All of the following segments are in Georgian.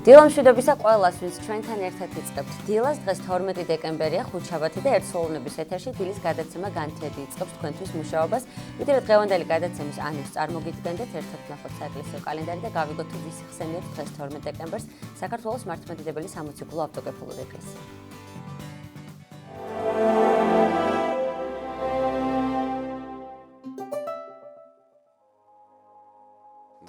დილამშვიდობისა ყველას, ვინც ჩვენთან ერთად იწყებთ დილას, დღეს 12 დეკემბერია, ხუთშაბათი და ერთსულოვნების ეთერში დილის გადაცემა განთიადი იწყებს თქვენთვის მუშაობას. ვიდრე დღევანდელი გადაცემის ანონსს წარმოგიდგენდეთ, ერთად ვნახოთ საეკლესიო კალენდარი და გავიგოთ თუ ვის იხსენიებთ დღეს 12 დეკემბერს საქართველოს მართლმადიდებელი სამოციქულო ავტოკეფალური ეკლესია.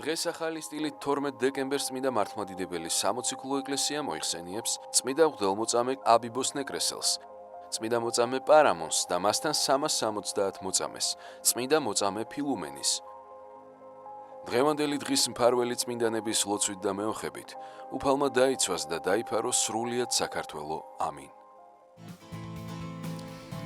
დღეს ახალი სტილით 12 დეკემბერს წმინდა მართლმადიდებელი სამოციქულო ეკლესია მოიხსენიებს წმინდა მღვდელმოწამე აბიბოს ნეკრესელს, წმინდა მოწამე პარამონს და მასთან 370 მოწამეს, წმინდა მოწამე ფილუმენის. დღევანდელი დღის მფარველი წმინდანების ლოცვით და მეოხებით უფალმა დაიცვას და დაიფაროს სრულიად საქართველო. ამინ.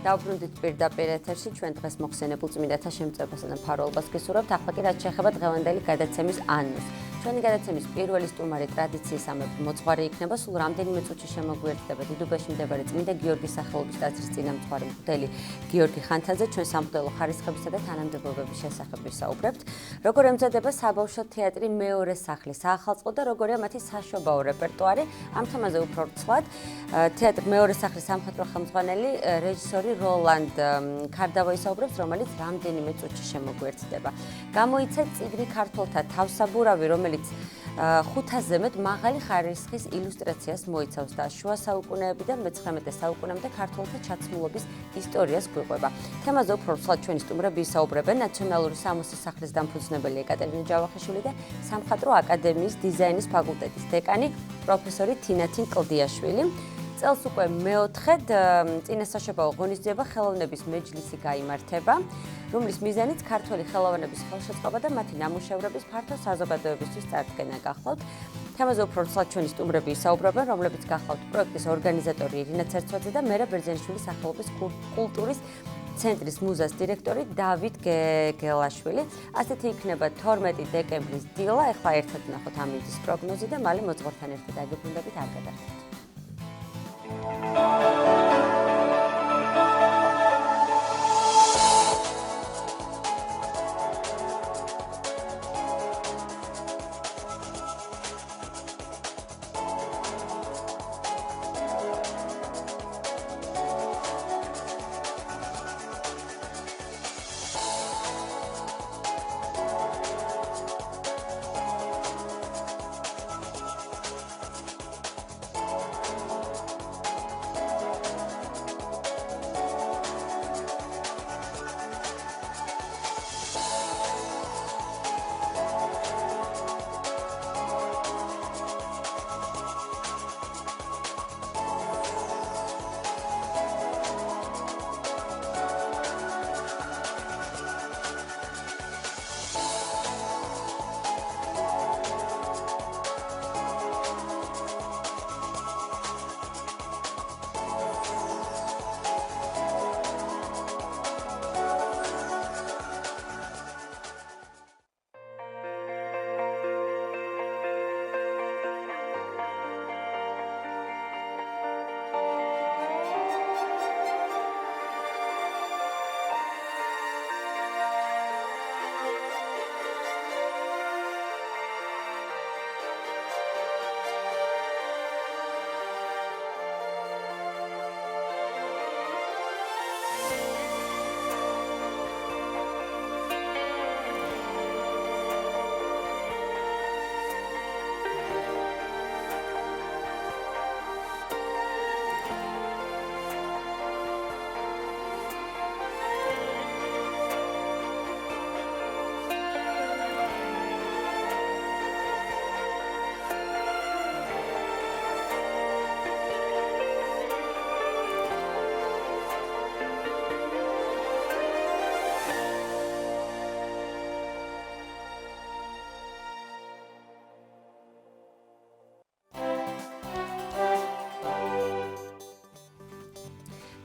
დავბრუნდით პირდაპირ ეთერში, ჩვენ დღეს მოხსენებულ წმინდათა შემწეობასა და მფარველობას გისურვებთ. ახლა კი რაც შეეხება დღევანდელი გადაცემის ანონსს. ჩვენი გადაცემის პირველი სტუმარი ტრადიციისამებრ მოძღვარი იქნება, სულ რამდენიმე წუთში შემოგვიერთდება დიდუბეში მდებარე წმინდა გიორგის სახელობის ტაძრის წინამძღვარი მღვდელი გიორგი ხანთაძე. ჩვენ სამღვდელო ხარისხებისა და თანამდებობების შესახებ ვისაუბრებთ. როგორ ემზადება საბავშვო თეატრი მეორე სახლი საახალწლო და როგორია მათი საშობაო რეპერტუარი. ამ თემაზე უფრო ვრცლად თეატრი მეორე სახლის სამხატვრო ხელმძღვანელი რეჟისორი როლანდ ქარდავა ისაუბრებს, რომელიც რამდენიმე წუთში შემოგვიერთდება. გამოიცა წიგნი ქართველთა თავსაბურავი, რომელიც 500-ზე მეტ მაღალი ხარისხის ილუსტრაციას მოიცავს და შუა საუკუნეებიდან მე-19 საუკუნემდე ქართველთა ჩაცმულობის ისტორიას გვიყვება. თემაზე უფრო ვრცლად ჩვენი სტუმრები ისაუბრებენ ნაციონალური სამოსის სახლის დამფუძნებელი ეკატერინე ჯავახიშვილი და სამხატვრო აკადემიის დიზაინის ფაკულტეტის დეკანი პროფესორი თინათინ კლდიაშვილი. წელს უკვე მეოთხედ წინასაშობაო ღონისძიება ხელოვნების მეჯლისი გაიმართება, რომლის მიზანიც ქართველი ხელოვნების ხელშეწყობა და მათი ნამუშევრების ფართო საზოგადოებისთვის წარდგენა გახლავთ. თემაზე უფრო ვრცლად ჩვენი სტუმრები ისაუბრებენ, რომლებიც გახლავთ პროექტის ორგანიზატორი ირინა ცერცვაძე და მერაბ ბერძენიშვილის სახელობის კულტურის ცენტრის მუზას დირექტორი დავით გელაშვილი. ასეთი იქნება 12 დეკემბრის დილა. ახლა ერთად ვნახოთ ამინდის პროგნოზი და მალე მოძღვართან ერთად აგიბრუნდებით, არ გადარჩეთ.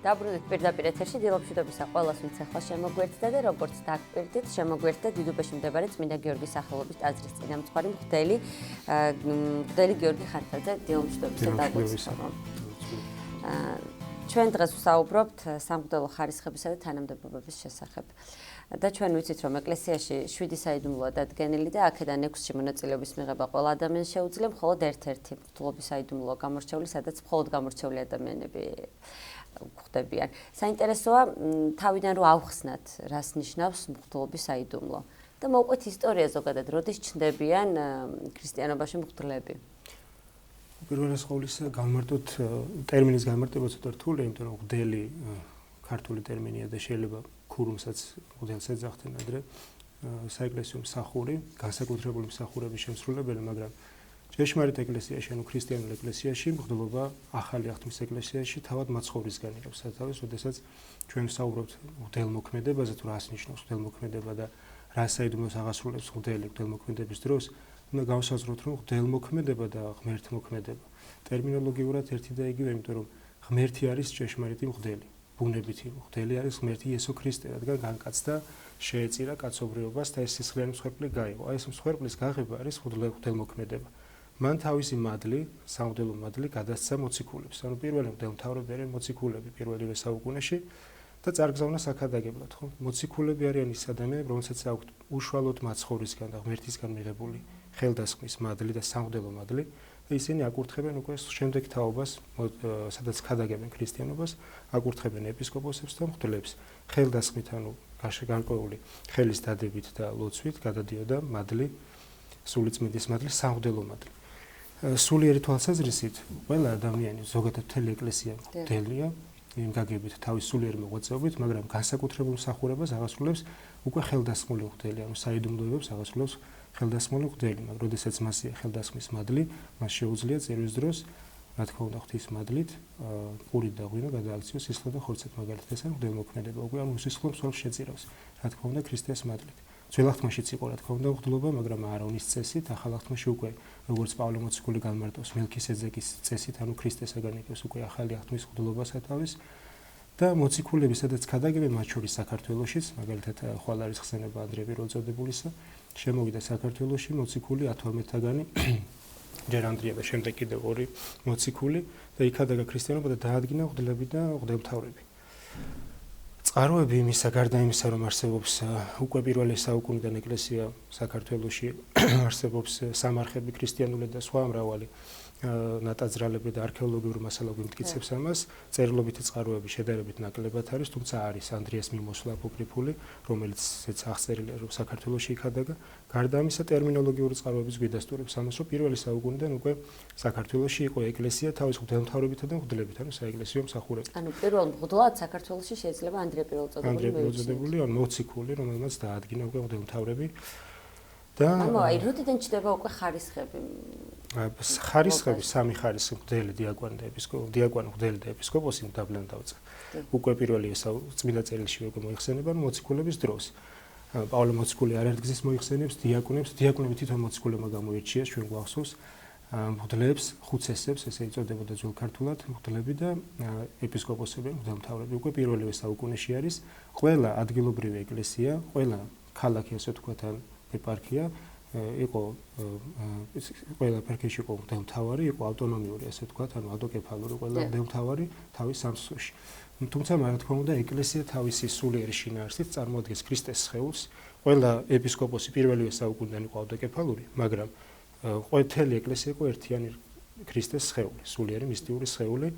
დავბრუნდით პირდაპირ ეთერში, დილამშვიდობისა ყველას, ვინც ახლა შემოგვიერთდა და როგორც დაგპირდით, შემოგვიერთდა დიდუბეში მდებარე წმინდა გიორგის სახელობის ტაძრის წინამძღვარი მღვდელი გიორგი ხანთაძე. დილამშვიდობისა დაგვრჩება. ჩვენ დღეს ვსაუბრობთ სამღვდელო ხარისხებისა და თანამდებობების შესახებ. და ჩვენ ვიცით, რომ ეკლესიაში 7 საიდუმლოა დადგენილი და აქედან 6-ში მონაწილეობის მიღება ყველა ადამიანს შეუძლია, მხოლოდ ერთ-ერთი მღვდლობის საიდუმლოა გამორჩეული, სადაც მხოლოდ გამორჩეული ადამიანები გვხდებიან. საინტერესოა თავიდან რომ ავხსნათ, რას ნიშნავს მღვდლობის საიდუმლო და მოვყვეთ ისტორია ზოგადად, როდის ჩნდებიან ქრისტიანობაში მღვდლები. პირველეს ყოვლისა გამარტოთ ტერმინის გამარტება ცოტა რთულია, იმიტომ რომ მღვდელი ქართული ტერმინია და შეიძლება ქურუმსაც მღვდელს ეძახდნენ ადრე საეკლესიო მსახური, განსაკუთრებული მსახურების შემსრულებელი, მაგრამ ჭეშმარიტ ეკლესიაში, ანუ ქრისტიანულ ეკლესიაში მღვდლობა ახალი აღთქმის ეკლესიაში თავად მაცხოვრისგან იღებს სათავეს, როდესაც ჩვენ ვსაუბრობთ მღვდელმოქმედებაზე, თუ რას ნიშნავს მღვდელმოქმედება და რა საიდუმლოს აღასრულებს მღვდელი მღვდელმოქმედების დროს, უნდა გავსაზღვროთ, რომ მღვდელმოქმედება და ღმერთმოქმედება ტერმინოლოგიურად ერთი და იგივე, იმიტომ რომ ღმერთი არის ჭეშმარიტი მღვდელი. ბუნებითი მღვდელი არის ღმერთი იესო ქრისტე, რადგან განკაცდა, შეეწირა კაცობრიობას და ეს სისხლიანი მსხვერპლი გაიღო. აი ეს მსხვერპლის გაღება არის მღვდელმოქმედება. მან თავისი მადლი, სამღვდელო მადლი გადასცა მოციქულებს. ანუ პირველი მღვდელმთავრები არიან მოციქულები პირველივე საუკუნეში და წარგზავნა საქადაგებლად, ხო? მოციქულები არიან ის ადამიანები, რომელსაც აქვთ უშუალოდ მაცხოვრისგან და ღმერთისგან მიღებული ხელდასხმის მადლი და სამღვდელო მადლი და ისინი აკურთხებენ უკვე შემდეგ თაობას, სადაც ქადაგებენ ქრისტიანობას, აკურთხებენ ეპისკოპოსებს და მღვდლებს. ხელდასხმით, ანუ გარკვეული ხელის დადებით და ლოცვით გადადიოდა მადლი, სულიწმინდის მადლი, სამღვდელო მადლი. სულიერი თვალსაზრისით, ყველა ადამიანი, ზოგადად მთელი ეკლესია მღვდელია, იმ გაგებით თავის სულიერი მოღვაწეობით, მაგრამ განსაკუთრებულ მსახურებას აღასრულებს უკვე ხელდასხმული მღვდელი, ანუ საიდუმლოებებს აღასრულებს ხელდასხმული მღვდელი, მაგრამ როდესაც მასია ხელდასხმის მადლი, მას შეუძლია წერვის დროს, რა თქმა უნდა, ღვთის მადლით, პურით და ღვინო გადააქციოს სისხლო და ხორცეთ, მაგალითად ეს არის მღვდელმოქმედება, უკვე ანუ სისხლო მსვლელს შეწირავს, რა თქმა უნდა, ქრისტეს მადლით. ძველ აღთქმაშიც იყო, რა თქმა უნდა, მღვდლობა, მაგრამ არონის წესით, ახალ აღთქმაში უკვე, როგორც პავლე მოციქული განმარტავს, მელქისედეკის წესით, ანუ ქრისტესაგან იღებს უკვე ახალი აღთქმის მღვდლობა სათავეს. და მოციქულები, სადაც ქადაგებენ, მათ შორის საქართველოშიც, მაგალითად, ხვალ არის ხსენება ანდრია პირველწოდებულისა, შემოვიდა საქართველოში მოციქული 12-თაგანი, ჯერ ანდრია და შემდეგ კიდევ 2 მოციქული და იქადაგა ქრისტიანობა და დაადგინა მღვდლები და მღვდელმთავრები. წყაროები იმისა, გარდა იმისა, რომ არსებობს უკვე პირველი საუკუნიდან ეკლესია საქართველოში არსებობს სამარხები ქრისტიანული და სხვა მრავალი ნატაძრალები და არქეოლოგიური მასალები მტკიცებს ამას, წერილობითი წყაროები შედარებით ნაკლებად არის, თუმცა არის ანდრიას მიმოსვლა აპოკრიფული, რომელიც აღწერილია, რომ საქართველოში იქადაგა. გარდა ამისა, ტერმინოლოგიური წყაროების გვიდასტურებს ამას, რომ პირველი საუკუნიდან უკვე საქართველოში იყო ეკლესია თავის მღვდელმთავრებითა და მღვდლებით, ანუ საეკლესიო მსახურებით. ანუ პირველ მღვდლად საქართველოში შეიძლება ანდრია პირველწოდებული, ანუ მოციქული, რომელმაც დაადგინა უკვე მღვდელმთავრები. და აი, როდიდან ჩდება უკვე ხარისხები? ხარისხები, სამი ხარისხი, მღვდელი, დიაკვანი და ეპისკოპოსი, დიაკვანი, მღვდელი და ეპისკოპოსი დაბლენ დავწერთ. უკვე პირველი წმინდა წერილში უკვე მოიხსენება მოციქულების დროს. პავლე მოციქული არაერთგზის მოიხსენებს დიაკვნებს, დიაკვნები თვითონ მოციქულებმა გამოირჩიეს, ჩვენ გვახსოვს, მღვდლებს, ხუცესებს, ესე იწოდებოდა ძველ ქართულად, მღვდლები და ეპისკოპოსები, მღვდელმთავრები უკვე პირველივე საუკუნეში არის. ყველა ადგილობრივი ეკლესია, ყველა ქალაქი, ასე ვთქვათ, ან ეპარქია იყო ყველა ეპარქიაში იყო მღვდელმთავარი, იყო ავტონომიური, ასე ვთქვათ, ანუ ავტოკეფალური ყველა მღვდელმთავარი თავის სამსხოში. თუმცა, რა თქმა უნდა, ეკლესია თავისი სულიერი შინაარსით წარმოადგენს ქრისტეს სხეულს. ყველა ეპისკოპოსი პირველივე საუკუნიდან იყო ავტოკეფალური, მაგრამ ყველი ეკლესია იყო ერთიანი ქრისტეს სხეული, სულიერი მისტიური სხეული,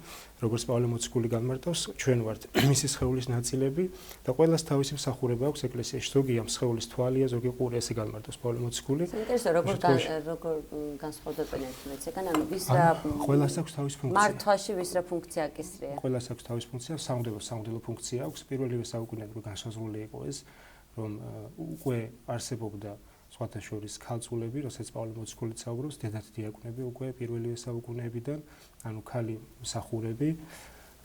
როგორც პავლე მოციქული განმარტავს, ჩვენ ვართ მისი სხეულის ნაწილები და ყველას თავისი მსახურება აქვს ეკლესიაში. ზოგი ამ სხეულის თვალია, ზოგი ყურე, ესე განმარტავს პავლე მოციქული. საინტერესო, როგორ განსხვავდებიან ერთმანეთისგან, ანუ ვის რა ყველას აქვს თავის ფუნქცია. მართვაში ვის რა ფუნქცია აკისრია? ყველას აქვს თავის ფუნქცია, სამღვდელო ფუნქცია აქვს. პირველივე საუკუნიდან უკვე განსაზღვრული იყო ეს, რომ უკვე არსებობდა სხვათა შორის ქალწულები, როცა პავლე მოციქული საუბრობს, დედათ დიაკვნები უკვე პირველივე საუკუნეებიდან, ანუ ქალი მსახურები,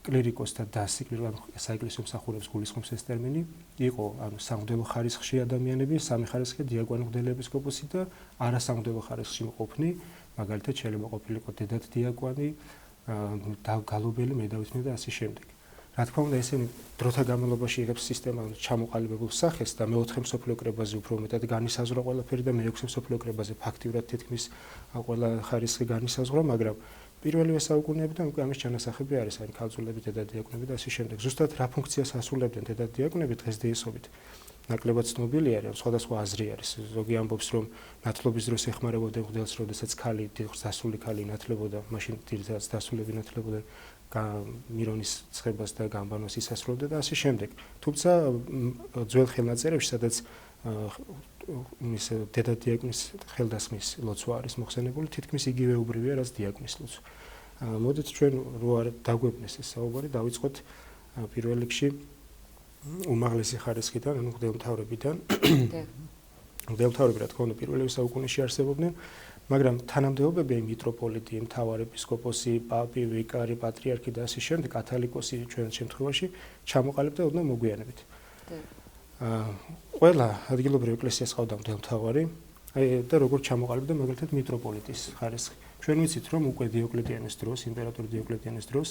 კლირიკოსთა დასი, საეკლესიო მსახურებს გულისხმობს ეს ტერმინი, იყო ანუ სამღვდელო ხარისხში ადამიანები, სამი ხარისხი დიაკვანი, მღვდელი, ეპისკოპოსი და არასამღვდელო ხარისხში მყოფნი, მაგალითად შეიძლება ყოფილიყო დედათ დიაკვანი, გალობელი, მედავითნი და ასე შემდეგ. რა თქმა უნდა, ესენი დროთა განმავლობაში იღებს სისტემატურ ჩამოყალიბებულ სახეს და მეოთხე მსოფლიო კრებაზე უფრო მეტად განისაზღვრა ყველაფერი და მეექვსე მსოფლიო კრებაზე ფაქტიურად თითქმის ყველა ხარისხი განისაზღვრა, მაგრამ პირველივე საუკუნეებიდან უკვე ამის ჩანასახები არის, არის ქალწულები, დედადიაკვნები და ასე შემდეგ. ზუსტად რა ფუნქციას ასრულებდნენ დედადიაკვნები დღესდღეობით ნაკლებად ცნობილი არის, სხვადასხვა აზრი არის. ზოგი ამბობს, რომ ნათლობის დროს ეხმარებოდა მღვდელს, როდესაც ქალი, დასული ქალი ინათლებოდა, მაშინ დილს დასულები ინათლებოდნენ მირონის ცხებას და გამბანოს ისასრულებდა და ასე შემდეგ. თუმცა ძველ ხელნაწერებში, სადაც მის დედა დიაკნის ხელდასხმის ლოცვა არის მოხსენებული, თითქმის იგივეობრივია, რაც დიაკნის ლოცვა. მოდით ჩვენ რო არ დაგვეբნეს ეს საუბარი, დავიწყოთ პირველ რიგში უმაღლესი ხარისხიდან, ანუ მღვდელმთავრებიდან. მღვდელმთავრები, რა თქმა უნდა, პირველ საუკუნეში არსებობდნენ, მაგრამ თანამდებობები მიტროპოლიტი, მთავარეპისკოპოსი, პაპი, ვიკარი, პატრიარქი და ასე შემდეგ, კათალიკოსი ჩვენ შემთხვევაში ჩამოყალიბდა ოდნავ მოგვიანებით. ყველა ადგილობრივ ეკლესიას ყავდა მღვდელმთავარი და როგორც ჩამოყალიბდა მაგალითად მიტროპოლიტის ხარისხი. ჩვენ ვიცით, რომ უკვე დიოკლეტიანეს დროს, იმპერატორ დიოკლეტიანეს დროს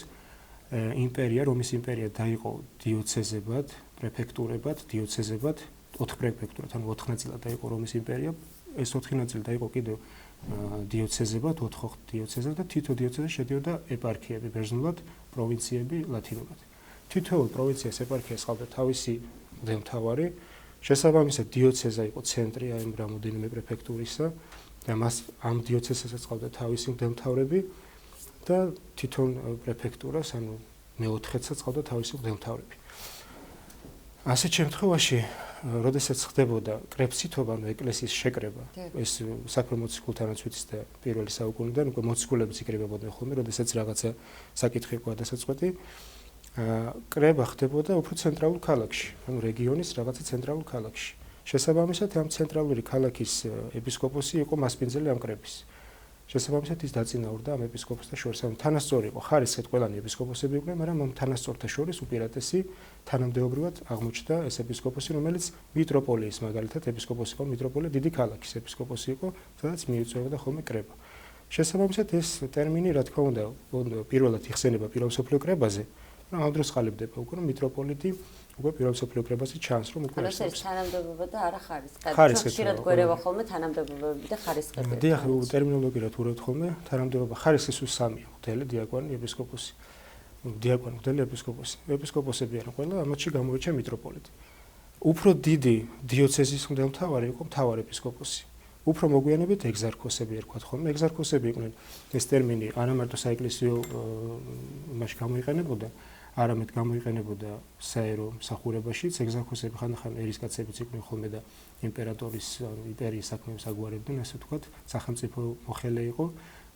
იმპერია, რომის იმპერია დაიყო დიოცეზებად, პრეფექტურებად, დიოცეზებად, 4 პრეფექტურად, ანუ 4 ნაწილად დაიყო რომის იმპერია. ეს 4 ნაწილი დაიყო კიდევ დიოცეზებად, 4 დიოცეზად და თითო დიოცეზად შედიოდა ეპარქიები, ბერძნულად, პროვინციები ლათინურად. თითოეულ პროვინციას ეპარქიას ყავდა თავისი მღვდელმთავარი. შესაბამისად დიოცეზა იყო ცენტრი ამ რამოდენიმე პრეფექტურისა და მას ამ დიოცეზასაც ყავდა თავისი მღვდელმთავრები და თვითონ პრეფექტურას, ანუ მეოთხეცაც ყავდა თავისი მღვდელმთავრები. ასეთ შემთხვევაში, როდესაც ხდებოდა კრებსითობა, ანუ ეკლესიის შეკრება, ეს საქმე მოციქულთანაც ვიცით და პირველი საუკუნიდან უკვე მოციქულებიც იკრებებოდნენ ხოლმე, როდესაც რაღაცა საკითხი იყო გადასაწყვეტი. კრება ხდებოდა უფრო ცენტრალურ ქალაქში, ანუ რეგიონის რაღაცა ცენტრალურ ქალაქში. შესაბამისად, ამ ცენტრალური ქალაქის ეპისკოპოსი იყო მასპინძელი ამ კრების. შესაბამისად, ის დაწინაურდა ამ ეპისკოპოსთა შორის. ანუ თანასწორი იყო, ხარისხით ყველანი ეპისკოპოსები იყვნენ, მაგრამ ამ თანასწორთა შორის უპირატესი თანამდებობრივად აღმოჩნდა ეს ეპისკოპოსი, რომელიც მიტროპოლიის, მაგალითად, ეპისკოპოსი იყო მიტროპოლია დიდი ქალაქის ეპისკოპოსი იყო, სადაც მიიწვევდა ხოლმე კრება. შესაბამისად, ეს ტერმინი, რა თქმა უნდა, პირველად იხსენება პირველ მსოფლიო კრებაზე. ამ დროს ყალიბდება უკვე რომ მიტროპოლიტი უკვე პირველ მსოფლიო კრებაზე ჩანს რომ უკვე ეს თანამდებობა და არა ხარისხი. ხშირად გვერევა ხოლმე თანამდებობები და ხარისხები. დიახ, ტერმინოლოგიურად ვუყურებთ ხოლმე თანამდებობა. ხარისხი სულ სამია: მღვდელი, დიაკვანი, ეპისკოპოსი. დიაკვანი, მღვდელი, ეპისკოპოსი. ეპისკოპოსები არიან ყველა, ამათში გამოირჩევა მიტროპოლიტი. უფრო დიდი დიოცეზის მღვდელმთავარი იყო მთავარეპისკოპოსი. უფრო მოგვიანებით ეგზარქოსები ერქვათ ხოლმე. ეგზარქოსები იყვნენ ეს ტერმინი არა მარტო საეკლესიო იმაში გამოიყენებოდა, არამედ გამოიყენებოდა საერო მსახურებაშიც. ეგზარქოსები ხანდახან ერისკაცებიც იყვნენ ხოლმე და იმპერატორის იმპერიის საქმეებს აგვარებდნენ, ასე ვთქვათ, სახელმწიფო მოხელე იყო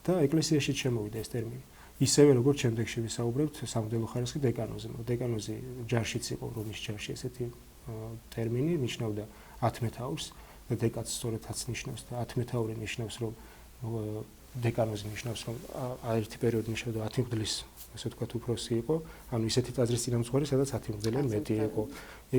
და ეკლესიაში შემოვიდა ეს ტერმინი. ისევე როგორც შემდეგში ვისაუბრებთ სამღვდელო ხარისხი დეკანოზე. დეკანოზი ჯარშიც იყო, რომის ჯარში ესეთი ტერმინი ნიშნავდა 10 მეთაურს და დეკაც სწორედაც ნიშნავს და 10 მეთაური ნიშნავს, რომ დეკანოზი ნიშნავს, რომ ერთი პერიოდი ნიშნავდა 10 მღვდლის, ასე ვთქვათ, უფროსი იყო, ანუ ისეთი ტაძრის წინამძღვარი, სადაც 10 მღვდლიდან მეტი იყო.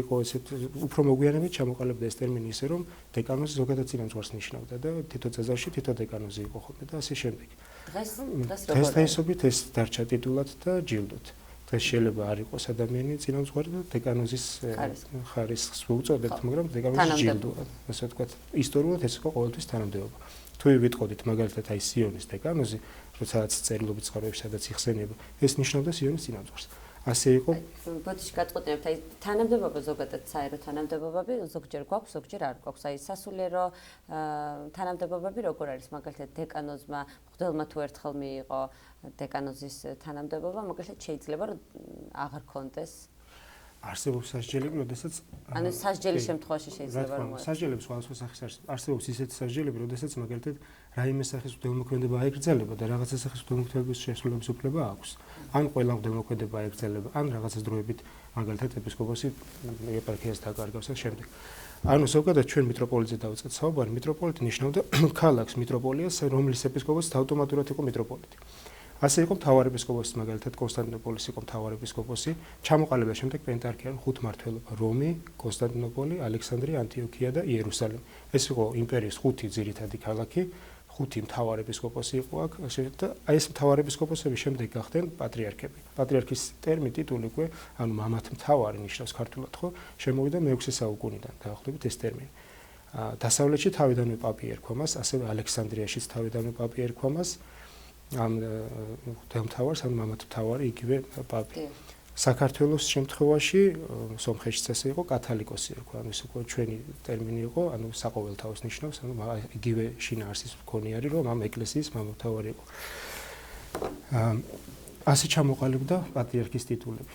იყო ესეთ უფრო მოგვიანებით ჩამოყალიბდა ეს ტერმინი ისე, რომ დეკანოზი ზოგადად წინამძღვარს ნიშნავდა და თითო წაზარში თითო დეკანოზი იყო ხოლმე და ასე შემდეგ. დღესდღეობით ეს დარჩა ტიტულად და ჯილდოდ. დღეს შეიძლება არ იყოს ადამიანი წინამძღვარი და დეკანოზის ხარისხს უწოდებთ, მაგრამ დეკანოზის ჯილდოა, ასე ვთქვათ, ისტორიულად ეს იყო ყოველთვის თანამდებობა. თუ ვიტყოდით მაგალითად აი სიონის დეკანოზი, როდესაც წერილობით წყაროებში სადაც იხსენიება, ეს ნიშნავდა სიონის წინამძღვარს. ასე იყო. ბოდიში გაწყვეტინებთ, აი თანამდებობა ზოგადად საერო თანამდებობები ზოგჯერ გვაქვს, ზოგჯერ არ გვაქვს. აი სასულიერო თანამდებობები როგორ არის? მაგალითად დეკანოზმა მღვდელმა თუ ერთხელ მიიღო დეკანოზის თანამდებობა, მაგალითად შეიძლება რომ აღარ კონდეს. არსებობს სასჯელები, როდესაც ანუ სასჯელის შემთხვევაში შეიძლება რომ სასჯელებს სხვადასხვა სახის არსებობს ისეთი სასჯელები, როდესაც მაგალითად რაიმე სახის მღვდელმოქმედება აიგრძელება და რაღაცა სახის მღვდელმოქმედების შესრულების უფლება აქვს. ან ყველა მღვდელმოქმედება აიგრძელება, ან რაღაცა დროებით მაგალითად ეპისკოპოსი ეპარქიას დაკარგავს და შემდეგ. ანუ ზოგადად ჩვენ მიტროპოლიტზე დავიწყეთ საუბარი, მიტროპოლიტი ნიშნავდა ქალაქს მიტროპოლიას, რომლის ეპისკოპოსი ავტომატურად იყო მიტროპოლიტი. ასე იყო მთავარეპისკოპოსი, მაგალითად კონსტანტინოპოლის იყო მთავარეპისკოპოსი, ჩამოყალიბდა შემდეგ პენტარქია, 5 მმართველობა: რომი, კონსტანტინოპოლი, ალექსანდრია, ანტიოქია და იერუსალიმი. ეს იყო იმპერიის 5 ძირითადი ქალაქი, 5 მთავარეპისკოპოსი იყო აქ და აი ეს მთავარეპისკოპოსები შემდეგ გახდნენ პატრიარქები. პატრიარქის ტერმინი ტიტული უკვე, ანუ მამათ მთავარი ნიშნავს ქართულად, ხო? შემოვიდა მე-6 საუკუნიდან დაახლოებით ეს ტერმინი. დასავლეთში თავიდანვე პაპი ერქვა მას, ასევე ალექსანდრიაშიც თავიდანვე პაპი ერქვა მას. ამ მღვდელმთავარს, ანუ მამათმთავარი, იგივე პაპი. საქართველოს შემთხვევაში სომხეთშიც ესე იყო კათალიკოსი ერქვა, ანუ ეს უკვე ჩვენი ტერმინი იყო, ანუ საყოველთაოს ნიშნავს, ანუ იგივე შინაარსის მქონე არის, რომ ამ ეკლესიის მამამთავარი იყო. ასე ჩამოყალიბდა პატრიარქის ტიტულები.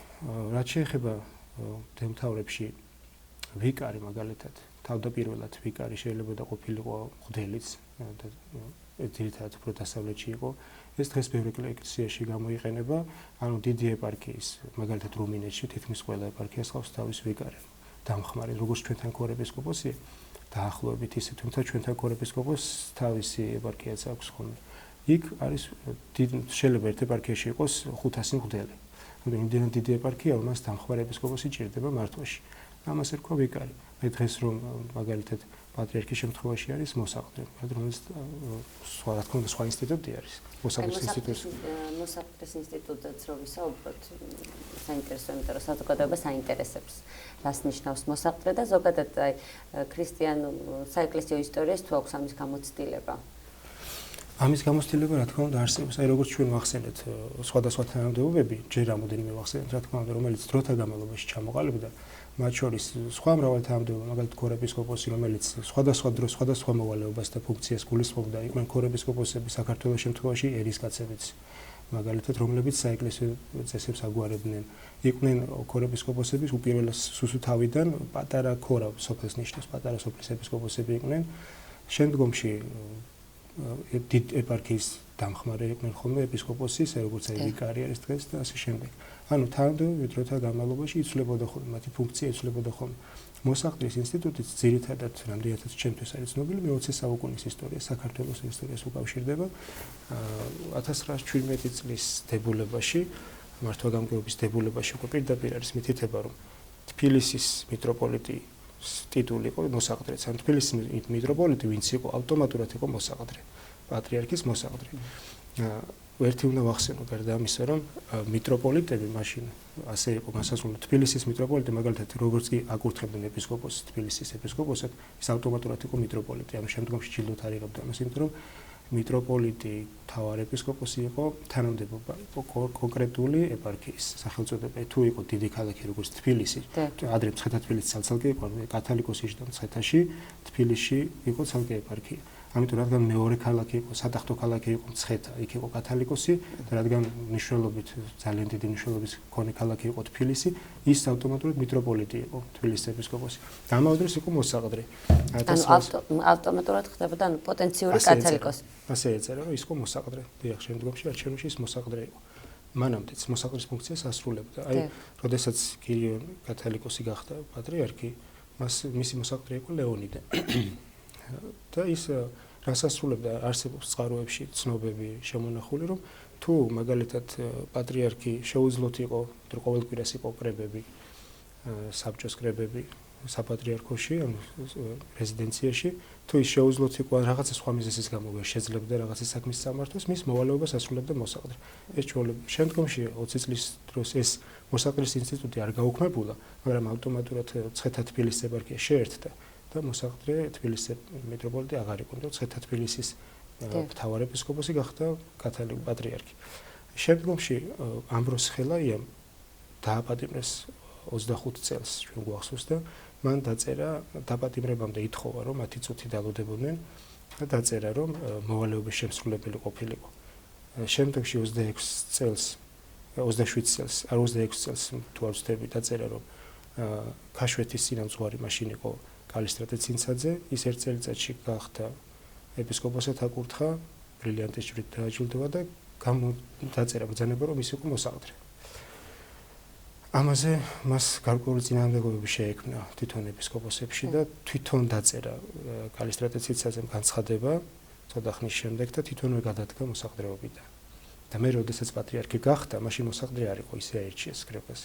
რაც შეეხება მღვდელმთავრებში ვიკარი მაგალითად, თავდაპირველად ვიკარი შეიძლება და ყოფილიყო მღვდელიც და ძირითადად უფრო დასავლეთში იყო. ეს დღეს ბევრ ეკლესიაში გამოიყენება, ანუ დიდი ეპარქიის, მაგალითად რუმინეთში თითქმის ყველა ეპარქიას ყავს თავის ვიკარი. დამხმარე, როგორც ჩვენთან ქორეპისკოპოსი, დაახლოებით ისე, თუმცა ჩვენთან ქორეპისკოპოსს თავისი ეპარქიაც აქვს ხოლმე. იქ არის შეიძლება ერთ ეპარქიაში იყოს 500 მღვდელი. ანუ იმდენად დიდი ეპარქია, რომ მას დამხმარე ეპისკოპოსი ჭირდება მართვაში. ამას ერქვა ვიკარი. აი დღეს რომ მაგალითად პატრიარქის შემთხვევაში არის მოსაყდრე, რომელიც სხვა რა თქმა უნდა სხვა ინსტიტუტი არის. მოსაყდრის ინსტიტუტი. მოსაყდრის ინსტიტუტიც რო ვისაუბროთ, საინტერესოა, იმიტომ რომ საზოგადოება საინტერესებს. რას ნიშნავს მოსაყდრე და ზოგადად აი ქრისტიანულ საეკლესიო ისტორიას თუ აქვს ამის გამოცდილება? ამის გამოცდილება რა თქმა უნდა არსებობს. აი როგორც ჩვენ ვახსენეთ სხვადასხვა თანამდებობები, ჯერ რამოდენიმე ვახსენეთ, რა თქმა უნდა, რომელიც დროთა განმავლობაში ჩამოყალიბდა, მათ შორის სხვა მრავალი თანამდებობა, მაგალითად ქორეპისკოპოსი, რომელიც სხვადასხვა დროს სხვადასხვა მოვალეობას და ფუნქციას გულისხმობდა, იყვნენ ქორეპისკოპოსები საქართველოს შემთხვევაში ერისკაცებიც, მაგალითად, რომლებიც საეკლესიო წესებს აგვარებდნენ, იყვნენ ქორეპისკოპოსების უპირველეს სუსუთავიდან პატარა ქორა სოფელს ნიშნავს, პატარა სოფლის ეპისკოპოსები იყვნენ, შემდგომში დიდ ეპარქიის დამხმარე იყვნენ ხოლმე ეპისკოპოსის, როგორც აი ვიკარი არის დღეს და ასე შემდეგ. ანუ თანამდებობები დროთა განმავლობაში იცვლებოდა ხოლმე, მათი ფუნქცია იცვლებოდა ხოლმე. მოსაყდრის ინსტიტუტიც ძირითადად რამდენადაც ჩემთვის არის ცნობილი, მე-20 საუკუნის ისტორია, საქართველოს ისტორიას უკავშირდება. 1917 წლის დებულებაში, მართვა-გამგეობის დებულებაში უკვე პირდაპირ არის მითითება, რომ თბილისის მიტროპოლიტი ტიტული იყო მოსაყდრეც. ან თბილისის მიტროპოლიტი ვინც იყო, ავტომატურად იყო მოსაყდრე, პატრიარქის მოსაყდრე. ერთი უნდა ვახსენო გარდა ამისა, რომ მიტროპოლიტები მაშინ ასე იყო განსაზღვრული. თბილისის მიტროპოლიტი მაგალითად როგორც კი აკურთხებდნენ ეპისკოპოსს თბილისის ეპისკოპოსად, ის ავტომატურად იყო მიტროპოლიტი. ამ შემდგომში ჯილდოთ არიღებდა ამას, იმიტომ რომ მიტროპოლიტი თავარ ეპისკოპოსი იყო თანამდებობა კონკრეტული ეპარქიის სახელწოდება. თუ იყო დიდი ქალაქი როგორც თბილისი, ადრე მცხეთა-თბილისი ცალკე იყო, კათალიკოსი და მცხეთაში, თბილისში იყო ცალკე ეპარქია. ამიტომ რადგან მეორე ქალაქი იყო, სატახტო ქალაქი იყო მცხეთა, იქ იყო კათალიკოსი და რადგან მნიშვნელობით ძალიან დიდი მნიშვნელობის მქონე ქალაქი იყო თბილისი, ის ავტომატურად მიტროპოლიტი იყო თბილისის ეპისკოპოსი. ამავე დროს იყო მოსაყდრე. ანუ ავტომატურად ხდებოდა ანუ პოტენციური კათალიკოსი. ასე ეწერა, რომ ის იყო მოსაყდრე. დიახ, შემდგომში არჩევნებში ის მოსაყდრე იყო. მანამდეც მოსაყდრის ფუნქციას ასრულებდა. აი, როდესაც კირიო კათალიკოსი გახდა პატრიარქი, მისი მოსაყდრე იყო ლეონიდე. და ის რას ასრულებდა, არსებობს წყაროებში ცნობები შემონახული, რომ თუ მაგალითად პატრიარქი შეუძლოთ იყო, თუ ყოველკვირას იყო კრებები, საბჭოს კრებები საპატრიარქოში, ანუ რეზიდენციაში, თუ ის შეუძლოთ იყო რაღაცა სხვა მიზეზის გამო შეძლებდა რაღაცა საქმის სამართოს, მის მოვალეობას ასრულებდა მოსაყდრე. ეს ჩვეულებრივ შემდგომში 20 წლის დროს ეს მოსაყდრის ინსტიტუტი არ გაუქმებულა, მაგრამ ავტომატურად მცხეთა-თბილისის ეპარქია შეერთდა და მოსაყდრე თბილისის მიტროპოლიტი აღარ იყო, და მცხეთა-თბილისის მთავარ ეპისკოპოსი გახდა კათოლიკე პატრიარქი. შემდგომში ამბროს ხელაიამ დააპატიმრეს 25 წელს ჩვენ გვახსოვს და მან დაწერა დაპატიმრებამდე ითხოვა, რომ მათი წუთი დალოდებოდნენ და დაწერა, რომ მოვალეობის შემსრულებელი ყოფილიყო. შემდგომში 27 წელს თუ არ ვცდები დაწერა, რომ ქაშვეთის წინამძღვარი მაშინ იყო კალისტრატე ცინცაძე, ის ერთ წელიწადში გახდა ეპისკოპოსად აკურთხა, ბრილიანტის ჯვრით დააჯილდოვა და დაწერა ბრძანება, რომ ის იყო მოსაყდრე. ამაზე მას გარკვეული წინააღმდეგობები შეექმნა თვითონ ეპისკოპოსებში და თვითონ დაწერა კალისტრატე ცინცაძემ განცხადება ცოტა ხნის შემდეგ და თვითონვე გადადგა მოსაყდრეობიდან. და მე როდესაც პატრიარქი გახდა, მაშინ მოსაყდრე არ იყო, ისე აირჩიეს კრებას.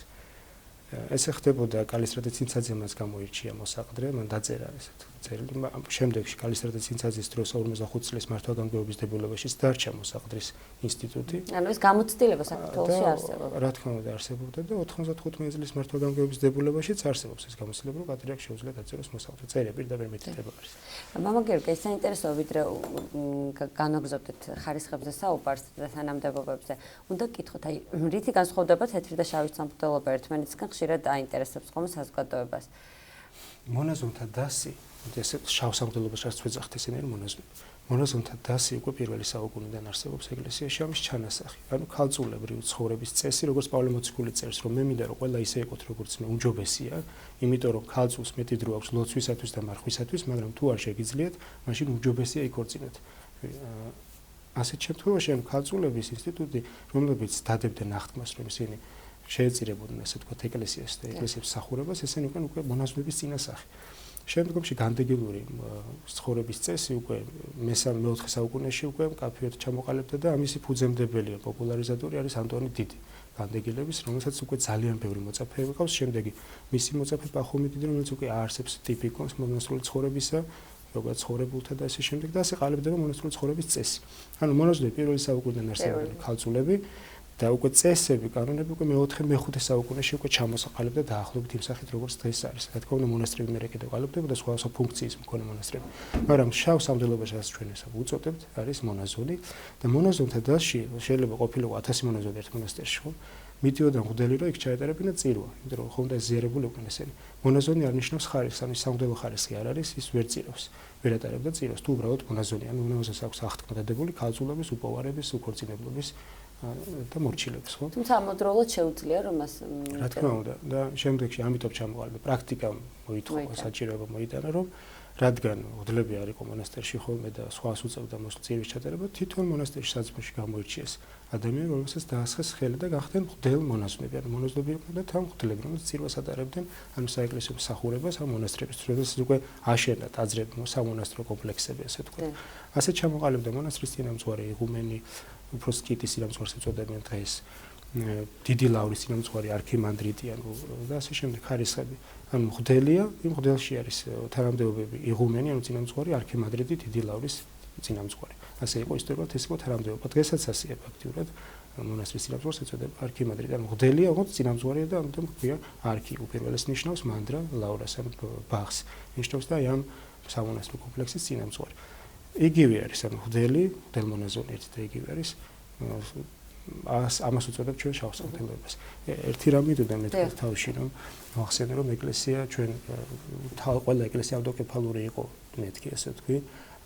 ესე ხდებოდა კალისტრატე ცინცაძემ მას გამოირჩია მოსაყდრე, მან დაწერა ესეთ წერილი. შემდეგში კალისტრატე ცინცაძის დროს 45 წლის მართვა-გამგეობის დებულებაშიც დარჩა მოსაყდრის ინსტიტუტი. ანუ ეს გამოცდილება საქართველოში არსებობს. რა თქმა უნდა არსებობდა და 95 წლის მართვა-გამგეობის დებულებაშიც არსებობს ეს გამოცდილება, რომ პატრიარქს შეუძლია დაწეროს მოსაყდრი. წერია პირდაპირ მითითება არის. მამა გიორგი, ეს საინტერესოა, ვიდრე განვაგრძობდეთ ხარისხებზე საუბარს და თანამდებობებზე. უნდა გკითხოთ, აი, რითი განსხვავდება თეთრი და შავი სამღვდელობა ერთმანეთისგან, ხშირად აინტერესებს ხოლმე საზოგადოებას. მონაზონთა დასი, ეს შავ სამღვდელობას რაც ვეძახთ, ესენი არის მონაზონები. მონაზონთა დასი უკვე პირველი საუკუნიდან არსებობს ეკლესიაში, ამის ჩანასახი. ანუ ქალწულებრივი ცხოვრების წესი, როგორც პავლე მოციქული წერს, რომ მე მინდა რომ ყველა ისე იყოთ, როგორც მე, უჯობესია, იმიტომ რომ ქალწულს მეტი დრო აქვს ლოცვისათვის და მარხვისათვის, მაგრამ თუ არ შეგიძლიათ, მაშინ უჯობესია იქორწინოთ. ასეთ შემთხვევაში ამ ქალწულების ინსტიტუტი, რომლებიც დადებდნენ აღთქმას, რომ ისინი შეეწირებოდნენ, ასე ვთქვათ, ეკლესიას და ეკლესიების მსახურებას, ესენი უკვე მონაზვნების წინასახი. შემდგომში განდეგილური ცხოვრების წესი უკვე მე-4 საუკუნეში უკვე მკაფიოდ ჩამოყალიბდა და ამისი ფუძემდებელია, პოპულარიზატორი არის ანტონი დიდი განდეგილების, რომელსაც უკვე ძალიან ბევრი მოწაფეები ყავს. შემდეგი მისი მოწაფე პახომი დიდი, რომელიც უკვე აარსებს ტიპიკონს მონაზვნული ცხოვრებისა, როგორც ცხოვრებულთა და ასე შემდეგ და ასე ყალიბდება მონაზვნული ცხოვრების წესი. ანუ მონაზვნები პირველი საუკუნიდან არსებობდნენ ქალწულები და უკვე წესები, კანონები უკვე მე-4-მე-5 საუკუნეში უკვე ჩამოსაყალიბდა დაახლოებით იმ სახით, როგორც დღეს არის. რა თქმა უნდა, მონასტრები მე კიდევ ყალიბდება და სხვა ფუნქციის მქონე მონასტრები. მაგრამ შავ სამღვდელობას, რაც ჩვენ ეს უწოდებთ, არის მონაზონი და მონაზონთა დასში შეიძლება ყოფილიყო 1000 მონაზონი ერთ მონასტერში, ხო? მიდიოდა მღვდელი, რომ იქ ჩაეტარებინა წირვა, იმიტომ რომ ხომ და ზიარებული იყვნენ ესენი. მონაზონი არ ნიშნავს ხარისხს, ანუ სამღვდელო ხარისხი არ არის, ის ვერ წირავს. ვერ ატარებდა წირვას, თუ უბრალოდ მონაზონი, ანუ უნაოსას აქვს აღთქმა დადებული ქალწულების, უპოვარების, უქორწინებლობის და მორჩილების, ხო? თუმცა ამავდროულად შეუძლია რომ მას რა თქმა უნდა და შემდეგში ამიტომ ჩამოყალიბდა პრაქტიკა მოითხოვა საჭიროება მოიტანა რომ რადგან მღვდლები არ იყო მონასტერში ხოლმე და სხვას უწევდა წირვის ჩატარება თვითონ მონასტერში საძმოში გამოირჩიეს ადამიანი რომელსაც დაასხეს ხელი და გახდნენ მღვდელ მონაზვნები ანუ მონაზვნები იყვნენ და თან მღვდლები რომელიც წირვას ატარებდნენ ანუ საეკლესიო მსახურებას ამ მონასტრების როდესაც უკვე აშენდა ტაძრები სამონასტრო კომპლექსები ასე ვთქვათ ასე ჩამოყალიბდა მონასტრის წინამძღვარი იღუმენი უფრო სკიტის წინამძღვარს ეწოდებენ დღეს დიდი ლავრის წინამძღვარი არქიმანდრიტი ანუ და ასე შემდეგ ხარისხები ანუ მღვდელია იმ მღვდელში არის თანამდებობები იღუმენი ანუ წინამძღვარი არქიმანდრიტი დიდი ლავრის წინამძღვარი ასე იყო ისტორიულად ეს იყო თანამდებობა დღესაც ასეა ფაქტიურად მონასტრის წინამძღვარს ეწოდება არქიმანდრიტი ანუ მღვდელია ოღონდ წინამძღვარია და ამიტომ ქვია არქი უპირველეს ნიშნავს მანდრა ლავრას ანუ ბაღს ნიშნავს და ამ სამონასტრო კომპლექსის წინამძღვარი იგივე არის ანუ მღვდელი მღვდელმონაზონი ერთი და იგივე არის ამას უწოდებთ ჩვენ შავ სამღვდელოებას. ერთი რამ მინდოდა მეთქვა თავში რომ ვახსენე რომ ეკლესია ჩვენ ყველა ეკლესია ავტოკეფალური იყო მეთქი ასე ვთქვი.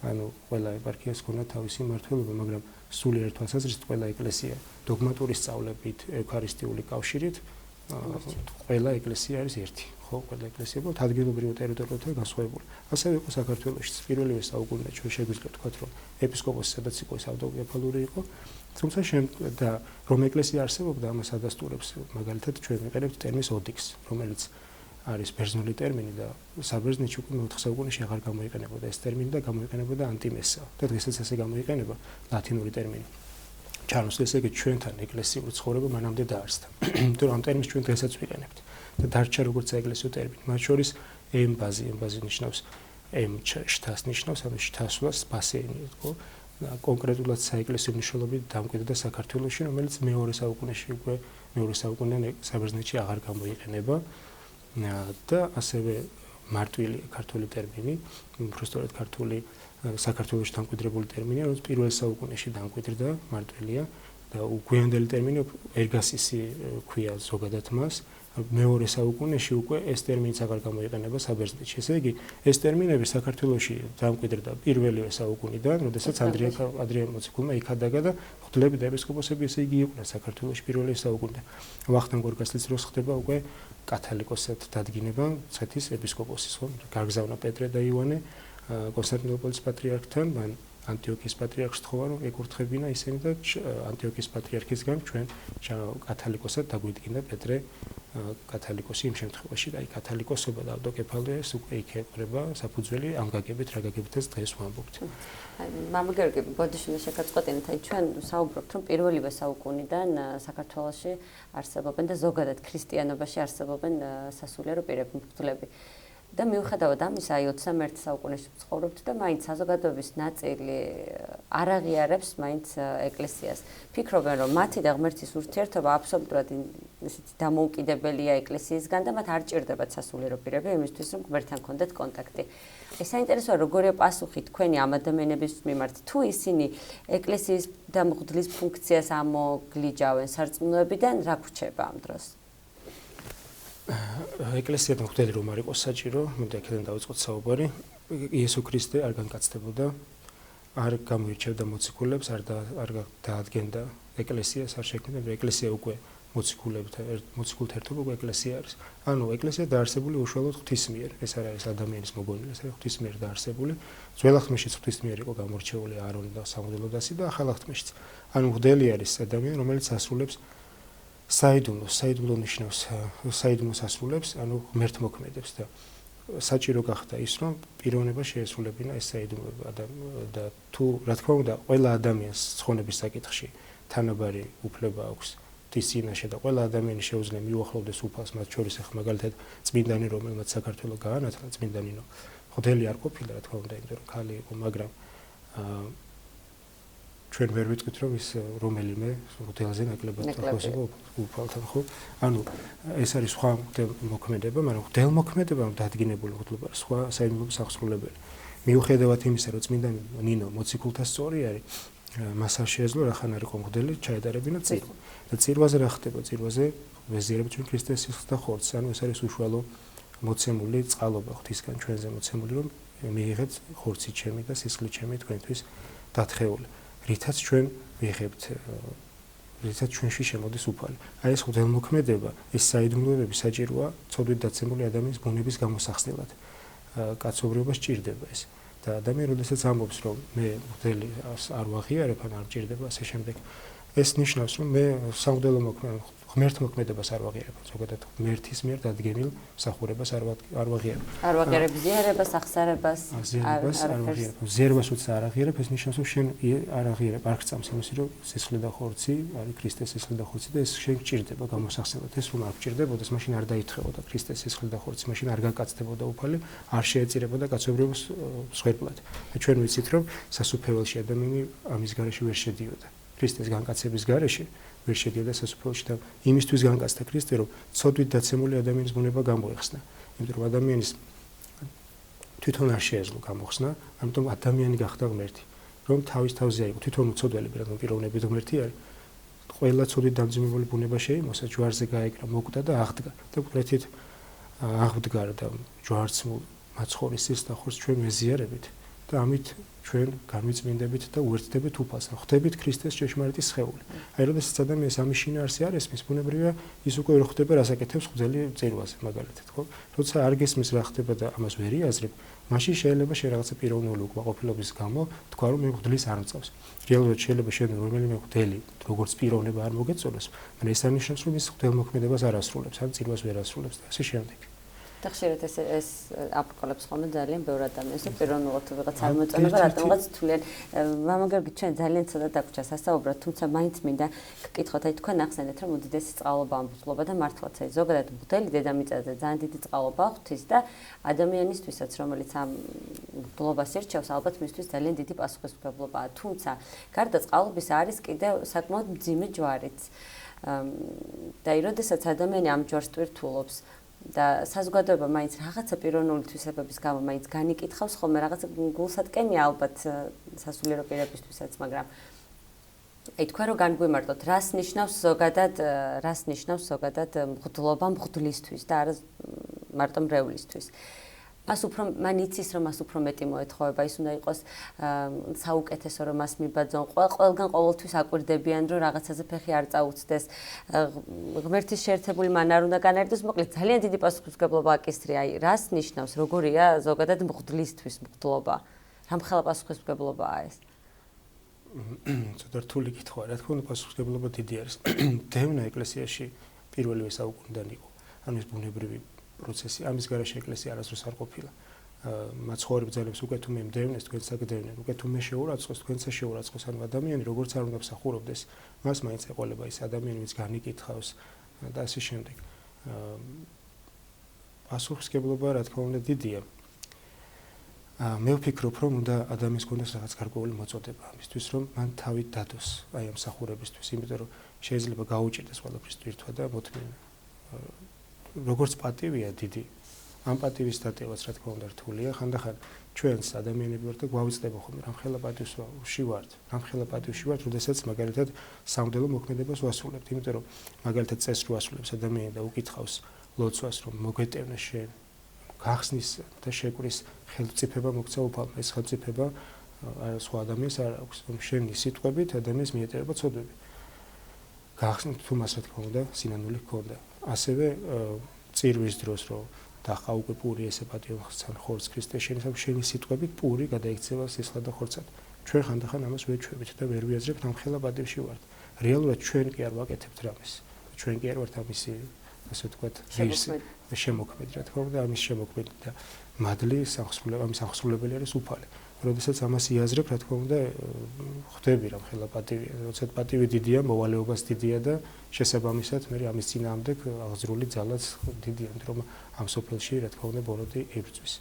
ანუ ყველა ეპარქიას ჰქონდა თავისი მმართველობა, მაგრამ სულიერ თვალსაზრისით ყველა ეკლესია დოგმატური სწავლებით, ევქარისტიული კავშირით ყველა ეკლესია არის ერთი. ხო, ყველა ეკლესია იყო ადგილობრივ ტერიტორიებთან განსხვავებული. ასევე იყო საქართველოში პირველივე საუკუნეში ჩვენ შეგვიძლია ვთქვათ რომ ეპისკოპოსი სადაც იყო ეს ავტოკეფალური იყო. თუმცა და რომ ეკლესია არსებობდა ამას ადასტურებს მაგალითად ჩვენ ვიყენებთ ტერმინს ოდიქს რომელიც არის ბერძნული ტერმინი და საბერძნეთში უკვე მე-4 საუკუნეში აღარ გამოიყენებოდა ეს ტერმინი და გამოიყენებოდა ანტიმესა და დღესაც ასე გამოიყენება ლათინური ტერმინი ჩანოს ესე იგი ჩვენთან ეკლესიური ცხოვრება მანამდე დაარსდა იმიტომ რომ ამ ტერმინს ჩვენ დღესაც ვიყენებთ და დარჩა როგორც საეკლესიო ტერმინი მათ შორის ემბაზი ნიშნავს შთას ნიშნავს ანუ შთასვლას ბასეინი თქო კონკრეტულად საეკლესიო მნიშვნელობით დამკვიდრდა საქართველოში, რომელიც მეორე საუკუნეში უკვე მეორე საუკუნიდან საბერძნეთში აღარ გამოიყენება და ასევე მარტვილი ქართული ტერმინი, უბრალოდ ქართული საქართველოში დამკვიდრებული ტერმინია, რომელიც პირველ საუკუნეში დამკვიდრდა მარტვილია და გვიანდელი ტერმინი ერგასისი ქვია ზოგადად მას მეორე საუკუნეში უკვე ეს ტერმინიც აღარ გამოიყენება საბერძნეთში. ესე იგი, ეს ტერმინები საქართველოში დამკვიდრდა პირველივე საუკუნიდან, როდესაც ადრიან მოციქულმა იქ ადაგა და მღვდლები და ეპისკოპოსები ესე იგი იყვნენ საქართველოში პირველივე საუკუნიდან. ვახტანგ გორგასლის დროს ხდება უკვე კათალიკოსად დადგინება მცხეთის ეპისკოპოსის, ხო? გარგზავნა პეტრე და იოანე კონსტანტინოპოლის პატრიარქთან, მან ანტიოქიის პატრიარქს თხოვა რომ ეკურთხებინა ისინი და ანტიოქიის პატრიარქისგან ჩვენ კათალიკოსად დაგვიდგინდა პეტრე კათალიკოსი იმ შემთხვევაში და აი კათალიკოსობა და ავტოკეფალია ეს უკვე იქ ეყრება საფუძველი ამ გაგებით რა გაგებითაც დღეს ვამბობთ. მამა გიორგი ბოდიში შეგაწყვეტინეთ აი ჩვენ საუბრობთ რომ პირველივე საუკუნიდან საქართველოში არსებობენ და ზოგადად ქრისტიანობაში არსებობენ სასულიერო პირები მღვდლები. და მიუხედავად ამისა, 21 საუკუნეში ცხოვრობთ და მაინც საზოგადოების ნაწილი არ აღიარებს მაინც ეკლესიას. ფიქრობენ, რომ მათი და ღმერთის ურთიერთობა აბსოლუტურად ისეთი დამოუკიდებელია ეკლესიისგან და მათ არ ჭირდებათ სასულიერო პირები იმისთვის, რომ ღმერთთან კონდეთ კონტაქტი. საინტერესოა, როგორია პასუხი თქვენი ამ ადამიანების მიმართ, თუ ისინი ეკლესიის და მღვდლის ფუნქციას ამოგლიჯავენ სარწმუნოებიდან, რა გვრჩება ამ დროს? ეკლესიად მღვდელი რომ არ იყოს საჭირო, მინდა აქედან დავიწყოთ საუბარი. იესო ქრისტე არ განკაცდებოდა, არ გამოირჩევდა მოციქულებს, არ დაადგენდა ეკლესიას, არ შექმნიდა ეკლესია უკვე მოციქულთა ერთობა უკვე ეკლესია არის. ანუ ეკლესია დაარსებული უშუალოდ ღვთის მიერ, ეს არ არის ადამიანის მოგონილი, ეს არის ღვთის მიერ დაარსებული. ძველ აღთქმაშიც ღვთის მიერ იყო გამორჩეული აარონი და სამღვდელო დასი და ახალ აღთქმაშიც. ანუ მღვდელი არის ადამიანი, რომელიც ასრულებს საიდუმლო ნიშნავს საიდუმლოს ასრულებს, ანუ ღმერთმოქმედებს და საჭირო გახდა ის, რომ პიროვნება შეესრულებინა ეს საიდუმლოება და თუ რა თქმა უნდა, ყველა ადამიანს ცხონების საკითხში თანაბარი უფლება აქვს ღვთის წინაშე და ყველა ადამიანი შეუძლია მიუახლოვდეს უფალს, მათ შორის ახლა მაგალითად წმინდანი, რომელმაც საქართველოს გაანათლა, წმინდანინო, მღვდელი არ ყოფილა, რა თქმა უნდა, იმიტომ რომ ქალი იყო, მაგრამ ჩვენ ვერ ვიტყვით, რომ ის რომელიმე მღვდელზე ნაკლებად ხოსება უფალთან, ხო? ანუ ეს არის სხვა მღვდელმოქმედება, მაგრამ მღვდელმოქმედება დადგინებული მღვდლობა სხვა საიდუმლოების აღსრულებელი. მიუხედავად იმისა, რომ წმინდა ნინო მოციქულთა სწორი არის, მას არ შეეძლო რახან არ იყო მღვდელი ჩაედარებინა წირვა. და წირვაზე რა ხდება? წირვაზე ვეზიარებთ ჩვენ ქრისტეს სისხლს და ხორცს, ანუ ეს არის უშუალო მოცემული წყალობა ღვთისგან ჩვენზე მოცემული, რომ მიიღეთ ხორცი ჩემი და სისხლი ჩემი თქვენთვის დათხეული. რითაც ჩვენ ვიღებთ, რითაც ჩვენში შემოდის უფალი. აი ეს მღვდელმოქმედება, ეს საიდუმლოებები საჭიროა ცოდვით დაცემული ადამიანის ბუნების გამოსახსნელად. კაცობრიობას ჭირდება ეს. და ადამიანი, როდესაც ამბობს, რომ მე მღვდელი არ ვაღიარებ, ან არ ჭირდება ასე შემდეგ, ეს ნიშნავს, რომ მე სამღვდელო ღმერთმოქმედებას არ ვაღიარებ, ზოგადად ღმერთის მიერ დადგენილ მსახურებას არ ვაღიარებ. არ ვაღიარებ ზიარებას, აღსარებას, არ ვაღიარებ. ზიარებას უც არ აღიარებ, ეს ნიშნავს, რომ შენ არ აღიარებ, არ გწამს იმისი, რომ სისხლი და ხორცი არის ქრისტეს სისხლი და ხორცი და ეს შენ გჭირდება გამოსახსნელად. ეს რომ არ გჭირდებოდეს, მაშინ არ დაითხოვოდა ქრისტეს სისხლი და ხორცი, მაშინ არ გაკაცდებოდა უფალი, არ შეეწირებოდა კაცობრიობის მსხვერპლად. და ჩვენ ვიცით, რომ სასუფეველში ადამიანი ამის გარეშე ვერ შედიოდა. ქრისტეს განკაცების გარეშე ვერ შედიოდა სასუფეველში და იმისთვის განკაცდა ქრისტე, რომ ცოდვით დაცემული ადამიანის ბუნება გამოეხსნა. იმიტომ რომ ადამიანის თვითონ არ შეეძლო გამოხსნა, ამიტომ ადამიანი გახდა ღმერთი. რომ თავის თავზე იყო თვითონ უცოდველი, რადგან პიროვნებით ღმერთი არის. ყველა ცოდვით დამძიმებული ბუნება შეიმოსა, ჯვარზე გაეკრა, მოკვდა და აღდგა. და ყრეთით აღდგა და ჯვარცმულ მაცხოვრის სისხლს და ხორცს ჩვენ ვეზიარებით და ამით ჩვენ განვიწმინდებით და უერთდებით უფალს, ხვდებით ქრისტეს ჭეშმარიტი სხეული. აი, როდესაც ადამიანს ამის შინაარსი არ ესმის, ბუნებრივია ის უკვე ვერ ხვდება, რას აკეთებს მღვდელი წირვაზე, მაგალითად, ხო? როცა არ გესმის რა ხდება და ამას ვერ იაზრებ, მაშინ შეიძლება შენ რაღაცა პიროვნული უკმაყოფილების გამო თქვა, რომ მე მღვდლის არ მწავს. რეალურად შეიძლება შენ რომელიმე მღვდელი როგორც პიროვნება არ მოგეწონოს, მაგრამ ეს არ ნიშნავს, რომ ის მღვდელმოქმედებას არ ასრულებს, ან წირვას ვერ ასრულებს და ასე შემდეგ. და ხშირად ეს აპოკალიფს ხოლმე ძალიან ბევრ ადამიანს პიროვნულად ვიღაც არ მოწონება, რატომღაც თვლიან. მამაგერგი ჩვენ ძალიან ცოტა დაგვჭა სასაუბრად, თუმცა მაინც მინდა გკითხოთ, აი თქვენ ახსენეთ, რომ უდიდესი წყალობა ამბულობა და მართლაც აი ზოგადად მღვდელი დედამიწაზე ძალიან დიდი წყალობა ღვთის და ადამიანისთვისაც, რომელიც ამ მღვდლობას ირჩევს, ალბათ მისთვის ძალიან დიდი პასუხისმგებლობაა. თუმცა გარდა წყალობის არის კიდევ საკმაოდ მძიმე ჯვარიც. და აი, როდესაც ადამიანი ამ ჯვარს ტვირთულობს და საზოგადოება მაინც რაღაცა პიროვნული თვისებების გამო მაინც განიკითხავს ხოლმე რაღაცა გულსატკენია ალბათ სასულიერო პირებისთვისაც, მაგრამ აი თქვენ რო განგვიმარტოთ, რას ნიშნავს ზოგადად მღვდლობა მღვდლისთვის და არა მარტო მრევლისთვის. მან იცის, რომ მას უფრო მეტი მოეთხოვება, ის უნდა იყოს საუკეთესო, რომ მას მიბაძონ. ყველგან ყოველთვის აკვირდებიან, რომ რაღაცაზე ფეხი არ წაუწდეს. ღმერთის შეერთებული მან არ უნდა განერდეს, მოკლედ ძალიან დიდი პასუხისმგებლობა აკისრია. აი, რას ნიშნავს, როგორია ზოგადად მღვდლისთვის მღვდლობა? რამხელა პასუხისმგებლობაა ეს? ცოტა რთული კითხვაა, რა თქმა უნდა, პასუხისმგებლობა დიდი არის. დევნა ეკლესიაში პირველივე საუკუნიდან იყო. ანუ ეს ბუნებრივი პროცესი, ამის გარეშე ეკლესია არასდროს არ ყოფილა. მაცხოვრებ ძალებს უკვე თუ მე მდევნეს, თქვენც აგდევნენ, უკვე თუ მე შეურაცხოს, თქვენც შეურაცხოს. ანუ ადამიანი როგორც არ უნდა მსახურობდეს, მას მაინც ეყოლება ის ადამიანი, ვინც განიკითხავს და ასე შემდეგ. პასუხისმგებლობა რა თქმა უნდა დიდია. მე ვფიქრობ, რომ უნდა ადამიანს კონდეს რაღაც გარკვეული მოწოდება ამისთვის, რომ მან თავი დადოს აი ამ მსახურებისთვის, იმიტომ რომ შეიძლება გაუჭირდეს ყველაფრის ტვირთვა და მოთმინა. როგორც პატივია დიდი, ამ პატივის დატევაც რა თქმა უნდა რთულია, ხანდახან ჩვენს ადამიანები ვართ და გვავიწყდება ხოლმე რამხელა პატივში ვართ, როდესაც მაგალითად სამღვდელო მოქმედებას ვასრულებთ, იმიტომ რომ მაგალითად წესს რო ასრულებს ადამიანი და უკითხავს ლოცვას, რომ მოგვეტევნე შენ გახსნის და შეკვრის ხელმწიფება მოგცა უფალმა, ეს ხელმწიფება სხვა ადამიანს არ აქვს, რომ შენი სიტყვებით ადამიანს მიეტევება ცოდვები. გახსნით თუ მას რა თქმა უნდა სინანული ჰქონდა. ასევე წირვის დროს რომ დახა უკვე პური ესე პატიომხსან ხორცს ქრისტეს შენი სიტყვებით პური გადაიქცევა სისხლად და ხორცად. ჩვენ ხანდახან ამას ვეჩვევით და ვერ ვიაზრებთ ამხელა პატივში ვართ. რეალურად ჩვენ კი არ ვაკეთებთ რამეს. ჩვენ კი არ ვართ ამისი ასე ვთქვათ შემოქმედი რა თქმა უნდა ამის შემოქმედი და მადლი ამის აღსრულებელი არის უფალი. როდესაც ამას იაზრებ რა თქმა უნდა ხვდები რამხელა პატივია. როდესაც პატივი დიდია, მოვალეობას დიდია და შესაბამისად მე ამის წინააღმდეგ აღზრული ძალაც დიდია, რომ ამ სოფელში რა თქმა უნდა ბოროტი იბრძვის.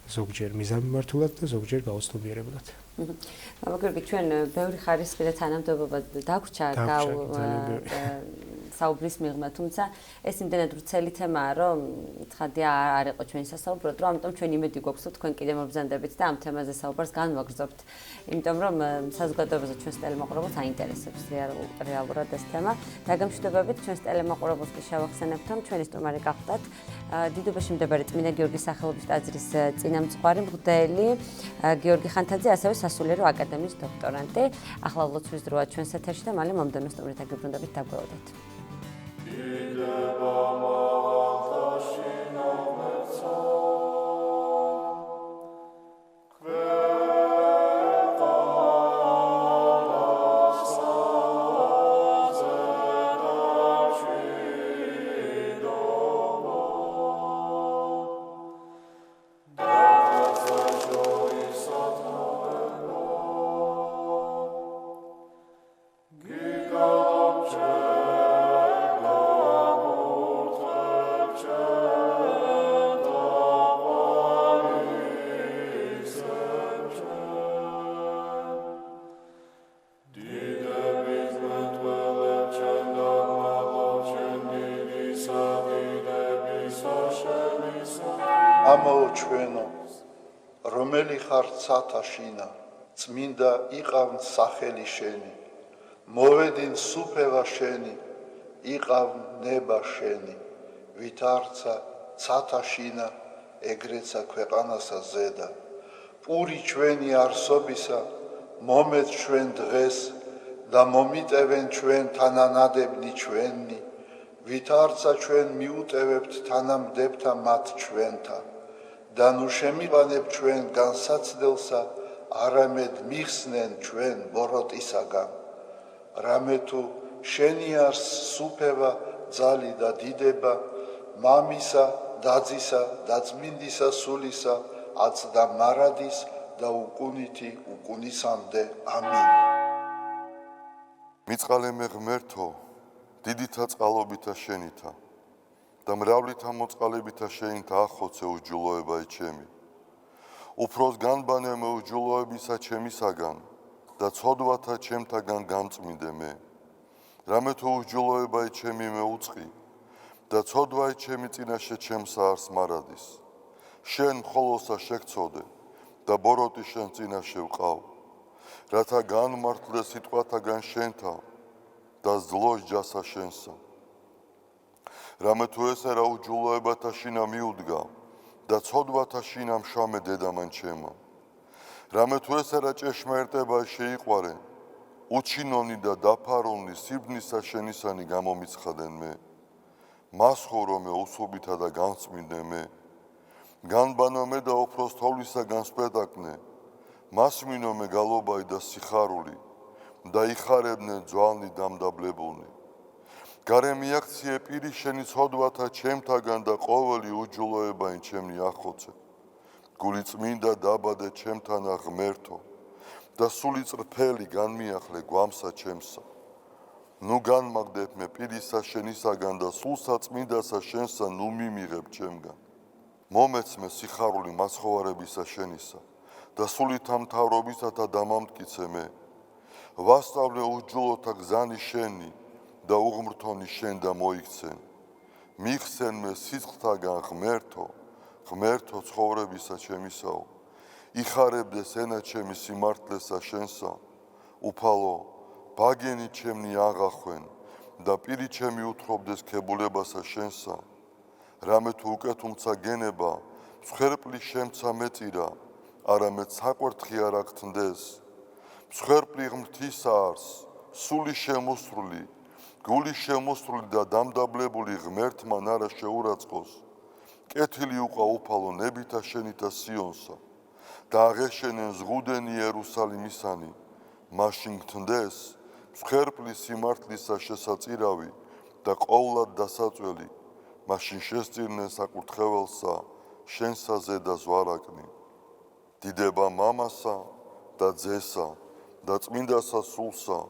ზოგჯერ მიზანმიმართულად და ზოგჯერ გაუცნობიერებლად. მაგრამ ჩვენ ბევრი ხარისხი და თანამდებობა დაგვრჩა საუბრის მიღმა, თუმცა ეს იმდენად ვრცელი თემაა, რომ ცხადია არ იყო ჩვენი სასაუბროდ, რომ ამიტომ ჩვენ იმედი გვაქვს, რომ თქვენ კიდევ მობრძანდებით და ამ თემაზე საუბარს განვაგრძობთ. იმიტომ რომ საზოგადოებაზე ჩვენს ტელემოყრობილს აინტერესებს რეალურად ეს თემა. დაგემშვიდობებით ჩვენს ტელემოყრობილს კი შევახსენებთ, რომ ჩვენი სტუმარი გახლდათ დიდუბაში მდებარე წმინდა გიორგის სახელობის ტაძრის წინამძღვარი მღვდელი გიორგი ხანთაძე, ასევე სასულიერო აკადემიის დოქტორანტი. ახლა ლოცვის დროა ჩვენს ეთერში და მალე მომდევნო სტუმრთა გიბრუნდებით დაგვეოდეთ. ამაო ჩვენო, რომელი ხარ ცათა შინა, წმინდა იყავნ სახელი შენი, მოვედინ სუფევა შენი, იყავნ ნება შენი, ვით არცა ცათა შინა, ეგრეცა ქვეყანასა ზედა, პური ჩვენი არსობისა, მომეც ჩვენ დღეს და მომიტევენ ჩვენ თანანადებნი ჩვენი, ვით არცა ჩვენ მიუტევებთ თანამდებთა მათ ჩვენთა. და ნუ შემიყანებ ჩვენ განსაცდელსა, არამედ მიხსნენ ჩვენ ბოროტისაგან. რამე თუ შენი არს სუფევა, ძალი და დიდება, მამისა, დაძისა და წმინდისა სულისა, აც და მარადის და უკუნითი უკუნისამდე. ამინ. მიწყალე მე ღმერთო, დიდითა წყალობითა შენითა და მრავლითა მოწყალებითა შენითა ახოცე უჯულოებაი ჩემი. უფროს განბანე მე უჯულოებისა ჩემისაგან და ცოდვათა ჩემთაგან გამწმინდე მე. რამე თუ უჯულოებაი ჩემი მე უწყი და ცოდვაი ჩემი წინაშე ჩემსა არს მარადის. შენ მხოლოსა შეგწოდე და ბოროტი შენ წინაშე ვყავ, რათა განმართლე სიტყვათაგან შენთა და ზლოს ჯასა შენსა. რამე თუ ესე რა უჯულოებათა შინა მიუდგა და ცოდვათა შინა მშამე დედამან ჩემა. რამე თუ ესე რა ჭეშმარიტება შეიყვარე, უჩინონი და დაფარონი სიბნისა შენისანი გამომიცხადენ მე. მასხურო მე უსუბითა და განწმინდე მე. განბანო მე და უფროს თოვლისაგან სპეტაკნე, მასმინო მე გალობაი და სიხარული და იხარებდნენ ძვალნი დამდაბლებულნი. გარე მიაქციე პირი შენი ცოდვათა ჩემთაგან და ყოველი უჯულოებაინ ჩემნი ახოცე. გული წმინდა დაბადე ჩემთანა ღმერთო და სული წრფელი განმიახლე გვამსა ჩემსა. ნუ განმაგდებ მე პირისა შენისაგან და სულსა წმინდასა შენსა ნუ მიმიღებ ჩემგან. მომეცმე სიხარული მაცხოვარებისა შენისა და სული თამთავრობისა და დამამტკიცე მე. ვასწავლე უჯულოთა გზანი შენი და უღმრთონი შენ და მოიქცენ. მიხსენ მე სიცხთაგან ღმერთო ცხოვრებისა ჩემისაო. იხარებდეს ენა ჩემი სიმართლესა შენსა. უფალო, ბაგენი ჩემნი აღახვენ და პირი ჩემი უთხრობდეს ქებულებასა შენსა. რამე თუ უკეთუმცა გენება, მსხვერპლი შემცა მეწირა, არამედ საკვერთხი არ აგთნდეს. მსხვერპლი ღმრთის არს, სული შემოსრული, გული შემოსრული და დამდაბლებული ღმერთმა არა შეურაცხყოს. კეთილი უყვა უფალო ნებითა შენითა სიონსა და აღეშენენ ზღუდენი იერუსალიმისანი. მაშინ გთნდეს მსხვერპლი სიმართლისა შესაწირავი და ყოვლად დასაწველი. მაშინ შესწირნენ საკურთხეველსა შენსა ზედა ზვარაკნი. დიდება მამასა და ძესა და წმინდასა სულსა,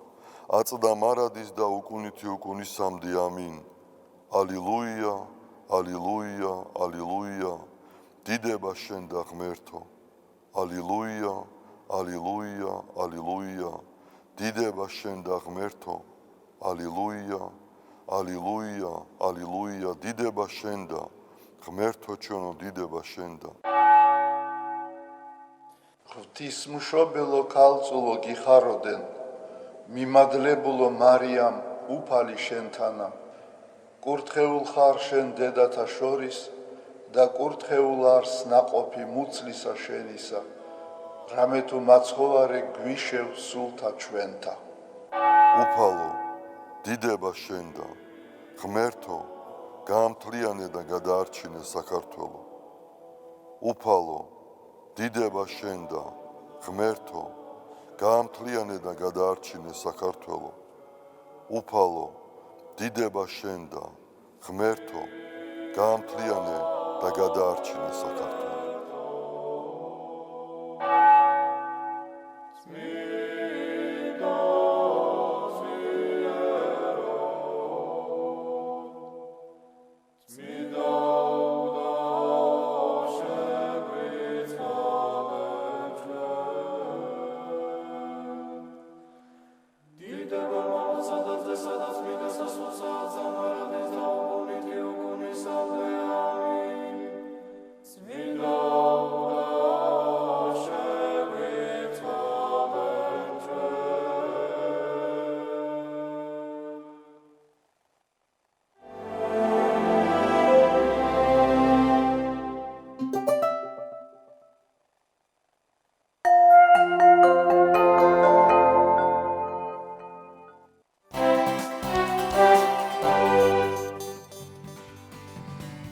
აწდა მარადის და უკუნითი უკუნისამდე ამინ. ალილუია, ალილუია, ალილუია, დიდება შენ და ღმერთო. ალილუია, ალილუია, ალილუია, დიდება შენ და ღმერთო. ალილუია, ალილუია, ალილუია, დიდება შენ და ღმერთო ჩვენო, დიდება შენ და. ღვთისმშობელო ქალწულო გიხაროდენ, მიმადლებულო მარიამ უფალი შენთანა. კურთხეულ ხარ შენ დედათა შორის და კურთხეულ არს ნაყოფი მუცლისა შენისა. რამე თუ მაცხოვარე გვიშევ სულთა ჩვენთა. უფალო, დიდება შენ და ღმერთო, გაამთლიანე და გადაარჩინე საქართველო. უფალო, დიდება შენ და ღმერთო, გაამთლიანე და გადაარჩინე საქართველო. უფალო, დიდება შენ და ღმერთო, გაამთლიანე და გადაარჩინე საქართველო.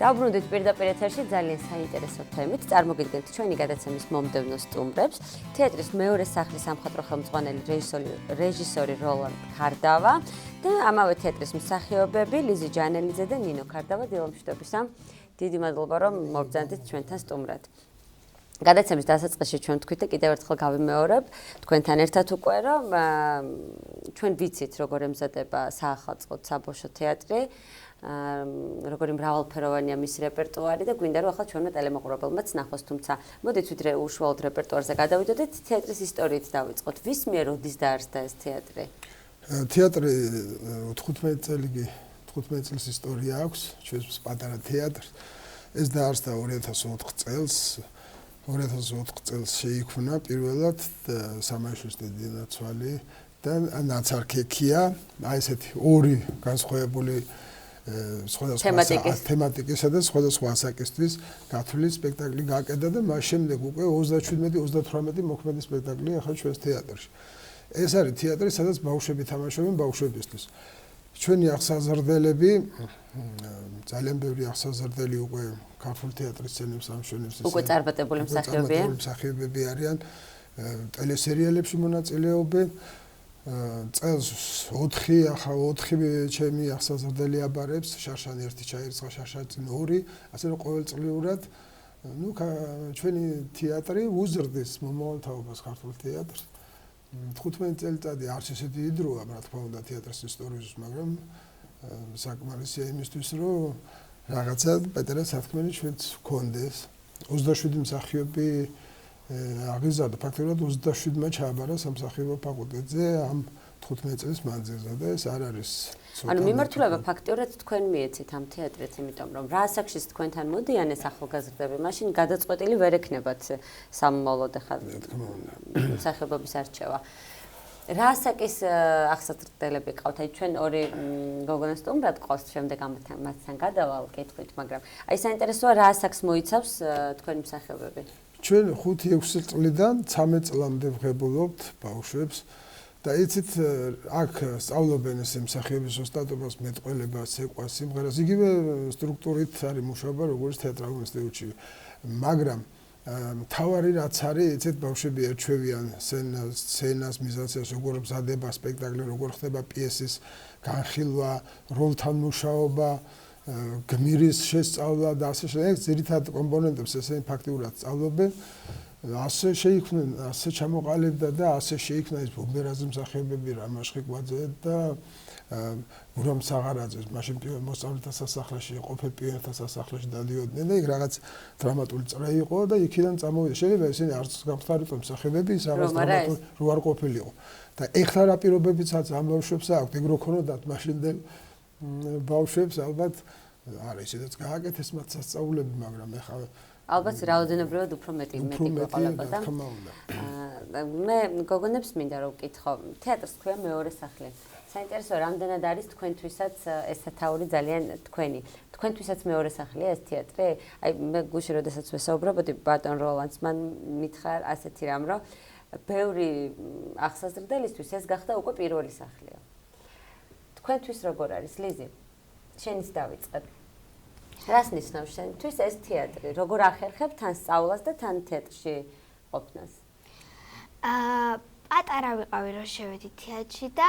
დავბრუნდით პირდაპირ ეთერში ძალიან საინტერესო თემით. წარმოგიდგენთ ჩვენი გადაცემის მომდევნო სტუმრებს. თეატრის მეორე სახლის სამხატვრო ხელმძღვანელი რეჟისორი როლანდ ქარდავა და ამავე თეატრის მსახიობები ლიზი ჯანელიძე და ნინო ქარდავა. დილომშვიდობისა. დიდი მადლობა რომ მობრძანდით ჩვენთან სტუმრად. გადაცემის დასაწყისში ჩვენ თქვით და კიდევ ერთხელ გავიმეორებ თქვენთან ერთად უკვე რომ ჩვენ ვიცით როგორ ემზადება საახალწლო საბავშვო თეატრი. როგორი მრავალფეროვანია მისი რეპერტუარი და გვინდა რომ ახლა ჩვენმა ტელემოყურებელმაც ნახოს, თუმცა მოდით ვიდრე უშუალოდ რეპერტუარზე გადავიდოდეთ, თეატრის ისტორიით დავიწყოთ. ვის მიერ როდის დაარსდა ეს თეატრი? თეატრი 15 წლის ისტორია აქვს, ჩვენს პატარა თეატრს. ეს დაარსდა 2004 წელს. 2004 წელს შეიქმნა პირველად სამაშვილის დედანაცვალი და ნაცარქექია, აი ესეთი ორი განსხვავებული თემატიკისა და სხვადასხვა ასაკისთვის გათვლილი სპექტაკლი გააკეთა და მას შემდეგ უკვე 27-38 მოქმედი სპექტაკლი ახლა ჩვენს თეატრში. ეს არის თეატრი, სადაც ბავშვები თამაშობენ ბავშვებისთვის. ჩვენი აღსაზრდელები, ძალიან ბევრი აღსაზრდელი უკვე ქართულ თეატრის სცენებს ამშვენებს. უკვე წარმატებული მსახიობები არიან, ტელესერიალებში მონაწილეობენ. წელს 4 ჩემი აღსაზრდელი აბარებს, შარშანი 1 ჩაირიცხა, შარშანი 2, ასე რომ ყოველწლიურად ჩვენი თეატრი უზრდის მომავალ თაობას ქართულ თეატრს. 15 წელიწადი არც ესეთი იდროა, რა თქმა უნდა, თეატრის ისტორიაში, მაგრამ საკმარისია იმისთვის, რომ რაღაცა პეტერე სათქმელი ჩვენც გქონდეს. 27 მსახიობი აღიზარდა, ფაქტობრივად 27-მა ჩააბარა სამსახიობო ფაკულტეტზე ამ 15 წლის მანძილზე და ეს არ არის ანუ მიმართულება ფაქტიურად თქვენ მიეცით ამ თეატრით, იმიტომ რომ რა ასაკშიც თქვენთან მოდიან ეს ახალგაზრდები, მაშინ გადაწყვეტილი ვერ ექნებათ სამმავლოდ ახლა მსახიობობის არჩევა. რა ასაკის ახსაწყდელები ყავთ? აი ჩვენ ორი გოგონას სტუმრად ყავს, შემდეგ ამათთან გადავალ კითხვით, მაგრამ აი საინტერესოა რა ასაკს მოიცავს თქვენი მსახიობები? ჩვენ 5-6 წლიდან 13 წლამდე ვღებულობთ ბავშვებს და იცით აქ სწავლობენ ეს მსახიობის ოსტატობას, მეტყველებას, ცეკვას, სიმღერას, იგივე სტრუქტურით არის მუშაობა როგორც თეატრალურ ინსტიტუტში, მაგრამ მთავარი რაც არის, იცით ბავშვები ერჩევიან სცენას, მიზანსცენას, როგორ მზადება სპექტაკლი, როგორ ხდება პიესის განხილვა, როლთან მუშაობა, გმირის შესწავლა და ასე შემდეგ, ძირითად კომპონენტებს ესენი ფაქტიურად სწავლობენ. ასე შეიქმნა, ასე ჩამოყალიბდა და ასე შეიქმნა ეს ბომბერაზე მსახიობები რამაშ ხვიკვაძე და გურამ საღარაძე, მაშინ მოსწავლეთა სასახლეში, ყოფილ პიონერთა სასახლეში დადიოდნენ და იქ რაღაც დრამატული წრე იყო და იქიდან წამოვიდა. შეიძლება ესენი არც გამხდარიყო მსახიობები, ის რაღაც დრამატული რო არ ყოფილიყო. და ეხლა რა პირობებიცაც ამ ბავშვებს აქვთ, ეგ რო ქონოდათ მაშინდელ ბავშვებს ალბათ არა ისედაც გააკეთეს მათ სასწაულები, მაგრამ ეხლა ალბათ რაოდენობრივად უფრო მეტი გვეყოლებოდა. მე გოგონებს მინდა რომ ვკითხო, თეატრს ქვია მეორე სახლი. საინტერესოა, რამდენად არის თქვენთვისაც ეს სათაური ძალიან თქვენი. თქვენთვისაც მეორე სახლია ეს თეატრი? აი მე გუშინ როდესაც ვესაუბრობოდი ბატონ როლანდს, მან მითხრა ასეთი რამ, რომ ბევრი ახსაზრდელისთვის ეს გახდა უკვე პირველი სახლია. თქვენთვის როგორ არის, ლიზი? შენიც დავიწყებ. რას ნიშნავს შენთვის ეს თეატრი? როგორ ახერხებ თან სწავლას და თან თეატრში ყოფნას? პატარა ვიყავი რომ შევედი თეატრში და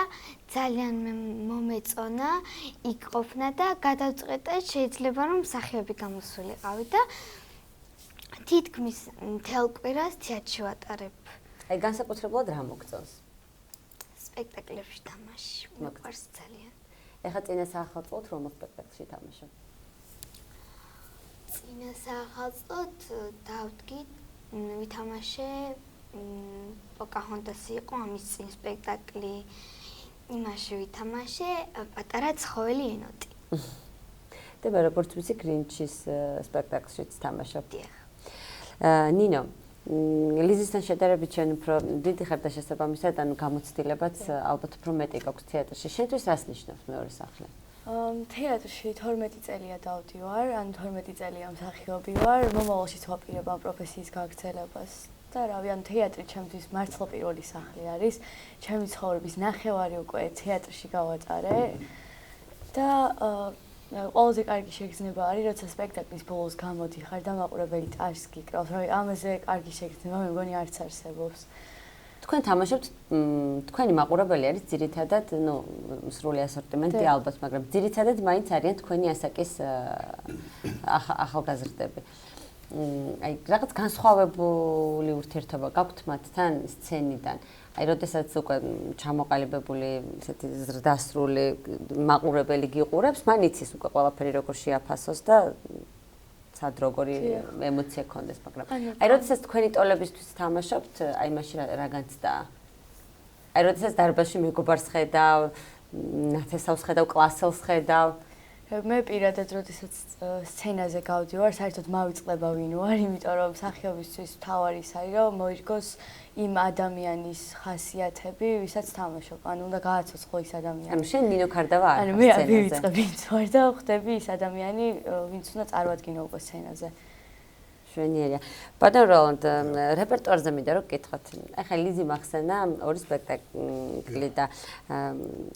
ძალიან მომეწონა იქ ყოფნა და გადავწყვეტე შეიძლება რომ მსახიობი გამოსულიყავი და თითქმის მთელ კვირას თეატრში ვატარებ. აი განსაკუთრებულად რა მოგწონს? სპექტაკლებში თამაში მოყვარს ძალიან. ეხლა წინა საახალწლოდ რომელ სპექტაკლში თამაშობ? წინა საახალწლოდ დავდგი ვითამაშე პოკაჰონტასი იყო ამის წინ სპექტაკლი, იმაში ვითამაშე პატარა ცხოველი ენოტი. და როგორც ვიცი გრინჩის სპექტაკლშიც თამაშობ. ნინო, ლიზისთან შედარებით ჩვენ უფრო დიდი ხარ და შესაბამისად ანუ გამოცდილებაც ალბათ უფრო მეტი გაქვს თეატრში. შენთვის რას ნიშნავს მეორე სახლი? თეატრში 12 წელია დავდივარ, ან 12 წელია მსახიობი ვარ, მომავალშიც ვაპირებ ამ პროფესიის გაგრძელებას. და რავი, ან თეატრი ჩემთვის მართლა პირველი სახლი არის. ჩემი ცხოვრების ნახევარი უკვე თეატრში გავატარე და ყველაზე კარგი შეგრძნება არის, როცა სპექტაკლის ბოლოს გამოდიხარ და მაყურებელი ტაშს გიკრავს. რავი, ამაზე კარგი შეგრძნება მე მგონი არც არსებობს. თქვენ თამაშობთ, თქვენი მაყურებელი არის ძირითადად, სრული ასორტიმენტი ალბათ, მაგრამ ძირითადად მაინც არიან თქვენი ასაკის ახალგაზრდები. აი რაღაც განსხვავებული ურთიერთობა გაქვთ მათთან სცენიდან. აი როდესაც უკვე ჩამოყალიბებული ესეთი ზრდასრული მაყურებელი გიყურებს, მან იცის უკვე ყველაფერი როგორ შეაფასოს და სად როგორი ემოცია გქონდეს, მაგრამ აი როდესაც თქვენი ტოლებისთვის თამაშობთ, აი მაშინ რა განცდაა? აი როდესაც დარბაზში მეგობარს ხედავ, ნათესავს ხედავ, კლასელს ხედავ, მე პირადად როდესაც სცენაზე გავდივარ, საერთოდ მავიწყდება ვინ ვარ, იმიტომ რომ მსახიობისთვის მთავარი ის არის, რომ მოიგოს იმ ადამიანის ხასიათები, ვისაც თამაშობ. ანუ უნდა გააცოცხლო ის ადამიანი. ანუ შენ ნინო ქარდავა არ ანუ მე ვივიწყებ ვინც ვარ და ხვდები ის ადამიანი, ვინც უნდა წარმოადგინო უკვე სცენაზე. შვენიერია. ბატონ როლანდ, რეპერტუარზე მინდა რომ გკითხოთ. ახლა ლიზი მახსენა ორი სპექტაკლი და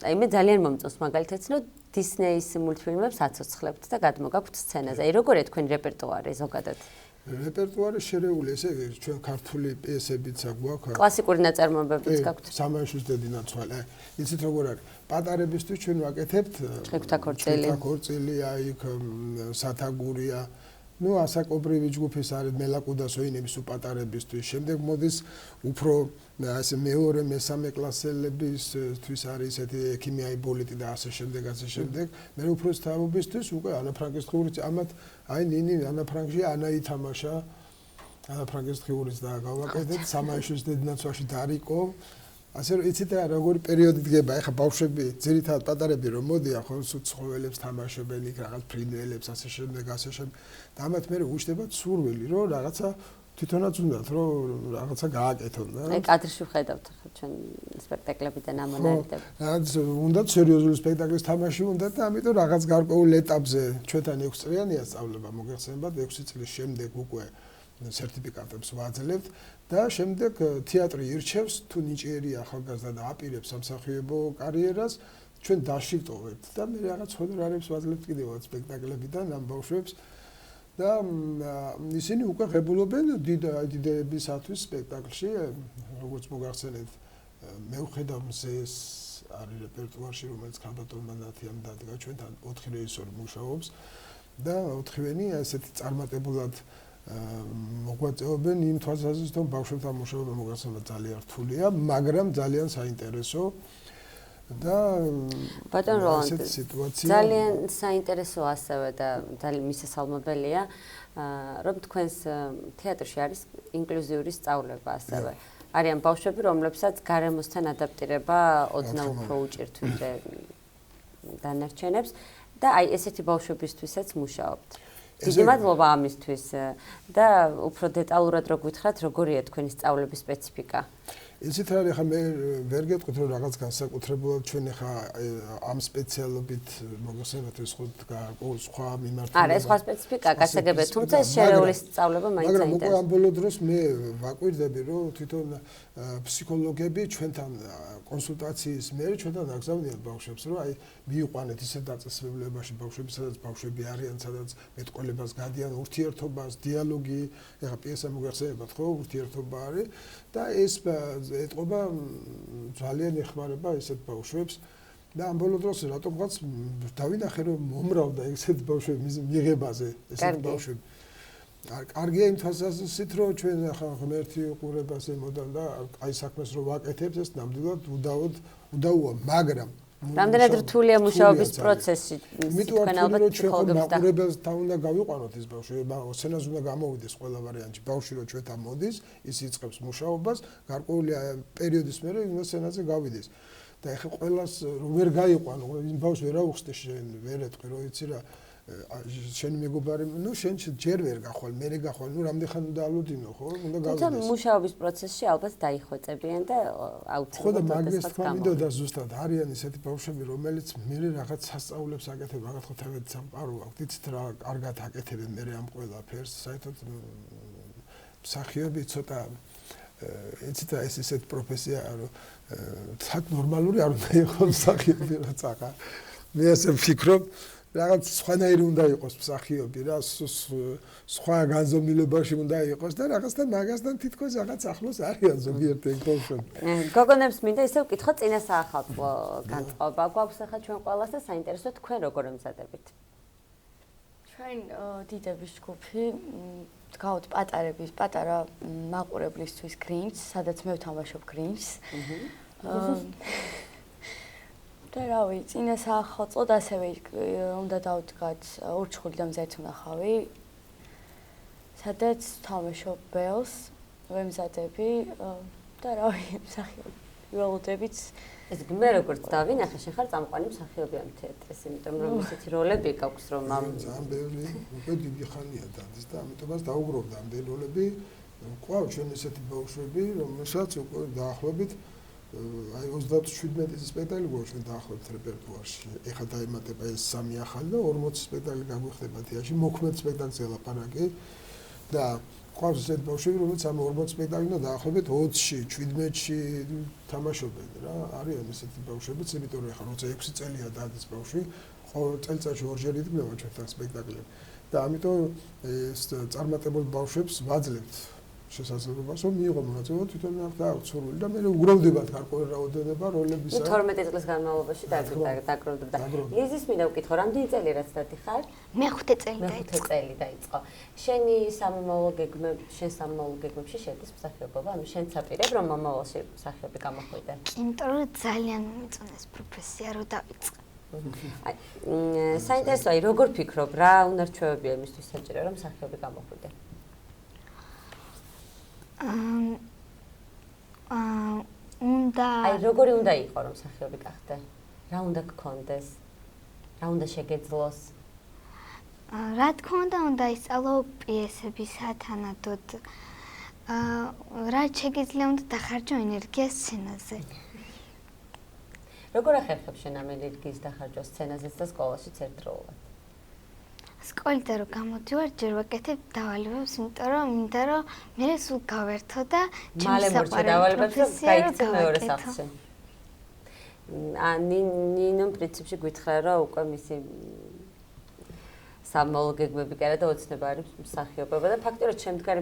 აი მე ძალიან მომწონს მაგალითად, რომ დისნეის მულტფილმებს აცოცხლებთ და გადმოგაქვთ სცენაზე. აი როგორია თქვენი რეპერტუარი ზოგადად? რეპერტუარი შერეული, ესე ჩვენ ქართული პიესებიც აგვაქვს. კლასიკური ნაწარმოებებიც გაქვთ. სამაშვილის დედი ნაცვალი. იცით როგორ არის? პატარებისთვის ჩვენ ვაკეთებთ ჭრიკვთა ქორწილი. ჭრიკვთა ქორწილი, აი იქ სათაგურია ნუ ასაკობრივი ჯგუფის არის მელაკუდას ოინების უპატარებისთვის, შემდეგ მოდის უფრო ასე მეორე, მესამე კლასელებისთვის არის ესეთი ექიმიაი ბოლიტი და ასე შემდეგ. მე უფრო სწავლობისთვის უკვე ანა ფრანკის თხიურიც ამათ აი ნინი ანა ფრანკში ანა ითამაშა. ანა ფრანკის თხიურიც და გავაკეთეთ სამაიშოს დედნაცვაში დარიკო. ასე რომ იცით როგორი პერიოდი დგება, ეხა ბავშვები ძირითადად პატარები რომ მოდიან ხო ცხოველებს თამაშობენ იქ რაღაც ფრინველებს ასე შემდეგ. და ამათ მე უჩნდებათ სურვილი რომ რაღაცა თვითონაც უნდათ რომ რაღაცა გააკეთონ და აი კადრში ვხედავთ ხო ჩვენ სპექტაკლებიდან ამონაიდები. რაღაც უნდათ სერიოზული სპექტაკლის თამაში უნდათ და ამიტომ რაღაც გარკვეულ ეტაპზე ჩვენთან 6 წლიანია სწავლება მოგეხსენებათ 6 წლის შემდეგ უკვე სერტიფიკატებს ვაძლევთ და შემდეგ თეატრი ირჩევს თუ ნიჭიერი ახალგაზრდა და აპირებს სამსახიობო კარიერას ჩვენ დაშივტოვებთ და მე რაღაც ჰონორარებს ვაძლევთ კიდევაც სპექტაკლებიდან ამ ბავშვებს და ისინი უკვე ღებულობენ დიდებისათვის სპექტაკლში როგორც მოგახსენებთ მე ვხედავ მზეს არის რეპერტუარში რომელიც ქალბატონმა ნათიამ დადგა ჩვენთან 4 რეჟისორი მუშაობს და 4-ვენი ესეთი წარმატებულად მოგვაწეობენ იმ თვალსაზრისით რომ ბავშვებთან მუშაობა მოგახსენებთ ძალიან რთულია მაგრამ ძალიან საინტერესო და ბატონ როლანდ ძალიან საინტერესო ასევე და ძალიან მისასალმებელია რომ თქვენს თეატრში არის ინკლუზიური სწავლება ასევე არიან ბავშვები რომლებსაც გარემოსთან ადაპტირება ოდნავ უფრო უჭირთ ვიდრე დანარჩენებს და აი ესეთი ბავშვებისთვისაც მუშაობთ დიდი მადლობა ამისთვის და უფრო დეტალურად რო გითხრათ როგორია თქვენი სწავლების სპეციფიკა ისეთ არის ხა მე ვერ გეტყვით რომ რაღაც განსაკუთრებულად ჩვენ ხა ამ სპეციალობით მოგხსენებათ ეს სხვა მიმართულება არა ეს სხვა სპეციფიკა გასაგებია თუმცა ეს შერეული სწავლება მაინც მაგრამ უკვე ამ ბოლო დროს მე ვაკვირდები რომ თვითონ ფსიქოლოგები ჩვენთან კონსულტაციის მერე ჩვენთან აგზავნიან ბავშვებს რომ აი მიიყვანეთ ისეთ დაწესებულებაში ბავშვები სადაც ბავშვები არიან სადაც მეტყველებას გადიან ურთიერთობას დიალოგი ეხა პიესა მოგხსენებათ ხო ურთიერთობა არის და ეს ეტყობა ძალიან ეხმარება ესეთ ბავშვებს და ამ ბოლო დროს რატომღაც დავინახე რომ მომრავდა ესეთ ბავშვების მიღებაზე ესეთ ბავშვები კარგია იმ თვალსაზრისით რომ ჩვენ ახლა ღმერთი უყურებას ემოდან და აი საქმეს რომ ვაკეთებთ ეს ნამდვილად უდაოა მაგრამ რამდენად რთულია მუშაობის პროცესი თქვენ ალბათ ფსიქოლოგებს და მაყურებელთან უნდა გავიყვანოთ ეს ბავშვი სცენაზე უნდა გამოვიდეს ყველა ვარიანტი ბავშვი რომ ჩვენთან მოდის ის იწყებს მუშაობას გარკვეული პერიოდის მერე უნდა სცენაზე გავიდეს და ეხლა ყველას რომ ვერ გაიყვანო იმ ბავშვს ვერ აუხსნე შენ ვერ ეთქვი რომ იცი რა შენ მეგობარი ნუ შენ ჯერ ვერ გახვალ მე გახვალ ნუ რამდენხან უნდა ალოდინო ხო უნდა გავიდეს თუმცა მუშაობის პროცესში ალბათ დაიხვეწებიან და აუცილებლად ხო და მაგას თქვა მინდოდა ზუსტად არიან ესეთი ბავშვები რომელიც მე რაღაც სასწაულებს აკეთებენ რაღაც ხო თავად სამყარო აქვს იცით რა კარგად აკეთებენ მე ამ ყველაფერს საერთოდ მსახიობი ცოტა იცით ეს ესეთ პროფესიაა რომ თათ ნორმალური არ უნდა იყოს მსახიობი რა წახა მე ასე ვფიქრობ რაღაც სხვანაირი უნდა იყოს მსახიობი რა სხვა განზომილებაში უნდა იყოს და რაღაცთან მაგასთან თითქოს რაღაც ახლოს არიან ზოგიერთი ბავშვები. გოგონებს მინდა ისევ ვკითხო წინა საახალწლო განწყობა გვაქვს ახლა ჩვენ ყველას და საინტერესოა თქვენ როგორ ემზადებით. ჩვენ დიდების ჯგუფი დგავთ პატარების პატარა მაყურებლისთვის გრინჩს, სადაც მე ვთამაშობ გრინჩს. და რავი, წინა საახალწლოდ ასევე უნდა დავდგათ ურჩხული და მზეთ ვნახავი, სადაც თამაშობ ბელს, ვემზადები და რავი, მსახიობი ველოდებით. ეს მე როგორც დავინახე, შენ ხარ წამყვანი მსახიობი ამ თეატრს, იმიტომ რომ ისეთი როლები გაქვს, რომ ამ ძალიან ბევრი უკვე დიდი ხანია დადის და ამიტომაც დაუგროვდა ამდენი როლები. ყავ ჩვენ ესეთი ბავშვები, რომელსაც უკვე დაახლოებით აი 37 სპექტაკლი გვაქვს დაახლოებით რეპერტუარში. ეხლა დაემატება ეს 3 ახალი და 40 სპექტაკლი გაგვიხდება თეატრში. მოქმედ სპექტაკლზე ლაპარაკი და ყავს ესეთ ბავშვები, რომელიც ამ 40 სპექტაკლიდან დაახლოებით 20-ში, 17-ში თამაშობენ რა. არიან ესეთი ბავშვებიც, იმიტომ რომ ეხლა როცა 6 წელია დადის ბავშვი, ყოველ წელიწადში ორჯერ იდგმება ჩვენთან სპექტაკლები. და ამიტომ ეს წარმატებულ ბავშვებს ვაძლევთ შესაძლებლობას, რომ მიიღო მონაწილეობა თვითონ აღწურული და მე უგროვდებათ გარკვეული რაოდენობა როლებისა. 12 წლის განმავლობაში დაგროვდება. ლიზის მინდა ვკითხო, რამდენი წელი რაც დადიხარ? მე-5 წელი მე-5 წელი დაიწყო. შენი სამომავლო გეგმებში შედის მსახიობობა? ანუ შენ წაპირებ რომ მომავალში მსახიობი გამოხვიდე? იმიტომ რომ ძალიან მომეწონა ეს პროფესია რომ დავიწყე. აი, საინტერესოა, როგორ ფიქრობ, რა უნარჩვევებია იმისთვის საჭირო რომ მსახიობი გამოხვიდე? აი, როგორი უნდა იყოს რომ მსახიობი გახდე? რა უნდა გქონდეს? რა უნდა შეგეძლოს? რა თქმა უნდა ისწავლო პიესები სათანადოდ. რა შეგიძლია უნდა დახარჯო ენერგია სცენაზე. როგორ ახერხებ შენ ამ ენერგიის დახარჯვა სცენაზეც და სკოლაშიც ერთდროულად? სკოლიდან რომ გამოდივარ, ჯერ ვაკეთებ დავალებებს, იმიტომ რომ მინდა რომ მე სულ გავერთო და მალე მორჩა დავალებებს და გაიქცე მეორე სახლში. ნინომ პრინციპში გითხრა რომ უკვე მისი სამომავლო გეგმები კი არა და ოცნება არის მსახიობობა და ფაქტობრივად შემდგარი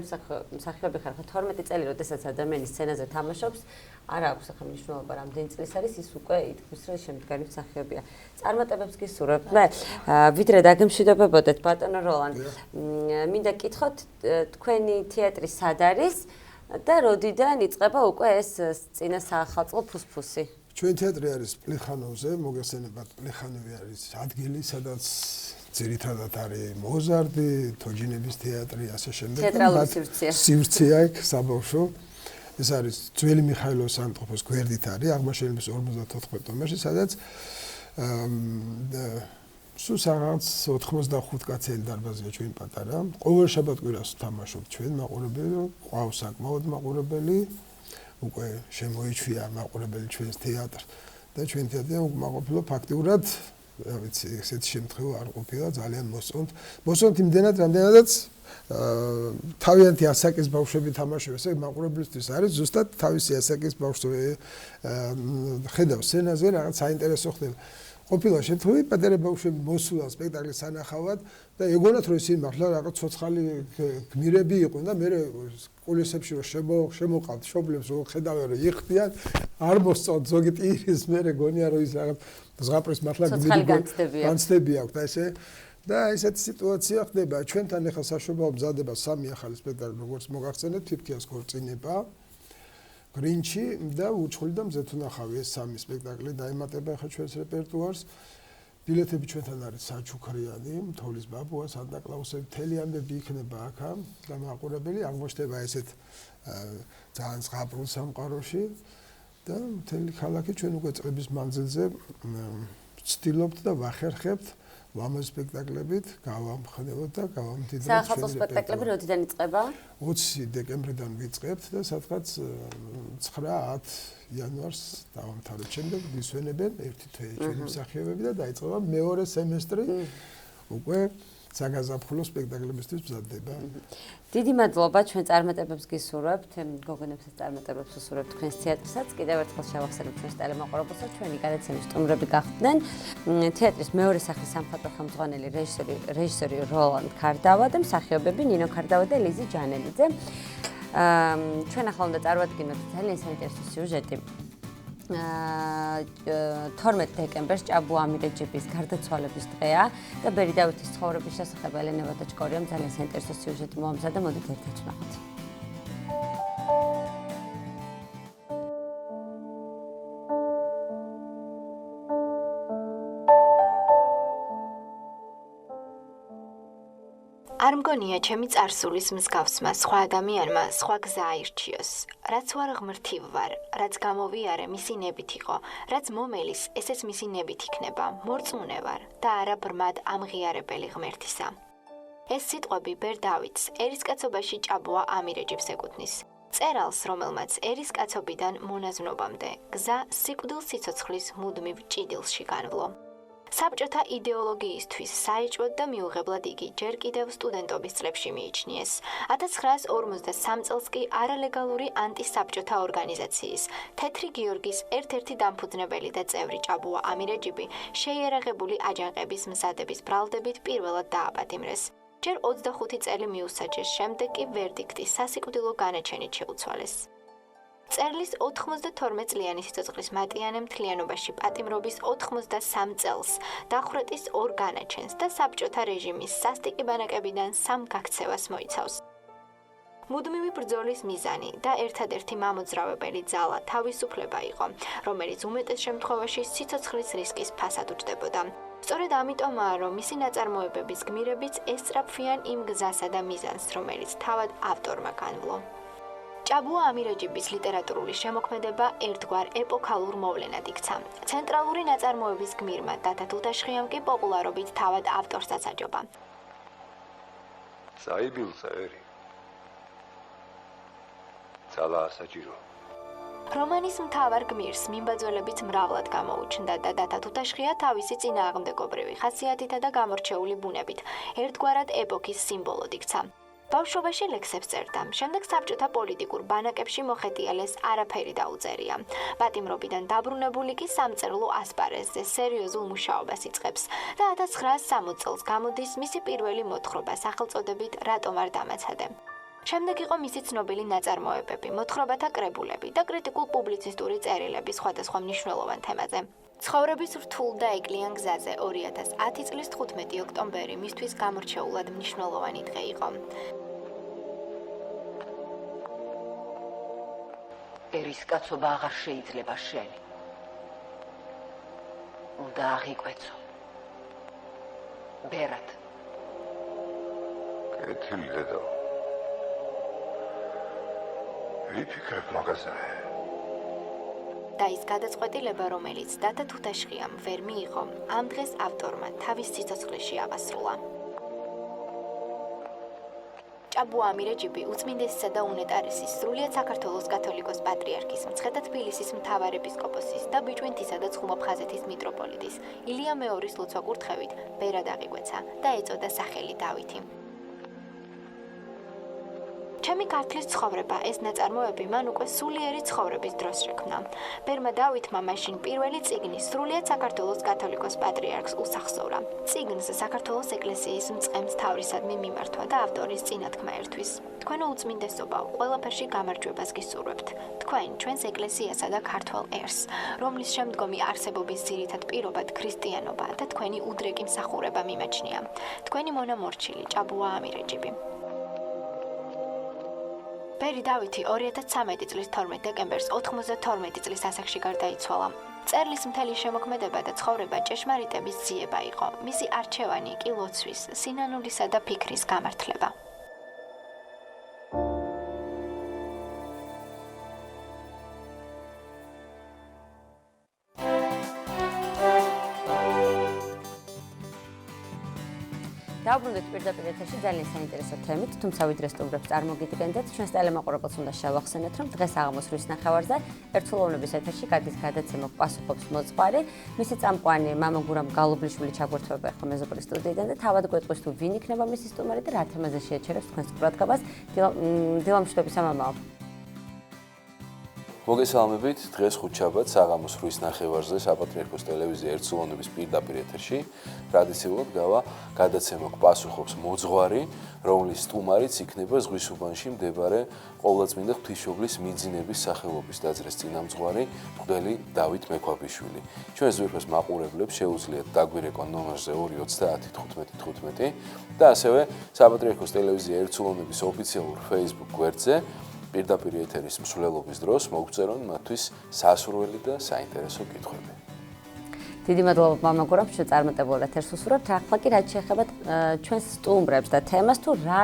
მსახიობი ხარ ხო 12 წელი როდესაც ადამიანი სცენაზე თამაშობს არ აქვს ახლა მნიშვნელობა რამდენი წლის არის ის უკვე ითქმის რომ შემდგარი მსახიობია წარმატებებს გისურვებ მე ვიდრე დაგემშვიდობებოდეთ ბატონო როლან მინდა გკითხოთ თქვენი თეატრი სად არის და როდიდან იწყება უკვე ეს წინა საახალწლო ფუსფუსი ჩვენ თეატრი არის პლეხანოვზე მოგესალმებათ პლეხანოვი არის ადგილი სადაც ძირითადად არის მოზარდი, თოჯინების თეატრი, ასე შემდეგ. თეატრალური სივრცეა იქ საბავშვო. ეს არის ძველი მიხაილოვის სამწყობოს გვერდით არის, აღმაშენების 54 ნომერში, სადაც სულ რაღაც 85 კაცელი დარბაზია ჩვენ პატარა. ყოველ შაბათ-კვირას ვთამაშობ ჩვენ მაყურებელი, ყავს საკმაოდ მაყურებელი. უკვე შემოიჩვია მაყურებელი ჩვენს თეატრს და ჩვენ თეატრია უკმაყოფილო ფაქტიურად რა ვიცი, ესეთი შემთხვევა არ ყოფილა, ძალიან მოსწონთ. მოსწონთ იმდენად, რამდენადაც თავიანთი ასაკის ბავშვები თამაშობენ, ესე მაყურებლისთვის არის ზუსტად თავისი ასაკის ბავშვები ხედავს სცენაზე, რაღაც საინტერესო ხდება. ყოფილა შემთხვევები, პატარა ბავშვები მოსულან სპექტაკლის სანახავად და ეგონათ, რომ ისინი მართლა რაღაც ცოცხალი გმირები იყვნენ და მე კულისებში რომ შემოყავთ შობლებს, რომ ხედავენ, რომ იხდიან, არ მოსწონთ ზოგი ტირის, მე გონია, რომ ის რაღაც ზღაპრის მართლა განცდები აქვს და ესე და ესეთი სიტუაცია ხდება. ჩვენთან ახლა საშობაო მზადება 3 ახალი სპექტაკლი, როგორც მოგახსენებთ, თითქოს ქორწინება, გრინჩი და უჩხური და მზეთუნახავი ეს 3 სპექტაკლი დაემატება ახლა ჩვენს რეპერტუარს. ბილეთები ჩვენთან არის საჩუქრიანი, თოვლის ბაბუა, სანტა-კლაუსები, მთელი ამბები იქნება აქა და მაყურებელი აღმოჩნდება ესეთ ძალიან ზღაპრულ სამყაროში. და მთელი ქალაქი ჩვენ უკვე წლების მანძილზე ვცდილობთ და ვახერხებთ ლამაზ სპექტაკლებით, გავამხნევოთ და გავამდიდროთ. საახალწლო სპექტაკლები როდიდან იწყება? 20 დეკემბრიდან ვიწყებთ და სადღაც 9-10 იანვარს დავამთავრებთ. შემდეგ ვისვენებენ ერთი თვე ჩვენი მსახიობები და დაიწყება მეორე სემესტრი უკვე საგაზაფხულო სპექტაკლებისთვის მზადდება. დიდი მადლობა ჩვენ წარმატებებს გისურვებთ, გოგონებსაც წარმატებებს უსურვებთ თქვენს თეატრსაც. კიდევ ერთხელ შევახსენებთ ჩვენს ტელემოყურებელსაც, ჩვენი გადაცემის სტუმრები გახდნენ თეატრის მეორე სახლის სამხატვრო ხელმძღვანელი რეჟისორი როლან ქარდავა და მსახიობები ნინო ქარდავა და ლიზი ჯანელიძე. ჩვენ ახლა უნდა წარვადგინოთ ძალიან საინტერესო სიუჟეტი. 12 დეკემბერს ჭაბუ ამირეჯიბის გარდაცვალების დღეა და ბერი დავითის ცხოვრების შესახებ ელენე ვადაჩკორიამ ძალიან საინტერესო სიუჟეტი მოამზადა, მოდით ერთად ვნახოთ. არ მგონია ჩემი წარსულის მსგავსმა სხვა ადამიანმა სხვა გზა აირჩიოს. რაც ვარ ღმრთივ ვარ, რაც გამოვიარე მისი ნებით იყო, რაც მომელის, ესეც მისი ნებით იქნება, მორწმუნე ვარ და არა ბრმად ამღიარებელი ღმერთისა. ეს სიტყვები ბერ დავითს ერისკაცობაში ჭაბუა ამირეჯიბს ეკუთვნის. წერალს, რომელმაც ერისკაცობიდან მონაზვნობამდე, გზა სიკვდილ სიცოცხლის მუდმივ ჭიდილში განვლო. საბჭოთა იდეოლოგიისთვის საეჭვოდ და მიუღებლად იგი ჯერ კიდევ სტუდენტობის წლებში მიიჩნიეს. 1953 წელს კი არალეგალური ანტისაბჭოთა ორგანიზაციის თეთრი გიორგის ერთ-ერთი დამფუძნებელი და წევრი ჭაბუა ამირეჯიბი შეიარაღებული აჯანყების მზადების ბრალდებით პირველად დააპატიმრეს. ჯერ 25 წელი მიუსაჯეს, შემდეგ კი ვერდიქტი სასიკვდილო განაჩენით შეუცვალეს. წერლის 92 წლიანი სიცოცხლის მატიანე მთლიანობაში პატიმრობის 83 წელს დახვრეტის 2 განაჩენს და საბჭოთა რეჟიმის სასტიკი ბანაკებიდან 3 გაქცევას მოიცავს. მუდმივი ბრძოლის მიზანი და ერთადერთი მამოძრავებელი ძალა თავისუფლება იყო, რომელიც უმეტეს შემთხვევაში სიცოცხლის რისკის ფასად უჯდებოდა. სწორედ ამიტომაა, რომ მისი ნაწარმოებების გმირებიც ესწრაფვიან იმ გზასა და მიზანს, რომელიც თავად ავტორმა განვლო. ჭაბუა ამირეჯიბის ლიტერატურული შემოქმედება ერთგვარ ეპოქალურ მოვლენად იქცა. ცენტრალური ნაწარმოების გმირმა დათა თუთაშხიამ კი პოპულარობით თავად ავტორსაც აჯობა. საიბილწერი. ძალა ასაჭირო. რომანის მთავარ გმირს მიმბაძველებით მრავლად გამოუჩნდა და დათა თუთაშხია თავისი წინააღმდეგობრივი ხასიათითა და გამორჩეული ბუნებით ერთგვარად ეპოქის სიმბოლოდ იქცა. ბავშვობაში ლექსებს წერდა, შემდეგ საბჭოთა პოლიტიკურ ბანაკებში მოხეტიალეს არაფერი დაუწერია. პატიმრობიდან დაბრუნებული კი სამწერლო ასპარეზზე სერიოზულ მუშაობას იწყებს და 1960 წელს გამოდის მისი პირველი მოთხრობა სახელწოდებით „რატომ არ დამაცადე“. შემდეგ იყო მისი ცნობილი ნაწარმოებები, მოთხრობათა კრებულები და კრიტიკულ პუბლიცისტური წერილები სხვადასხვა მნიშვნელოვან თემაზე. ცხოვრების რთულ და ეკლიან გზაზე 2010 წლის 15 ოქტომბერი მისთვის გამორჩეულად მნიშვნელოვანი დღე იყო. ერისკაცობა აღარ შეიძლება შენი. უნდა აღიკვეცო. ბერად. კეთილი დედო. ვიფიქრებ მაგაზე. და ის გადაწყვეტილება, რომელიც დათა თუთაშხიამ ვერ მიიღო, ამ დღეს ავტორმა თავის სიცოცხლეში აღასრულა. ჭაბუა ამირეჯიბი უწმინდესისა და უნეტარესის სრულიად საქართველოს კათოლიკოს პატრიარქის, მცხეთა თბილისის მთავარ ეპისკოპოსის და ბიჭვინთისა და ცხუმაფხაზეთის მიტროპოლიტის ილია მეორის ლოცვა-კურთხევით ბერად აღიკვეცა და ეწოდა სახელი დავითი. ჩემი ქართლის ცხოვრება ეს ნაწარმოები მან უკვე სულიერი ცხოვრების დროს შექმნა. ბერმა დავითმა მაშინ პირველი წიგნი სრულიად საქართველოს კათოლიკოს პატრიარქს უსახსოვრა. წიგნს საქართველოს ეკლესიის მწყემს თავრისადმი მიმართვა და ავტორის წინათქმა ერთვის. თქვენო უწმინდესობაო, ყველაფერში გამარჯვებას გისურვებთ. თქვენ ჩვენს ეკლესიასა და ქართველ ერს, რომლის შემდგომი არსებობის ძირითად პირობად ქრისტიანობა და თქვენი უდრეკი მსახურება მიმაჩნია. თქვენი მონამორჩილი ჭაბუა ამირეჯიბი. ბერი დავითი 2013 წლის 12 დეკემბერს 92 წლის ასაკში გარდაიცვალა. წერლის მთელი შემოქმედება და ცხოვრება ჭეშმარიტების ძიება იყო. მისი არჩევანი კი ლოცვის, სინანულისა და ფიქრის გამართლება. დავბრუნდეთ პირდაპირ ეთერში ძალიან საინტერესო თემით, თუმცა ვიდრე სტუმრებს წარმოგიდგენდეთ, ჩვენს ტელემოყურებელს უნდა შევახსენოთ, რომ დღეს აღამოსვლის ნახევარზე ერთსულოვნების ეთერში გადის გადაცემა პასუხობს მოძღვარი. მისი წამყვანი მამა გურამ გალობლიშვილი ჩაგვერთვება ახლა მეზობლის სტუდიიდან და თავად გვეტყვის თუ ვინ იქნება მისი სტუმარი და რა თემაზე შეეჩერებს თქვენს ყურადღებას. დილამშვიდობისა მამაო. მოგესალმებით, დღეს ხუთშაბათ საღამოს 8-ის ნახევარზე საპატრიარქოს ტელევიზია ერთსულოვნების პირდაპირ ეთერში ტრადიციულად გავა გადაცემა პასუხობს მოძღვარი, რომლის სტუმარიც იქნება ზღვის უბანში მდებარე ყოვლადწმინდა ღვთისმშობლის მიძინების სახელობის ტაძრის წინამძღვარი მღვდელი დავით მექვაბიშვილი. ჩვენ ზურგის მაყურებლებს შეუძლიათ დაგვირეკონ ნომერზე 2101515 და ასევე საპატრიარქოს ტელევიზია ერთსულოვნების ოფიციალურ Facebook გვერდზე პირდაპირ ეთერის მსვლელობის დროს მოგწერონ მათთვის სასურველი და საინტერესო კითხვები. დიდი მადლობა მამა გურამ, ჩვენ წარმატებულ ეთერს უსურვებთ. ახლა კი რაც შეეხება ჩვენს სტუმრებს და თემას, თუ რა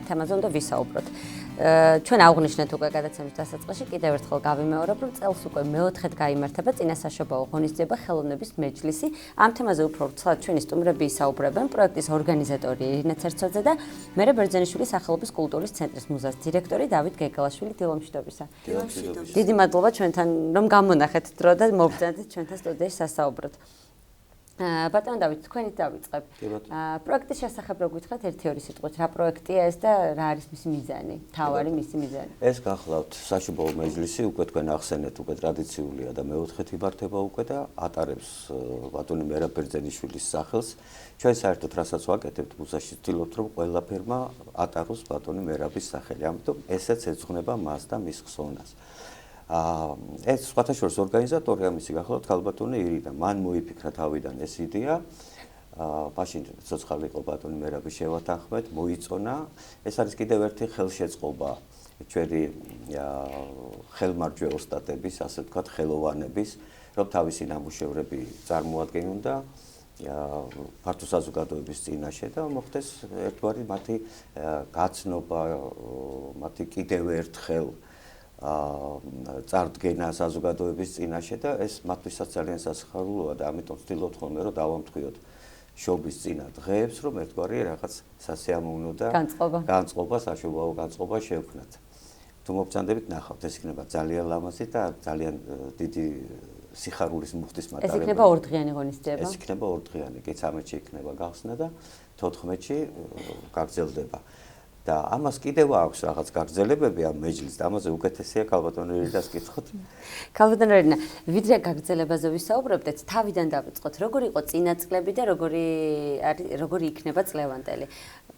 თემაზე უნდა ვისაუბროთ. ჩვენ აღვნიშნეთ უკვე გადაცემის დასაწყისში, კიდევ ერთხელ გავიმეორებ, რომ წელს უკვე მეოთხედ გაიმართება წინასაშობაო ღონისძიება ხელოვნების მეჯლისი. ამ თემაზე უფრო ვრცლად ჩვენი სტუმრები ისაუბრებენ, პროექტის ორგანიზატორი ირინე ცერცოძე და მერე ბერძენიშვილის სახელობის კულტურის ცენტრის მუზეის დირექტორი დავით გეგელაშვილი. დილამშვიდობისა. დიდი მადლობა ჩვენთან რომ გამონახეთ დრო და მობრძანეთ ჩვენთან სტუდიაში სასაუბროთ. ბატონო დავით, თქვენით დავიწყებ. პროექტის შესახებ რო გითხრათ 1-2 სიტყვით, რა პროექტია ეს და რა არის მისი მიზანი, თავარი მისი მიზანი? ეს გახლავთ საშუალო მეჯლისი, უკვე თქვენ ახსენეთ, უკვე ტრადიციულია და მეოთხედ იმართება უკვე და ატარებს ბატონი მერაბ ბერძენიშვილის სახელს. ჩვენ საერთოდ რასაც ვაკეთებთ მუზეუმში, ვცდილობთ რომ ყველაფერმა ატაროს ბატონი მერაბის სახელი. ამიტომ ესეც ეძღვნება მას და მის ხსოვნას. ეს სხვათა შორის ორგანიზატორი ამისი გახლავთ ქალბატონი ირინა. მან მოიფიქრა თავიდან ეს იდეა. მაშინ ცოცხალი იყო ბატონი მერაბი შევათანხმეთ, მოიწონა. ეს არის კიდევ ერთი ხელშეწყობა ჩვენი ხელმარჯვე ოსტატების, ასე ვთქვათ, ხელოვანების, რომ თავისი ნამუშევრები წარმოადგენონ და ფართო საზოგადოების წინაშე და მოხდეს ერთგვარი მათი გაცნობა, მათი კიდევ ერთხელ წარდგენა საზოგადოების წინაშე და ეს მათთვისაც ძალიან სასიხარულოა და ამიტომ ვცდილობთ ხოლმე რომ დავამტყიოთ შობის წინა დღეებს, რომ ერთგვარი რაღაც სასიამოვნო და განწყობა, საშუალო განწყობა შევქმნათ. თუ მოგწანდებით ნახავთ, ეს იქნება ძალიან ლამაზი და ძალიან დიდი სიხარულის მუხტის მატარებელი. ეს იქნება ორდღიანი ღონისძიება? ეს იქნება ორდღიანი, კი 13-ში იქნება გახსნა და 14-ში გაგრძელდება. და ამას კიდევ აქვს რაღაც გაგრძელებები ამ მეჯლისს და ამაზე უკეთესია ქალბატონი ირინას კითხოთ. ქალბატონი ირინა, ვიდრე გაგრძელებაზე ვისაუბრებდეთ, თავიდან დავიწყოთ, როგორი იყო წინაწლები და როგორი იქნება წლევანდელი.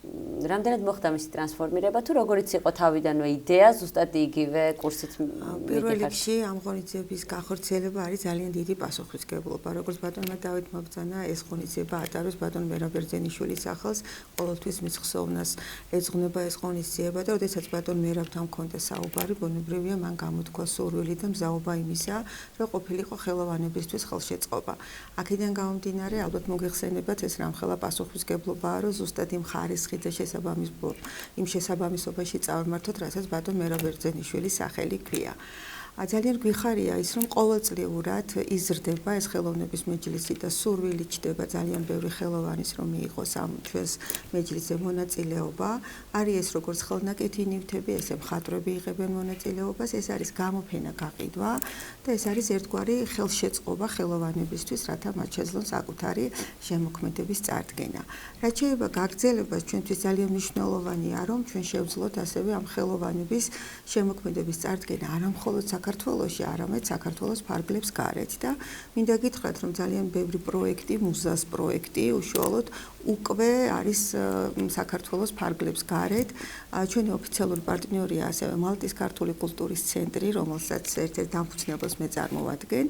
რამდენად მოხდა მისი ტრანსფორმირება თუ როგორიც იყო თავიდანვე იდეა, ზუსტად იგივე კურსით პირველ რიგში ამ ღონისძიების გახორციელება არის ძალიან დიდი პასუხისმგებლობა. როგორც ბატონმა დავით მობრძანა, ეს ღონისძიება ატარებს ბატონ მერაბ ბერძენიშვილის სახელს, ყოველთვის მის ხსოვნას ეძღვნება ეს ღონისძიება და ოდესაც ბატონ მერაბთან მქონდა საუბარი, ბუნებრივია მან გამოთქვა სურვილი და მზაობა იმისა, რომ ყოფილიყო ხელოვანებისთვის ხელშეწყობა. აქედან გამომდინარე, ალბათ მოგეხსენებათ ეს რამხელა პასუხისმგებლობაა, რომ ზუსტად იმ ხარისხით და იმ შესაბამისობაში წავმართოთ, რასაც ბატონ მერაბ ბერძენიშვილის სახელი ქვია. ძალიან გვიხარია ის, რომ ყოველწლიურად იზრდება ეს ხელოვნების მეჯლისი და სურვილი ჩდება ძალიან ბევრი ხელოვანის, რომ მიიღოს ამ ჩვენს მეჯლისზე მონაწილეობა. არის ეს როგორც ხელნაკეთი ნივთები, ესე მხატვრები იღებენ მონაწილეობას, ეს არის გამოფენა, გაყიდვა და ეს არის ერთგვარი ხელშეწყობა ხელოვანებისთვის, რათა მათ შეძლონ საკუთარი შემოქმედების წარდგენა. რაც შეეხება გაგრძელებას, ჩვენთვის ძალიან მნიშვნელოვანია, რომ ჩვენ შევძლოთ ასევე ამ ხელოვანების შემოქმედების წარდგენა არა მხოლოდ საქართველოში, არამედ საქართველოს ფარგლებს გარეთ და მინდა გითხრათ, რომ ძალიან ბევრი პროექტი, მუზეუმის პროექტი უშუალოდ უკვე არის საქართველოს ფარგლებს გარეთ. ჩვენი ოფიციალური პარტნიორია ასევე მალტის ქართული კულტურის ცენტრი, რომელსაც ერთ-ერთ დამფუძნებელს მე წარმოვადგენ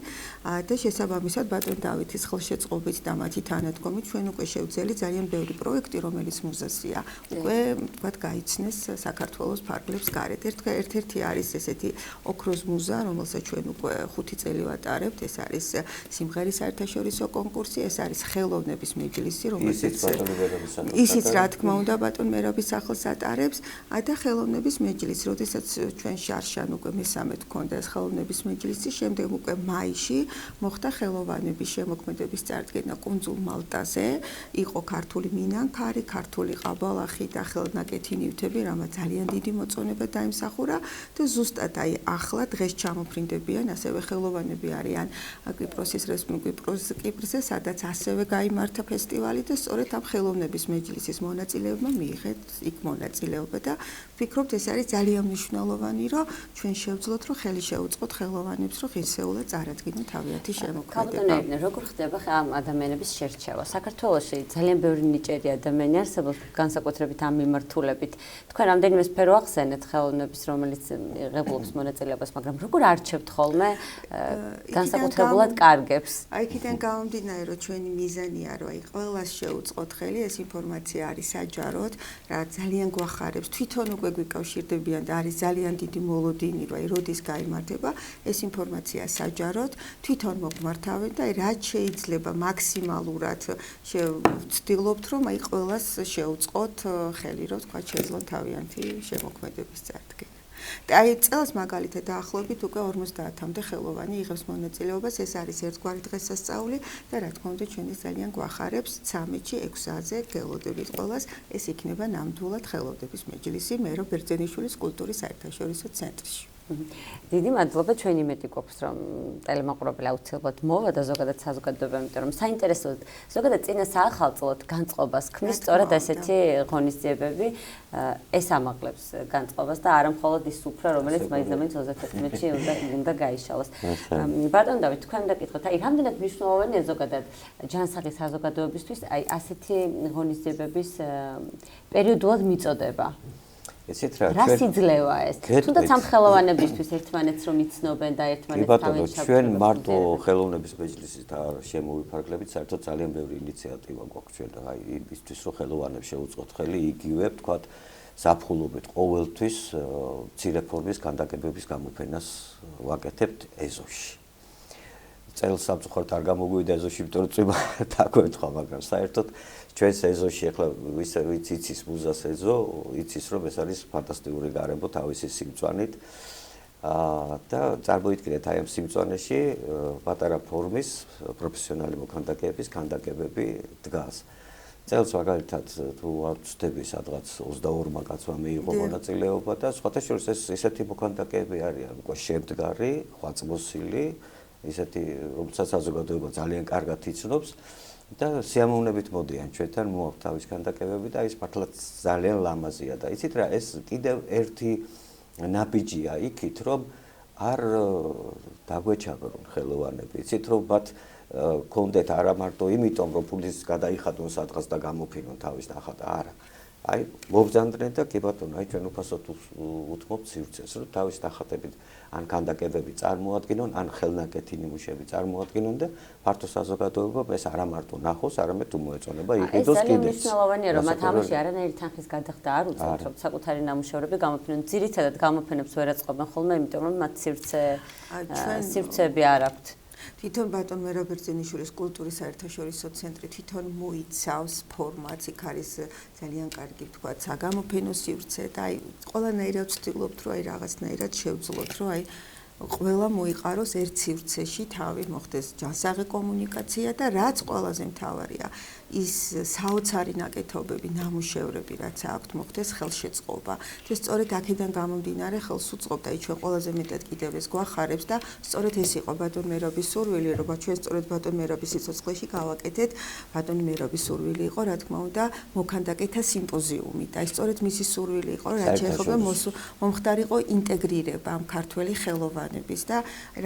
და შესაბამისად ბატონ დავითის ხელშეწყობით და მათი თანადგომით ჩვენ უკვე შევძელი ძალიან ბევრი პროექტი, რომელიც მუზეუმია, უკვე თქვათ გაიცნეს საქართველოს ფარგლებს გარეთ. ერთ-ერთი არის ესეთი ოქროს მუზა, რომელსაც ჩვენ უკვე 5 წელი ვატარებთ, ეს არის სიმღერის საერთაშორისო კონკურსი, ეს არის ხელოვნების მეჯლისი, რომელსაც ისიც რა თქმა უნდა ბატონ მერაბის სახელს ატარებს და ხელოვნების მეჯლისი, როდესაც ჩვენ შარშან უკვე მესამედ გქონდა ეს ხელოვნების მეჯლისი, შემდეგ უკვე მაისში მოხდა ხელოვანების შემოქმედების წარდგენა კუნძულ მალტაზე, იყო ქართული მინანქარი, ქართული ყაბალახი და ხელნაკეთი ნივთები, რამაც ძალიან დიდი მოწონება დაიმსახურა და ზუსტად აი ახლა დღეს ჩამოფრინდებიან ასევე ხელოვანები არიან კიპრზე, სადაც ასევე გაიმართა ფესტივალი და სწორედ ამ ხელოვნების მეჯლისის მონაწილეებმა მიიღეთ იქ მონაწილეობა და ვფიქრობთ ეს არის ძალიან მნიშვნელოვანი, რომ ჩვენ შევძლოთ, რომ ხელი შეუწყოთ ხელოვანებს, რომ ღირსეულად წარადგინონ თავიანთი შემოქმედება. ქალბატონი, როგორ ხდება ამ ადამიანების შერჩევა? საქართველოში ძალიან ბევრი ნიჭიერი ადამიანი არსებობს, განსაკუთრებით ამ მიმართულებით. თქვენ რამდენიმე სფერო ახსენეთ ხელოვნების, რომელიც იღებულობს მონაწილეობას, მაგრამ როგორ არჩევთ ხოლმე განსაკუთრებულად კარგებს? იქიდან გამომდინარე, რომ ჩვენი მიზანია, რომ აი ყველას შეუწყოთ ხელი, ეს ინფორმაცია არის საჯაროდ, რა ძალიან გვახარებს, თვითონ უკვე გვიკავშირდებიან და არის ძალიან დიდი მოლოდინი, რომ აი როდის გაიმართება, ეს ინფორმაცია საჯაროდ, თვითონ მოგმართავენ და აი რაც შეიძლება მაქსიმალურად ვცდილობთ, რომ აი ყველას შეუწყოთ ხელი, რომ თქვა შეძლონ თავიანთი შემოქმედების წარდგენა. აი წელს მაგალითად დაახლოებით უკვე 50-მდე ხელოვანი იღებს მონაწილეობას, ეს არის ერთგვარი დღესასწაული და რა თქმა უნდა ჩვენ ძალიან გვახარებს 13-ში 6-ზე გელოდებით ყველას, ეს იქნება ნამდვილად ხელოვნების მეჯლისი მერაბ ბერძენიშვილის კულტურის საერთაშორისო ცენტრში. დიდი მადლობა, ჩვენი მეტი გვაქვს, რომ ტელემაყურებელი აუცილებლად მოვა და ზოგადად საზოგადოება, იმიტომ რომ საინტერესოდ ზოგადად წინა საახალწლოდ განწყობას ქმნის სწორედ ესეთი ღონისძიებები, ეს ამაღლებს განწყობას და არა მხოლოდ ის სუფრა, რომელიც მაინც-მაინც 31-ში უნდა გაიშალოს. ბატონ დავით, თქვენ უნდა გითხოთ, აი რამდენად მნიშვნელოვანია ზოგადად ჯანსაღი საზოგადოებისთვის აი ასეთი ღონისძიებების პერიოდულად მიწოდება? ესეთ რა რას იძლევა ეს? თუნდაც ამ ხელოვანებისთვის ერთმანეთს რომ იცნობენ და ერთმანეთს თავენ შევწყვეტენ. ჩვენ მარტო ხელოვნების მეჯლისის და შემოვიფარგლებით, საერთოდ ძალიან ბევრი ინიციატივა გვაქვს ჩვენ აი იმისთვის, რომ ხელოვანებს შეუწყოთ ხელი იგივე, თქვათ, ზაფხულობით ყოველთვის მცირე ფორმის ქანდაკებების გამოფენას ვაკეთებთ ეზოში. წელს სამწუხაროდ არ გამოგვივიდა ეზოში, იმიტომ რომ წვიმა დაგვეთქვა, მაგრამ საერთოდ ჩვენს ეზოში ახლა ვიც იცის მუზას ეზო, იცის რომ ეს არის ფანტასტიკური გარემო თავისი სიმწვანით. და წარმოიდგინეთ აი ამ სიმწვანეში პატარა ფორმის პროფესიონალი მოქანდაკეების ქანდაკებები დგას. წელს მაგალითად თუ არ ვწდები სადღაც 22-მა კაცმა მიიღო მონაწილეობა და სხვათა შორის ეს ესეთი მოქანდაკეები არიან უკვე შემდგარი, ხვაწმოსილი, ისეთი რომელსაც საზოგადოება ძალიან კარგად იცნობს და სიამოვნებით მოდიან ჩვენთან მოაქვს თავის ქანდაკებები და ის მართლაც ძალიან ლამაზია და იცით რა ეს კიდევ ერთი ნაბიჯია იქით რომ არ დაგვეჩაგრონ ხელოვანები იცით რომ მათ კონდეთ არა მარტო იმიტომ რომ ფულის გადაიხადონ სადღაც და გამოფინონ თავის ნახატა არა აი მობრძანდნენ და კი ბატონო აი ჩვენ უფასოდ უთმობთ სივრცეს რომ თავის ნახატებით ან ქანდაკებები წარმოადგენონ ან ხელნაკეთი ნიმუშები წარმოადგენონ და ფართო საზოგადოებამ ეს არა მარტო ნახოს არამედ უმოეწონება იყიდოს კიდეც. ეს ძალიან მნიშვნელოვანია რომ მათ ამაში არანაირი თანხის გადახდა არ უწევთ რომ საკუთარი ნამუშევრები გამოფინონ. ძირითადად გამოფენებს ვერ აწყობენ ხოლმე იმიტომ რომ მათ სივრცეები არ აქვთ. თვითონ ბატონ მერაბერძენიშვილის კულტურის საერთაშორისო ცენტრი თვითონ მოიცავს ფორმატს, იქ არის ძალიან კარგი თქვა საგამოფენო სივრცე და აი ყველანაირად ვცდილობთ რომ აი რაღაცნაირად შევძლოთ რომ აი ყველა მოიყაროს ერთ სივრცეში თავი მოხდეს ჯანსაღი კომუნიკაცია და რაც ყველაზე მთავარია ის საოცარი ნაკეთობები, ნამუშევრები რაც აქვთ მოხდეს ხელშეწყობა. ეს სწორედ აქედან გამომდინარე ხელს უწყობდა აი ჩვენ ყველაზე მეტად კიდევ ეს გვახარებს და სწორედ ეს იყო ბატონ მერაბის სურვილი რომ ჩვენ სწორედ ბატონ მერაბის სიცოცხლეში გავაკეთეთ ბატონ მერაბის სურვილი იყო რა თქმა უნდა მოქანდაკეთა სიმპოზიუმი და სწორედ მისი სურვილი იყო რაც შეეხება მომხდარიყო ინტეგრირება ამ ქართველი ხელოვანების და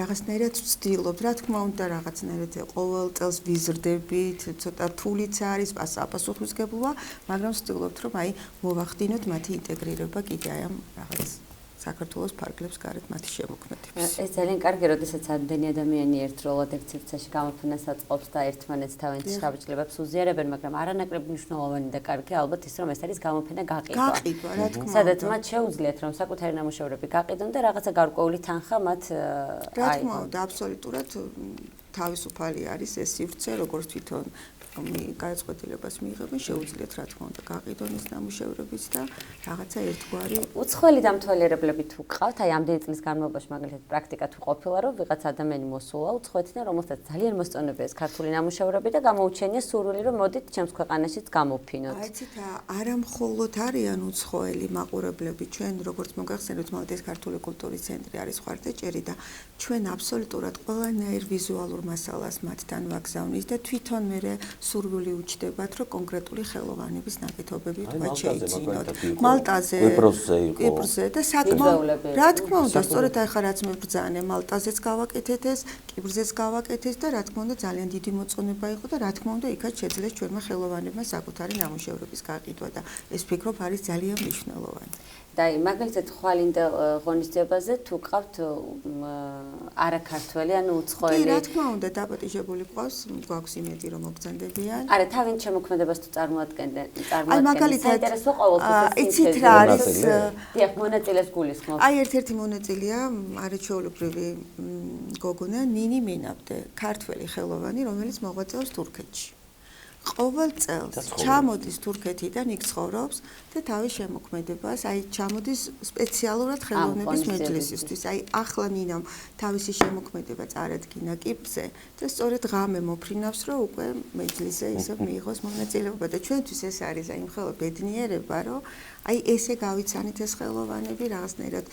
რაღაცნაირად ვცდილობთ რა თქმა უნდა რაღაცნაირად ყოველ წელს ვიზრდებით ცოტა რთულიც არის პასუხისმგებლობა, მაგრამ ვცდილობთ რომ აი მოვახდინოთ მათი ინტეგრირება კიდე აი ამ რაღაც საქართველოს ფარგლებს გარეთ მათი შემოქმედებს. ეს ძალიან კარგი, როდესაც ამდენი ადამიანი ერთდროულად ერთ სივრცეში გამოფენას აწყობს და ერთმანეთს თავენთვის შთაბეჭდილებებს უზიარებენ, მაგრამ არანაკლებ მნიშვნელოვანი და კარგი ალბათ ის რომ ეს არის გამოფენა გაყიდვა. გაყიდვა, რა თქმა უნდა. სადაც მათ შეუძლიათ რომ საკუთარი ნამუშევრები გაყიდონ და რაღაცა გარკვეული თანხა მათ რა თქმა უნდა, აბსოლუტურად თავისუფალი არის ეს სივრცე, როგორც თვითონ გადაწყვეტილებას მიიღებენ, შეუძლიათ რა თქმა უნდა გაყიდონ ეს ნამუშევრებიც და რაღაცა ერთგვარი უცხოელი დამთვალიერებლები თუ გყავთ, აი ამდენი წლის განმავლობაში მაგალითად პრაქტიკა თუ ყოფილა, რომ ვიღაც ადამიანი მოსულა უცხოეთიდან, რომელსაც ძალიან მოსწონებია ეს ქართული ნამუშევრები და გამოუჩენია სურვილი, რომ მოდით ჩემს ქვეყანაშიც გამოფინოთ. აი ცით არა მხოლოდ არიან უცხოელი მაყურებლები, ჩვენ როგორც მოგახსენებთ, მალტის ქართული კულტურის ცენტრი არის ხარდაჭერი და ჩვენ აბსოლუტურად ყველანაირ ვიზუალურ მასალას მათთან ვაგზავნის და თვითონ მე სურვილი უჩნდებათ, რომ კონკრეტული ხელოვანების ნაკეთობები თქვა შეიძინოთ. მალტაზე, კვიპროსზე და საკმაოდ რა თქმა უნდა, სწორედ ახლა რაც მე ბრძანე, მალტაზეც გავაკეთეთ ეს, კვიპროსზეც გავაკეთეთ და რა თქმა უნდა ძალიან დიდი მოწონება იყო და რა თქმა უნდა იქაც შეძლეს ჩვენმა ხელოვანებმა საკუთარი ნამუშევრების გაყიდვა და ეს ვფიქრობ არის ძალიან მნიშვნელოვანი. და მაგალითად ხვალინდელ ღონისძიებაზე თუ გყავთ არაქართველი ანუ უცხოელი კი რა თქმა უნდა დაპატიჟებული გვაქვს იმედი რომ მოგზანდებიან არა თავენ შემოქმედებას თუ წარმოადგენდნენ აი მაგალითად საინტერესო ყოველთვის იცით რა არის დიახ მონაწილეს გულისხმობ აი ერთ-ერთი მონაწილეა არაჩვეულებრივი გოგონა ნინი მენაბდე ქართველი ხელოვანი რომელიც მოღვაწეობს თურქეთში ყოველ წელს ჩამოდის თურქეთიდან იქ ცხოვრობს და თავის შემოქმედებას აი ჩამოდის სპეციალურად ხელოვნების მეჯლისისთვის აი ახლა ნინამ თავისი შემოქმედება წარადგინა კიპრზე და სწორედ ღამე მოფრინავს რომ უკვე მეჯლისზე ისევ მიიღოს მონაწილეობა და ჩვენთვის ეს არის აი მხოლოდ ბედნიერება რომ აი ესე გავიცანით ეს ხელოვანები რაღაცნაირად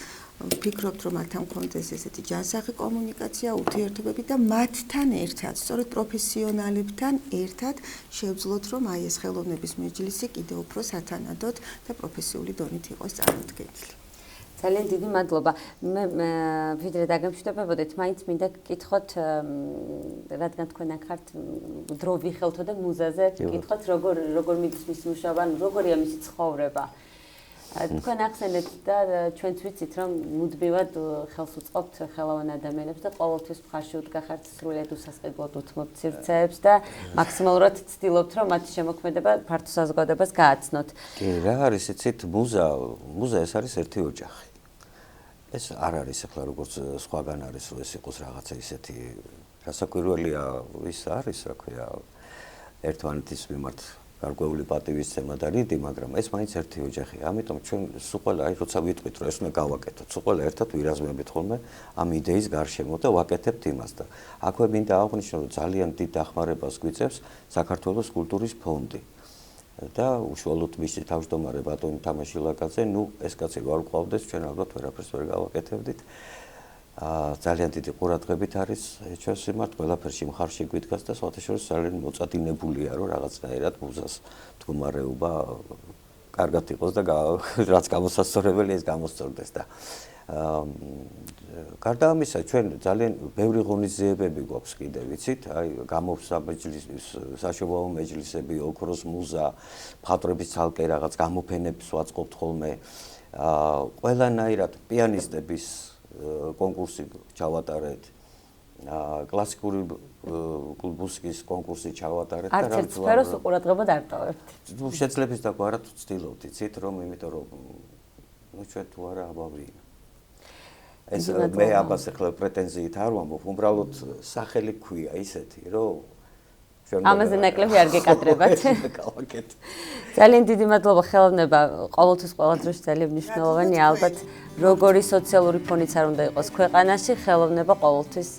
ვფიქრობთ რომ მათთან მქონდეს ესეთი ჯანსაღი კომუნიკაცია, ურთიერთობები და მათთან ერთად, სწორედ პროფესიონალებთან ერთად შევძლოთ რომ აი ეს ხელოვნების მეჯლისი კიდევ უფრო სათანადოდ და პროფესიული დონით იყოს წარმოდგენილი. ძალიან დიდი მადლობა. მე ვიდრე დაგემშვიდობებოდეთ, მაინც მინდა გკითხოთ, რადგან თქვენ აქ ხართ, დრო ვიხელთო და მუზაზე გკითხოთ, როგორ მიდის მისი მუშაობა, როგორია მისი ცხოვრება. თქვენ ახსენეთ და ჩვენც ვიცით, რომ მუდმივად ხელს უწყობთ ხელოვან ადამიანებს და ყოველთვის მხარში უდგახართ სრულიად უსასყიდლოდ უთმობთ სივრცეებს და მაქსიმალურად ცდილობთ, რომ მათი შემოქმედება ფართო საზოგადოებას გააცნოთ. კი, რა არის იცით, მუზა ეს არის ერთი ოჯახი. ეს არ არის ახლა როგორც სხვაგან არის, რომ ეს იყოს რაღაცა ისეთი რასაკვირველია ის არის, რა ქვია, ერთმანეთის მიმართ გარკვეული პატივისცემა და რიდი, მაგრამ ეს მაინც ერთი ოჯახია. ამიტომ ჩვენ სულ ყველა, აი როცა ვიტყვით, რომ ეს უნდა გავაკეთოთ, სულ ყველა ერთად ვირაზმებით ხოლმე ამ იდეის გარშემო და ვაკეთებთ იმას და აქვე მინდა აღვნიშნო, რომ ძალიან დიდ დახმარებას გვიწევს საქართველოს კულტურის ფონდი. და უშუალოდ მისი თავმჯდომარე ბატონი თამაში ლაკაძე, ეს კაცი ვარ ყავდეს, ჩვენ ალბათ ვერაფერს ვერ გავაკეთებდით. ძალიან დიდი ყურადღებით არის ჩვენს მიმართ, ყველაფერში მხარში გვიდგას და სხვათა შორის ძალიან მოწადინებულია, რომ რაღაცნაირად მუზას მდგომარეობა კარგად იყოს და რაც გამოსასწორებელი ეს გამოსწორდეს და გარდა ამისა, ჩვენ ძალიან ბევრი ღონისძიებები გვაქვს კიდე, ვიცით, აი საშობაო მეჯლისები, ოქროს მუზა, მხატვრების ცალკე რაღაც გამოფენებს ვაწყობთ ხოლმე. ყველანაირად პიანისტების კონკურსი ჩავატარეთ, კლასიკური მუსიკის კონკურსი ჩავატარეთ და არც ერთ სფეროს უყურადღებოდ არ ტოვებთ. შეძლებს და გვარად ვცდილობთ, იცით, რომ იმიტომ რომ ჩვენ თუ არა აბავი ეს მე აბას ახლა პრეტენზიით არ ვამბობ, უბრალოდ სახელი ქვია ისეთი, რომ ამაზე ნაკლები არ გეკადრებათ. ძალიან დიდი მადლობა, ხელოვნება ყოველთვის ყველა დროში ძალიან მნიშვნელოვანია, ალბათ როგორი სოციალური ფონიც არ უნდა იყოს ქვეყანაში, ხელოვნება ყოველთვის,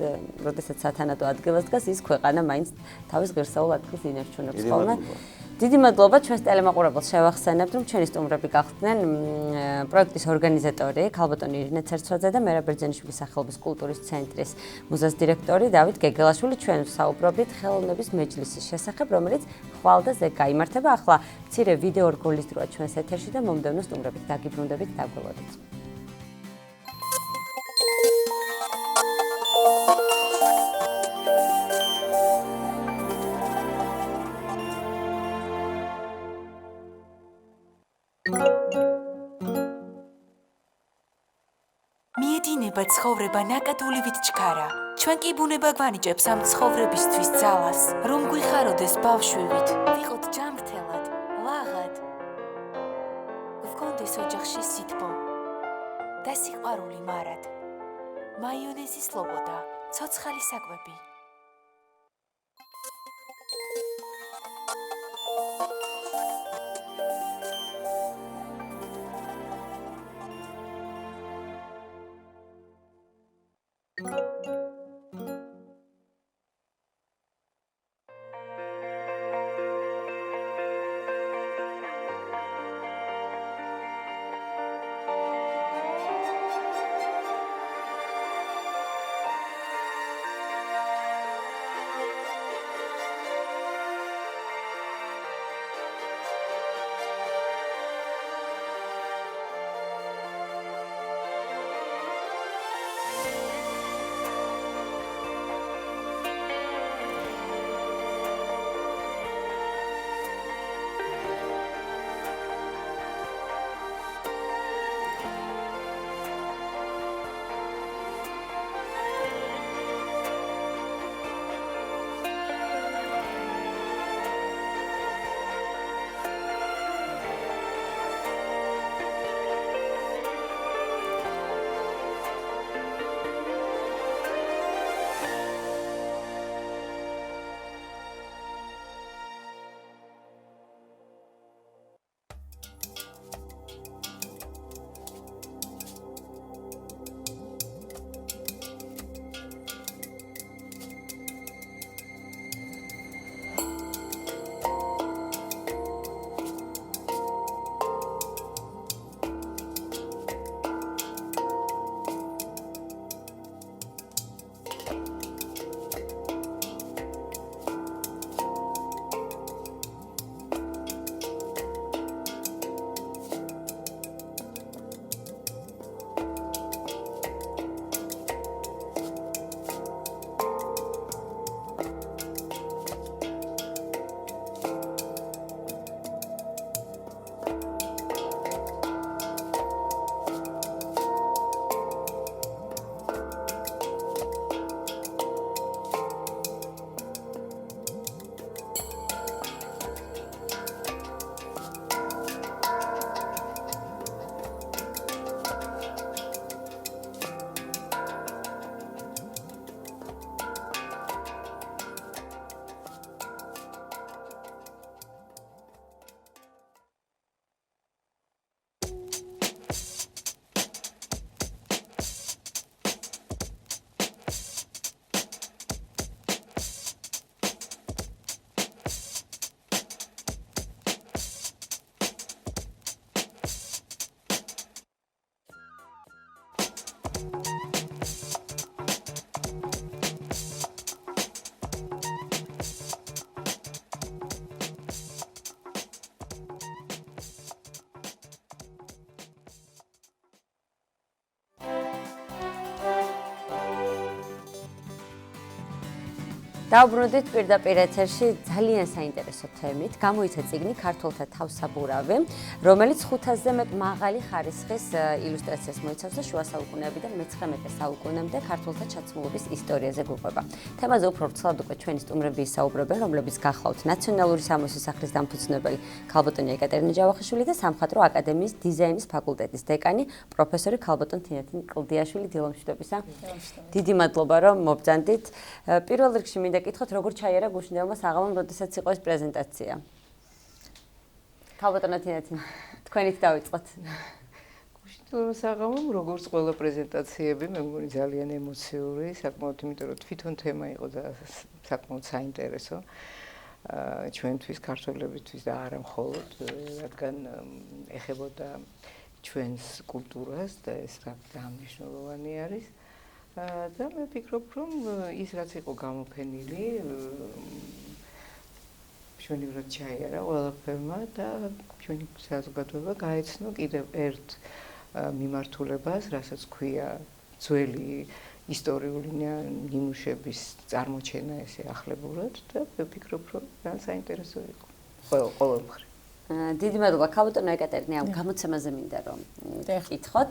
როდესაც სათანადო ადგილას დგას, ის ქვეყანა მაინც თავის ღირსეულ ადგილს ინარჩუნებს ხოლმე. დიდი მადლობა ჩვენს ტელემაყურებელს შევახსენებთ, რომ ჩვენი სტუმრები გახდნენ პროექტის ორგანიზატორი ქალბატონი ირინე ცერცვაძე და მერაბ ბერძენიშვილის სახელობის კულტურის ცენტრის მუზეის დირექტორი დავით გეგელაშვილი. ჩვენ ვსაუბრობთ ხელოვნების მეჯლისის შესახებ, რომელიც ხვალ და ზეგ გაიმართება. ახლა მცირე ვიდეო რგოლის დროა ჩვენს ეთერში და მომდევნო სტუმრებით დაგიბრუნდებით, დაგველოდეთ. მიედინება ცხოვრება ნაკადულივით ჩქარა. ჩვენ კი ბუნება გვანიჭებს ამ ცხოვრებისთვის ძალას, რომ გვიხაროდეს ბავშვივით, ვიყოთ ჯანმრთელად, ლაღად. გვქონდეს ოჯახში სითბო და სიყვარული მარად. მაიონეზის ლობოდა, ცოცხალი საკვები. დავბრუნდით პირდაპირ ეთერში ძალიან საინტერესო თემით. გამოიცა წიგნი ქართველთა თავსაბურავი, რომელიც 500-ზე მეტ მაღალი ხარისხის ილუსტრაციას მოიცავს და შუა საუკუნეებიდან მე-19 საუკუნემდე ქართველთა ჩაცმულობის ისტორიაზე გვყვება. თემაზე უფრო ვრცლად უკვე ჩვენი სტუმრები ისაუბრებენ, რომლებიც გახლავთ ნაციონალური სამოსის სახლის დამფუძნებელი ქალბატონი ეკატერინე ჯავახიშვილი და სამხატვრო აკადემიის დიზაინის ფაკულტეტის დეკანი პროფესორი ქალბატონ თინათინ კლდიაშვილი. დილომშვიდობისა. დიდი მადლობა რომ მობრძანდით. პირველ რიგში მინდა გითხოთ, როგორ ჩაიარა გუშინდელმა საღამომ, როდესაც იყო ეს პრეზენტაცია. ქალბატონო თინათინ, თქვენით დავიწყოთ. გუშინდელმა საღამომ, როგორც ყველა პრეზენტაციები, მე მგონი ძალიან ემოციური, საკმაოდ, იმიტომ რომ თვითონ თემა იყო და საკმაოდ საინტერესო. ჩვენთვის, ქართველებისთვის და არა მხოლოდ, რადგან ეხებოდა ჩვენს კულტურას და ეს ძალიან მნიშვნელოვანი არის. და მე ვფიქრობ, რომ ის რაც იყო გამოფენილი, ჩვენივრად ჩაიარა ყველაფერმა და ჩვენი საზოგადოება გაეცნო კიდევ ერთ მიმართულებას, რასაც ქვია ძველი ისტორიული ნიმუშების წარმოჩენა ესე ახლებურად და მე ვფიქრობ, რომ ძალიან საინტერესო იყო ყოველ მხრივ. დიდი მადლობა ქალბატონო ეკატერინე, ამ გამოცემაზე მინდა რომ გითხოთ.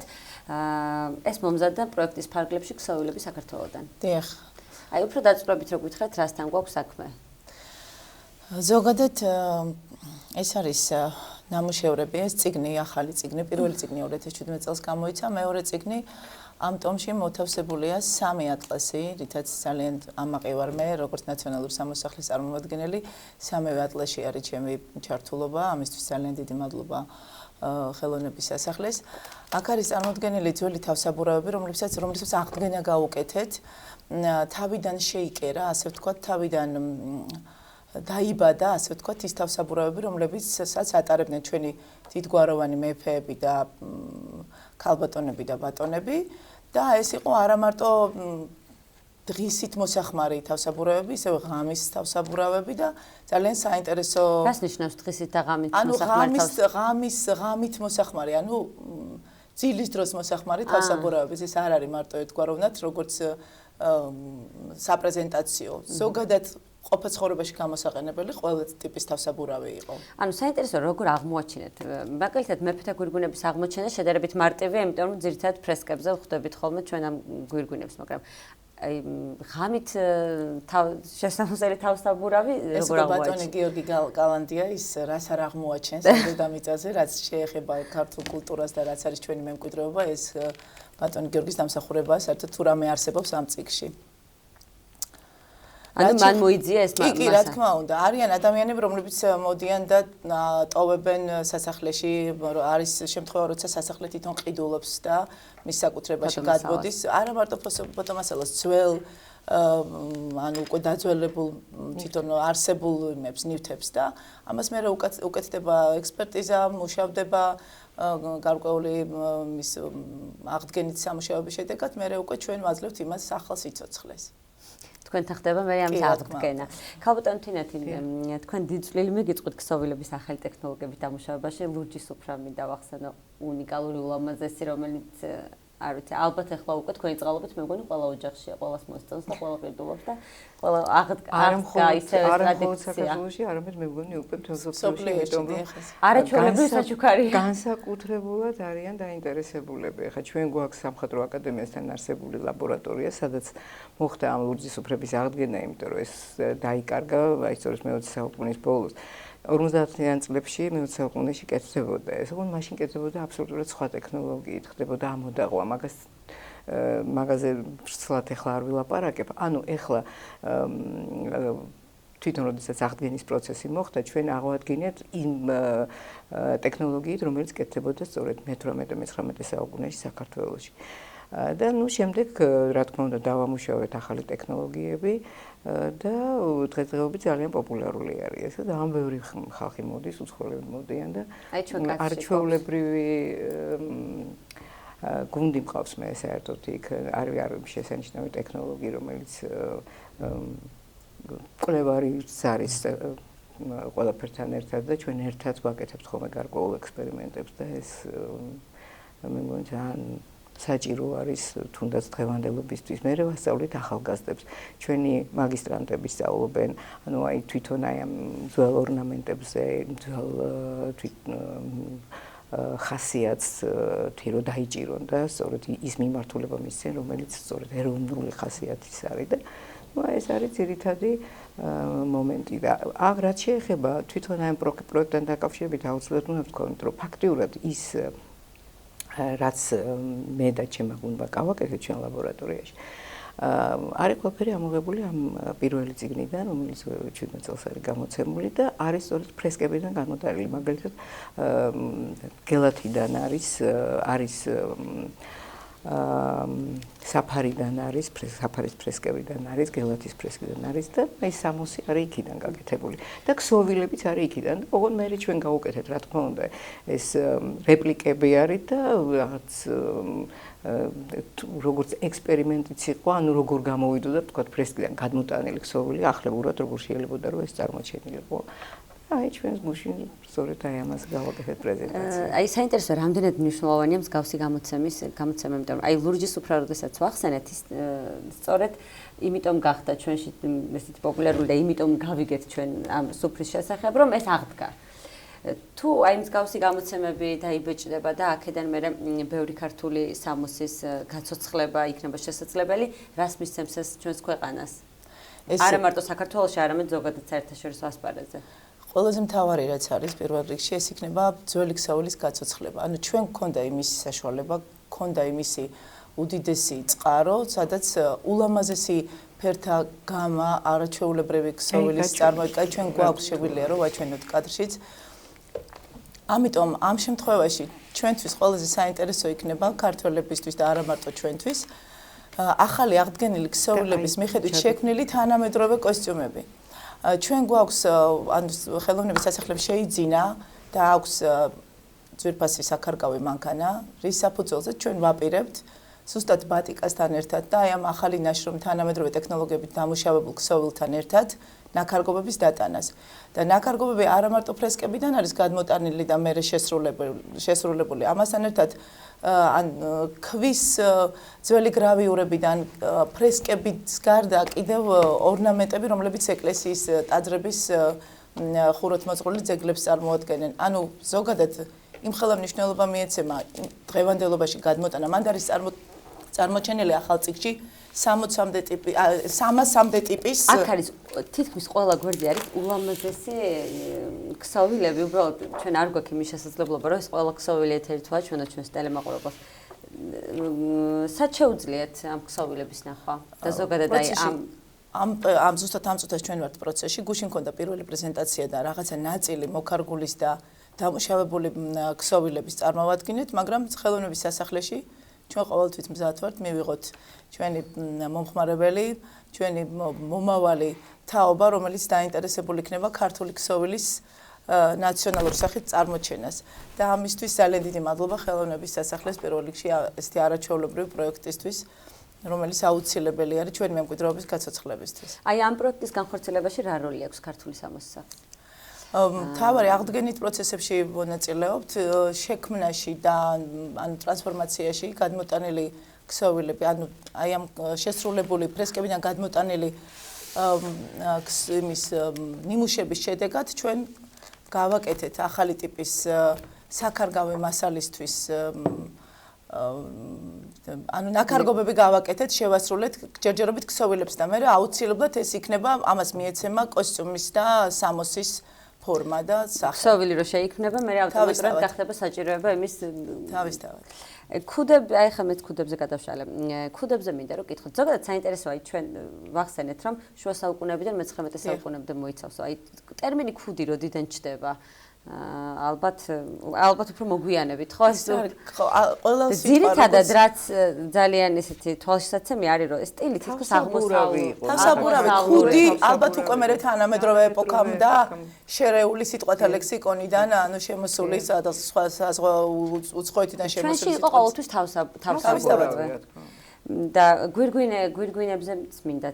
ეს მომზადდა პროექტის ფარგლებში ქსოვილები საქართველოდან. დიახ. აი უფრო დაწვრობით რო გითხრათ, რასთან გვაქვს საქმე? ზოგადად ეს არის ნამუშევრები, ეს წიგნი, ახალი წიგნი, პირველი წიგნი 2017 წელს გამოიცა, მეორე წიგნი ამ ტომში მოთავსებულია 3 ატლასი, რითაც ძალიან ამაყი ვარ მე, როგორც ნაციონალური სამოსახლის წარმომადგენელი, 3 ატლასში არის ჩემი ჩართულობა, ამისთვის ძალიან დიდი მადლობა ხელოვნების სასახლეს. აქ არის წარმოდგენილი ძველი თავსაბურავები, რომლებსაც აღდგენა გაუკეთეთ, თავიდან შეიკერა, ასე ვთქვათ, თავიდან დაიბადა, ასე ვთქვათ, ის თავსაბურავები, რომლებიცაც ატარებდნენ ჩვენი დიდგვაროვანი მეფეები და ქალბატონები და ბატონები და ეს იყო არა მარტო დღისით მოსახმარი თავსაბურავები, ისევ ღამის თავსაბურავები და ძალიან საინტერესო. რას ნიშნავს დღისით და ღამით მოსახმარი თავსაბურავები? ღამით მოსახმარი, ანუ ძილის დროს მოსახმარი თავსაბურავები. ეს არ არის მარტო ერთგვაროვნად, როგორც საპრეზენტაციო. ზოგადად ყოფა ცხოვრებაში გამოსაყენებელი ყველა ტიპის თავსაბურავი იყო. ანუ საინტერესო როგორ აღმოაჩინეთ. მაგალითად მეფეთა გვირგვინების აღმოჩენა შედარებით მარტივია, იმიტომ რომ ძირითადად ფრესკებზე ვხვდებით ხოლმე ჩვენ ამ გვირგვინებს, მაგრამ აი ღამით შესამოსელი თავსაბურავი როგორ აღმოაჩინეთ? ბატონი გიორგი გალანდია ის რას არ აღმოაჩენს დედამიწაზე, რაც შეეხება ქართულ კულტურას და რაც არის ჩვენი მემკვიდრეობა, ეს ბატონი გიორგის დამსახურებაა, საერთოდ თუ რამე არსებობს ამ წიგნში. ანუ მან მოიძია ეს მასა. კი, რა თქმა უნდა, არიან ადამიანები, რომლებიც მოდიან და ტოვებენ სასახლეში, არის შემთხვევა, როცა სასახლე თვითონ ყიდულობს და მის საკუთრებაში გადმოდის, არა მარტო ფოტომასალას, ძველ ანუ უკვე დაძველებულ თვითონ არსებულ იმებს, ნივთებს და ამას მე უკეთდება ექსპერტიზა, მუშავდება გარკვეული მის აღდგენით სამუშაოების შედეგად, მე უკვე ჩვენ ვაძლევთ იმას სახელს იცოცხლეს. თქვენთან ხდება მე ამის აღდგენა. ქალბატონ თინათინ, თქვენ დიდწვლილი მიგიწყოთ ქსოვილების ახალი ტექნოლოგიების დამუშავებაში, ლურჯის უფრა მინდა ვახსენო, უნიკალური ულამაზესი, რომელიც არ ვიცი, ალბათ ახლა უკვე თქვენი წყალობით მე მგონი ყველა ოჯახშია, ყველას მოსწონს და ყველა პირდულობს და ყველა აღდგა ისევ ტრადიცია. არამედ მე მგონი უკვე მთელ სოფლიოში, იმიტომ რომ არაჩვეულებრივი საჩუქარი. განსაკუთრებულად არიან დაინტერესებულები. ახლა ჩვენ გვაქვს სამხატვრო აკადემიასთან არსებული ლაბორატორია, სადაც მოხდა ამ ლურჯის უფრების აღდგენა, იმიტომ რომ ეს დაიკარგა, აი სწორედ მე-20 საუკუნის ბოლოს. 50-იან წლებში მე-20 საუკუნეში კეთდებოდა ეს, ოღონდ მაშინ კეთდებოდა აბსოლუტურად სხვა ტექნოლოგიით, ხდებოდა ამოდაღვა, მაგაზე ვრცლად ახლა არ ვილაპარაკებ. ანუ ახლა თვითონ როდესაც აღდგენის პროცესი მოხდა, ჩვენ აღვადგინეთ იმ ტექნოლოგიით, რომელიც კეთდებოდა სწორედ მე-18-19 საუკუნეში საქართველოში. და შემდეგ, რა თქმა უნდა, დავამუშავეთ ახალი ტექნოლოგიები და დღესდღეობით ძალიან პოპულარული არის ეს და ამ ბევრი ხალხი მოდის, უცხოელები მოდიან და არჩეულებრივი გუნდი მყავს მე საერთოდ იქ არის შესანიშნავი ტექნოლოგია, რომელიც კვლევარიც არის ყველაფერთან ერთად და ჩვენ ერთად ვაკეთებთ ხოლმე გარკვეულ ექსპერიმენტებს და ეს მე მგონი ძალიან საჭირო არის თუნდაც დღევანდელობისთვის. მე ვასწავლით ახალგაზრდებს. ჩვენი მაგისტრანტები სწავლობენ, ანუ აი თვითონ აი ამ ძველ ორნამენტებზე, ძველ ხასიათს თი რო დაიჭირონ და სწორედ ის მიმართულება მისცენ, რომელიც სწორედ ეროვნული ხასიათის არის და ეს არის ძირითადი მომენტი და აქ რაც შეეხება თვითონ ამ პროექტთან დაკავშირებით აუცილებლად უნდა ვთქვათ, რომ ფაქტიურად ის რაც მე და ჩემმა გუნდმა გავაკეთეთ ჩვენ ლაბორატორიაში არის ყველაფერი ამოღებული ამ პირველი წიგნიდან, რომელიც 17 წელს არის გამოცემული და არის სწორედ ფრესკებიდან განმოტანილი, მაგალითად გელათიდან არის საფარიდან არის, საფარის ფრესკებიდან არის, გელათის ფრესკიდან არის და აი სამოსი არის იქიდან გაკეთებული და ქსოვილებიც არის იქიდან. ოღონდ მე ჩვენ გავუკეთეთ, რა თქმა უნდა, ეს რეპლიკები არის და რაღაც როგორც ექსპერიმენტიც იყო, ანუ როგორ გამოვიდოდა, თქვათ, ფრესკიდან გადმოტანილი ქსოვილი, ახლებურად როგორ შეიძლებოდა რომ ეს წარმოჩენილიყო. აი ჩვენს გუშინ სწორედ აი ამას გავაკეთეთ პრეზენტაცია. აი საინტერესო რამდენად მნიშვნელოვანია მსგავსი გამოცემა, იმიტომ რომ აი ლურჯის უფრო როდესაც ვახსენეთ, ის სწორედ იმიტომ გახდა ჩვენში ესეთი პოპულარული და იმიტომ გავიგეთ ჩვენ ამ სუფრის შესახებ, რომ ეს აღდგა. თუ აი მსგავსი გამოცემები დაიბეჭდება და აქედან მე ბევრი ქართული სამოსის გაცოცხლება იქნება შესაძლებელი, რას მისცემს ეს ჩვენს ქვეყანას? არა მარტო საქართველოში, არამედ ზოგადად საერთაშორისო ასპარეზზე. ყველაზე მთავარი რაც არის პირველ რიგში ეს იქნება ძველი ქსოვილის გაცოცხლება. ანუ ჩვენ გქონდა იმის საშუალება, გქონდა იმისი უდიდესი წყარო, სადაც ულამაზესი ფერთა გამა, არაჩვეულებრივი ქსოვილის წარმოება, ჩვენ გვაქვს შეგვიძლია რომ ვაჩვენოთ კადრშიც. ამიტომ ამ შემთხვევაში ჩვენთვის ყველაზე საინტერესო იქნება ქართველებისთვის და არა მარტო ჩვენთვის ახალი აღდგენილი ქსოვილების მიხედვით შექმნილი თანამედროვე კოსტიუმები. ჩვენ გვაქვს ანუ ხელოვნების სასახლეში შეიძინა და აქვს ძვირფასი საქარგავი მანქანა, რის საფუძველზე ჩვენ ვაპირებთ ზუსტად ბატიკასთან ერთად და აი ამ ახალი ნაშრომი თანამედროვე ტექნოლოგიებით დამუშავებულ ქსოვილთან ერთად ნაქარგობების დატანას. და ნაქარგობები არა მარტო ფრესკებიდან არის გადმოტანილი და მერე შესრულებული. ამასთან ერთად ან ქვის ძველი გრავიურებიდან ფრესკების გარდა კიდევ ორნამენტები, რომლებიც ეკლესიის ტაძრების ხუროთმოწყობილი ძეგლებს წარმოადგენენ. ანუ ზოგადად იმხელა მნიშვნელობა მიეცემა დღევანდელობაში გადმოტანა. მანდ არის წარმოჩენილი ახალ წიგნში 60-მდე ტიპი 300-მდე ტიპის აქ არის თითქმის ყველა გვერდზე არის ულამაზესი ქსოვილები, უბრალოდ ჩვენ არ გვაქვს იმის შესაძლებლობა, რომ ეს ყველა ქსოვილი ეთერითვაა ჩვენო ჩვენს ტელემაყურებელს. სად შეუძლიათ ამ ქსოვილების ნახვა? და ზოგადად აი ამ ზუსტად ამ წუთას ჩვენ ვართ პროცესში. გუშინ მქონდა პირველი პრეზენტაცია და რაღაცა ნაწილი მოკარგულის და დამუშავებული ქსოვილების წარმოვადგინეთ, მაგრამ ხელოვნების სასახლეში ჩვენ ყოველთვის მზად ვართ მივიღოთ ჩვენი მომხმარებელი, ჩვენი მომავალი თაობა, რომელიც დაინტერესებული იქნება ქართული ქსოვილის ნაციონალურ სახით წარმოჩენას. და ამისთვის ძალიან დიდი მადლობა ხელოვნების სასახლეს პირველ რიგში ესეთი არაჩვეულებრივი პროექტისთვის, რომელიც აუცილებელი არის ჩვენი მემკვიდრეობის გაცოცხლებისთვის. აი ამ პროექტის განხორციელებაში რა როლი აქვს ქართული სამოსის? მთავარი აღდგენით პროცესებში მონაწილეობთ, შექმნაში და ანუ ტრანსფორმაციაში გადმოტანილი ქსოვილები, ანუ აი ამ შესრულებული ფრესკებიდან გადმოტანილი იმის ნიმუშების შედეგად ჩვენ გავაკეთეთ ახალი ტიპის საქარგავი მასალისთვის ანუ ნაქარგობები გავაკეთეთ, შევასრულეთ ჯერჯერობით ქსოვილებს და მე აუცილებლად ეს იქნება ამას მიეცემა კოსტიუმის და სამოსის ფორმა და სახე. ქსოვილი რო შეიქმნება, მე ავტომატურად გახდება საჭიროება იმის თავისთავად. ქუდები, აი ხა მეც ქუდებზე გადავშალე. ქუდებზე მინდა რომ კითხოთ. ზოგადად საინტერესოა ჩვენ ვახსენეთ, რომ შუა საუკუნეებიდან მე-19 საუკუნემდე მოიცავს. აი ტერმინი ქუდი როდიდან ჩდება? ალბათ უფრო მოგვიანებით, ხო? ძირითადად რაც ძალიან ესეთი თვალშისაცემი არის, რომ ეს სტილი თითქოს აღმოსავლური იყო. თავსაბურავი ქუდი ალბათ უკვე მე თანამედროვე ეპოქამ და შერეული სიტყვათა ლექსიკონიდან, ანუ შემოსული და სხვა უცხოეთიდან შემოსული. ჩვენში იყო ყოველთვის თავსაბურავი. და გვირგვინებზე მინდა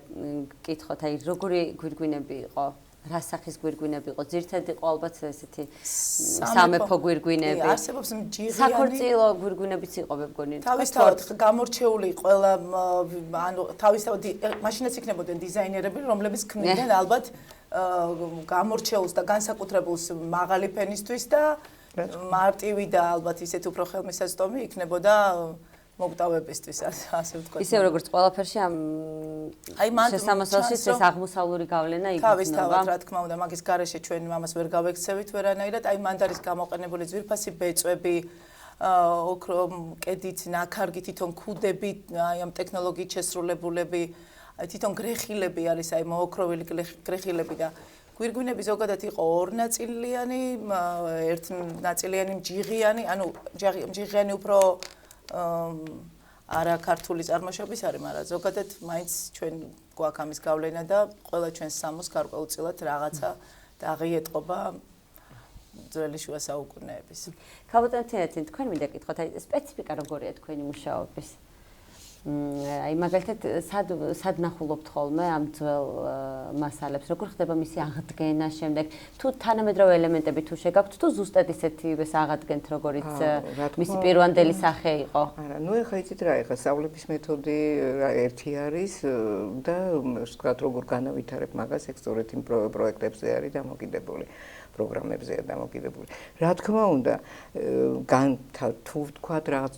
კითხოთ, აი როგორი გვირგვინები იყო? რა სახის გვირგვინები იყო? ძირითადად იყო ალბათ ესეთი სამეფო გვირგვინები. არსებობს ჯიღიანი. საქორწილო გვირგვინებიც იყო მე მგონი. თავისთავად გამორჩეული ყველა ანუ თავისთავად მაშინაც იქნებოდნენ დიზაინერები, რომლებიც ქმნიდნენ ალბათ გამორჩეულს და განსაკუთრებულს მაღალი ფენისთვის და მარტივი და ალბათ ისეთ უფრო ხელმისაწვდომი იქნებოდა მოგტავებისთვის, ასე ვთქვათ. ისევ როგორც ყველაფერში ამ შესამოსავლშიც ეს აღმოსავლური გავლენა იქნება. თავისთავად, რა თქმა უნდა, მაგის გარეშე ჩვენ ამას ვერ გავექცევით ვერანაირად. აი მანდ არის გამოყენებული ძვირფასი ბეწვები, ოქრო კედით, ნაქარგი თვითონ ქუდები, აი ამ ტექნოლოგიით შესრულებულები, თვითონ გრეხილები არის, აი მოოქროვილი გრეხილები და გვირგვინები ზოგადად იყო ორნაწილიანი, ერთნაწილიანი მჯიღიანი, ანუ მჯიღიანი უფრო არა ქართული წარმოშობის არის, მაგრამ ზოგადად მაინც ჩვენ გვაქვს ამის გავლენა და ყველა ჩვენს სამოს გარკვეულწილად რაღაცა დაღიეტყობა ძველი შუა საუკუნეების. ქალბატონი, თქვენ მინდა გითხოთ, აი სპეციფიკა როგორია თქვენი მუშაობის? აი მაგალითად სად ნახულობთ ხოლმე ამ ძველ მასალებს, როგორ ხდება მისი აღდგენა შემდეგ, თუ თანამედროვე ელემენტები თუ შეგაქვთ, თუ ზუსტად ისეთივეს აღადგენთ, როგორიც მისი პირვანდელი სახე იყო? არა, ნუ ეხა იცით რა, ეხა სწავლების მეთოდი ერთი არის და ვთქვათ, როგორ განავითარებ მაგას, ეგ სწორედ იმ პროექტებზე არის დამოკიდებული. პროგრამებზეა დამოკიდებული. რა თქმა უნდა, თუ ვთქვათ რაღაც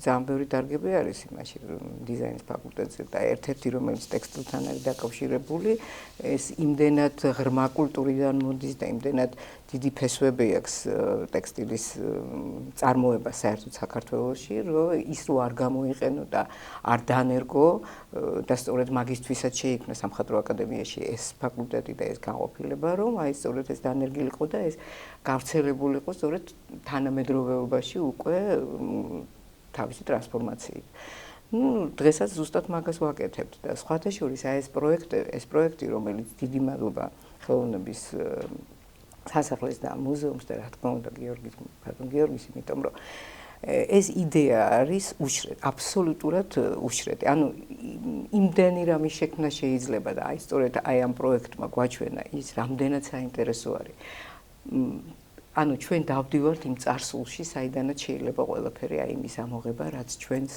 ძალიან ბევრი დარგები არის იმაში დიზაინის ფაკულტეტზე და ერთ-ერთი რომელიც ტექსტილთან არის დაკავშირებული, ეს იმდენად ღრმა კულტურიდან მოდის და იმდენად დიდი ფესვები აქვს ტექსტილის წარმოება საერთოდ საქართველოში, რომ ის რო არ გამოიყენო და არ დანერგო და სწორედ მაგისთვისაც შეიქმნა სამხატვრო აკადემიაში ეს ფაკულტეტი და ეს განყოფილება, რომ აი სწორედ ეს დანერგილიყო და ეს გავრცელებულიყო სწორედ თანამედროვეობაში უკვე თავისი ტრანსფორმაციით. ნუ დღესაც ზუსტად მაგას ვაკეთებთ და სხვათა შორის აი ეს პროექტი, რომელიც დიდი მადლობა ხელოვნების სასახლეს და მუზეუმს და რა თქმა უნდა გიორგის, იმიტომ რომ ეს იდეა არის უშრეთ, აბსოლუტურად უშრეთი. ანუ იმდენი რამის შექმნა შეიძლება და აი სწორედ აი ამ პროექტმა გვაჩვენა ის რამდენად საინტერესო არის. ანუ ჩვენ დავდივართ იმ წარსულში, საიდანაც შეიძლება ყველაფერი აი იმის ამოღება, რაც ჩვენს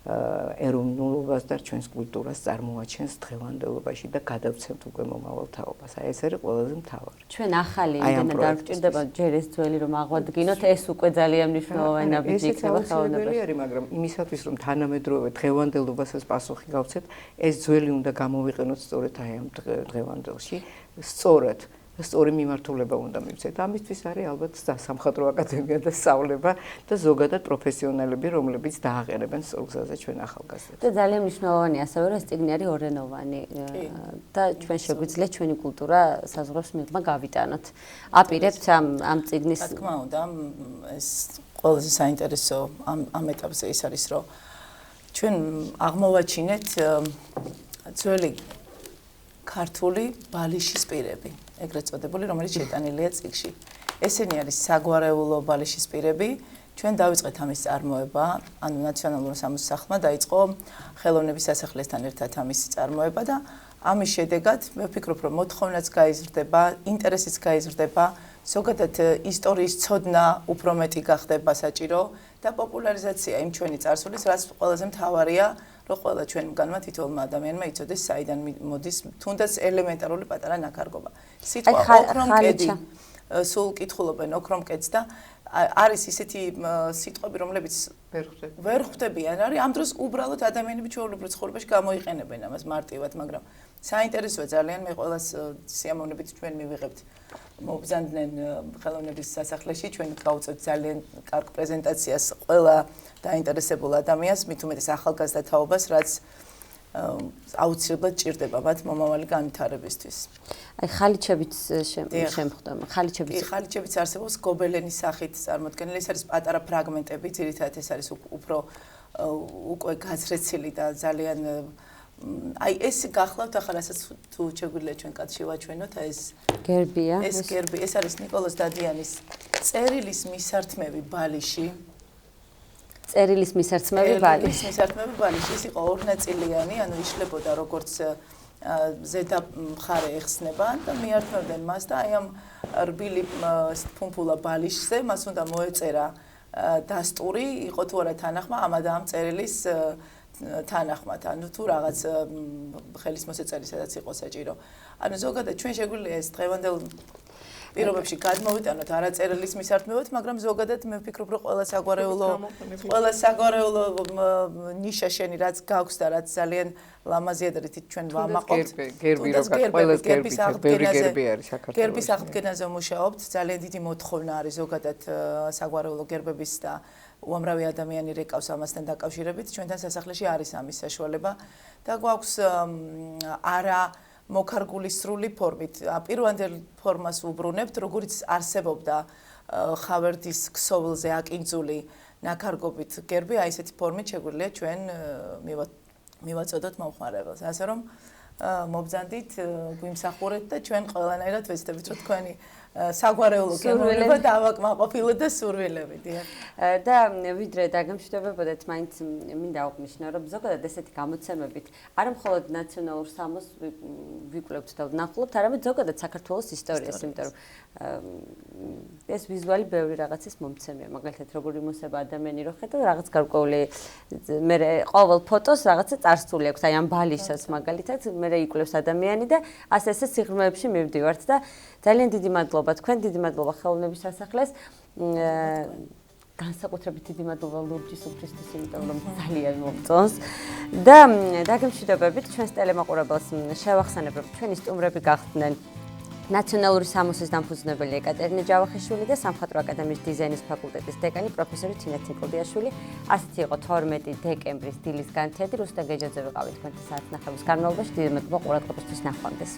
ეროვნულობას და ჩვენს კულტურას წარმოაჩენს დღევანდელობაში და გადავცემთ უკვე მომავალ თაობას. აი ეს არის ყველაზე მთავარი. ჩვენ ახალი იმდენად არ გვჭირდება ჯერ ეს ძველი რომ აღვადგინოთ, ეს უკვე ძალიან მნიშვნელოვანი ნაბიჯი იქნება ხელოვნებაში. არის, მაგრამ იმისათვის რომ თანამედროვე დღევანდელობასაც პასუხი გავცეთ, ეს ძველი უნდა გამოვიყენოთ სწორედ აი ამ დღევანდელში, სწორი მიმართულება უნდა მივცეთ. ამისთვის არის ალბათ სამხატვრო აკადემია და სწავლება და ზოგადად პროფესიონალები, რომლებიც დააყენებენ სწორ გზაზე ჩვენ ახალგაზრდებს. და ძალიან მნიშვნელოვანია ასევე რომ ეს წიგნი არის ორენოვანი და ჩვენ შეგვიძლია ჩვენი კულტურა საზღვრებს მიღმა გავიტანოთ. აპირებთ ამ წიგნის. რა თქმა უნდა, ეს ყველაზე საინტერესო ამ ეტაპზე ის არის, რომ ჩვენ აღმოვაჩინეთ ძველი ქართული ბალიშის პირები, ეგრეთ წოდებული, რომელიც შეტანილია წიგნში. ესენი არის საგვარეულო ბალიშის პირები. ჩვენ დავიწყეთ ამის წარმოება, ანუ ნაციონალურ სამოსახლმა დაიწყო ხელოვნების სასახლესთან ერთად ამის წარმოება და ამის შედეგად მე ვფიქრობ, რომ მოთხოვნაც გაიზრდება, ინტერესიც გაიზრდება, ზოგადად ისტორიის ცოდნა უფრო მეტი გახდება საჭირო და პოპულარიზაცია იმ ჩვენი წარსულის, რაც ყველაზე მთავარია, რომ ყველა ჩვენგანმა თითოეულმა ადამიანმა იცოდეს, საიდან მოდის თუნდაც ელემენტარული პატარა ნაქარგობა. სიტყვა ოქრომკედი, სულ კითხულობენ ოქრომკედს და არის ისეთი სიტყვები, რომლებიც ვერ ხვდებიან, არის ამ დროს უბრალოდ ადამიანები ჩვეულებრივ ცხოვრებაში გამოიყენებენ ამას მარტივად, მაგრამ საინტერესოა ძალიან, მე ყველას სიამოვნებით ჩვენ მივიღებთ. მობრძანდნენ ხელოვნების სასახლეში, ჩვენ გავუწევთ ძალიან კარგ პრეზენტაციას ყველა დაინტერესებულ ადამიანს, მით უმეტეს ახალგაზრდა თაობას, რაც აუცილებლად ჭირდება მათ მომავალი განვითარებისთვის. აი ხალიჩებიც შემხვდება. ხალიჩებიც არსებობს გობელენის სახით წარმოდგენილი, ეს არის პატარა ფრაგმენტები, ძირითადად ეს არის უფრო უკვე გაზრეცილი და ძალიან აი ეს გახლავთ ახლა რასაც თუ შეგვიძლია ჩვენ კაცში ვაჩვენოთ ეს გერბია. ეს გერბი, ეს არის ნიკოლოზ დადიანის წერილის მისართმევი ბალიში. წერილის მისართმევი ბალიში. მისართმევი ბალიში, ის იყო ორნაწილიანი, ანუ იშლებოდა როგორც ზედა მხარე ეხსნება და მიართმევდნენ მას და აი ამ რბილი ფუმფულა ბალიშზე მას უნდა მოეწერა დასტური, იყო თუ არა თანახმა ამა და ამ წერილის თანახმად, ანუ თუ რაღაც ხელის მოსაწერი სადაც იყო საჭირო. ანუ ზოგადად ჩვენ შეგვიძლია ეს დღევანდელ პირობებში გადმოვიტანოთ არაწერილის მისართმევად, მაგრამ ზოგადად მე ვფიქრობ, რომ ყველა საგვარეულო ნიშა შენი რაც გაქვს და რაც ძალიან ლამაზია და რითიც ჩვენ ვამაყობთ. გერბის აღდგენაზე მუშაობთ, ძალიან დიდი მოთხოვნა არის ზოგადად საგვარეულო გერბების და უამრავი ადამიანი რეკავს ამასთან დაკავშირებით. ჩვენთან სასახლეში არის ამის საშუალება და გვაქვს არა მოქარგული სრული ფორმით. პირვანდელ ფორმას უბრუნებთ, როგორც არსებობდა ხავერდის ქსოვილზე აკინძული ნაქარგობით გერბი, აი ესეთი ფორმით შეგვიძლია ჩვენ მივაწოდოთ მომხმარებელს. ასე რომ მობრძანდით, გვიმსახურეთ და ჩვენ ყველანაირად ვეცდებით, რომ თქვენი საგვარეულო გემოვნება დავაკმაყოფილოთ და სურვილები, დიახ. და ვიდრე დაგემშვიდობებოდეთ, მაინც მინდა აღვნიშნო, რომ ზოგადად ესეთი გამოცემებით არა მხოლოდ ნაციონალურ სამოს ვიკვლევთ და ვნახულობთ, არამედ ზოგადად საქართველოს ისტორიას, იმიტომ რომ ეს ვიზუალი ბევრი რაღაცის მომცემია, მაგალითად როგორი მოსება ადამიანი რო ხედავ, რაღაც გარკვეული მე ყოველ ფოტოს რაღაცა წარსული აქვს, აი ამ ბალიშას მაგალითად მე იკვლევს ადამიანი და ასე სიღრმეებში მივდივართ და ძალიან დიდი მადლობა თქვენ, დიდი მადლობა ხელოვნების სასახლეს. განსაკუთრებით დიდი მადლობა ლურჯის უფრისთვის, იმიტომ რომ ძალიან მომწონს. და დაგემშვიდობებით ჩვენს ტელემაყურებელს შევახსენებ, რომ ჩვენი სტუმრები გახდნენ ნაციონალური სამოსის დამფუძნებელი ეკატერინე ჯავახიშვილი და სამხატვრო აკადემიის დიზაინის ფაკულტეტის დეკანი პროფესორი თინა ცინკლდიაშვილი. ასეთი იყო 12 დეკემბრის დილის განთიადი. რუსთა გეჯაძე ვიყავით თქვენთან საათნახევრის განმავლობაში. დიდი მადლობა ყურადღებისთვის, ნახვამდის.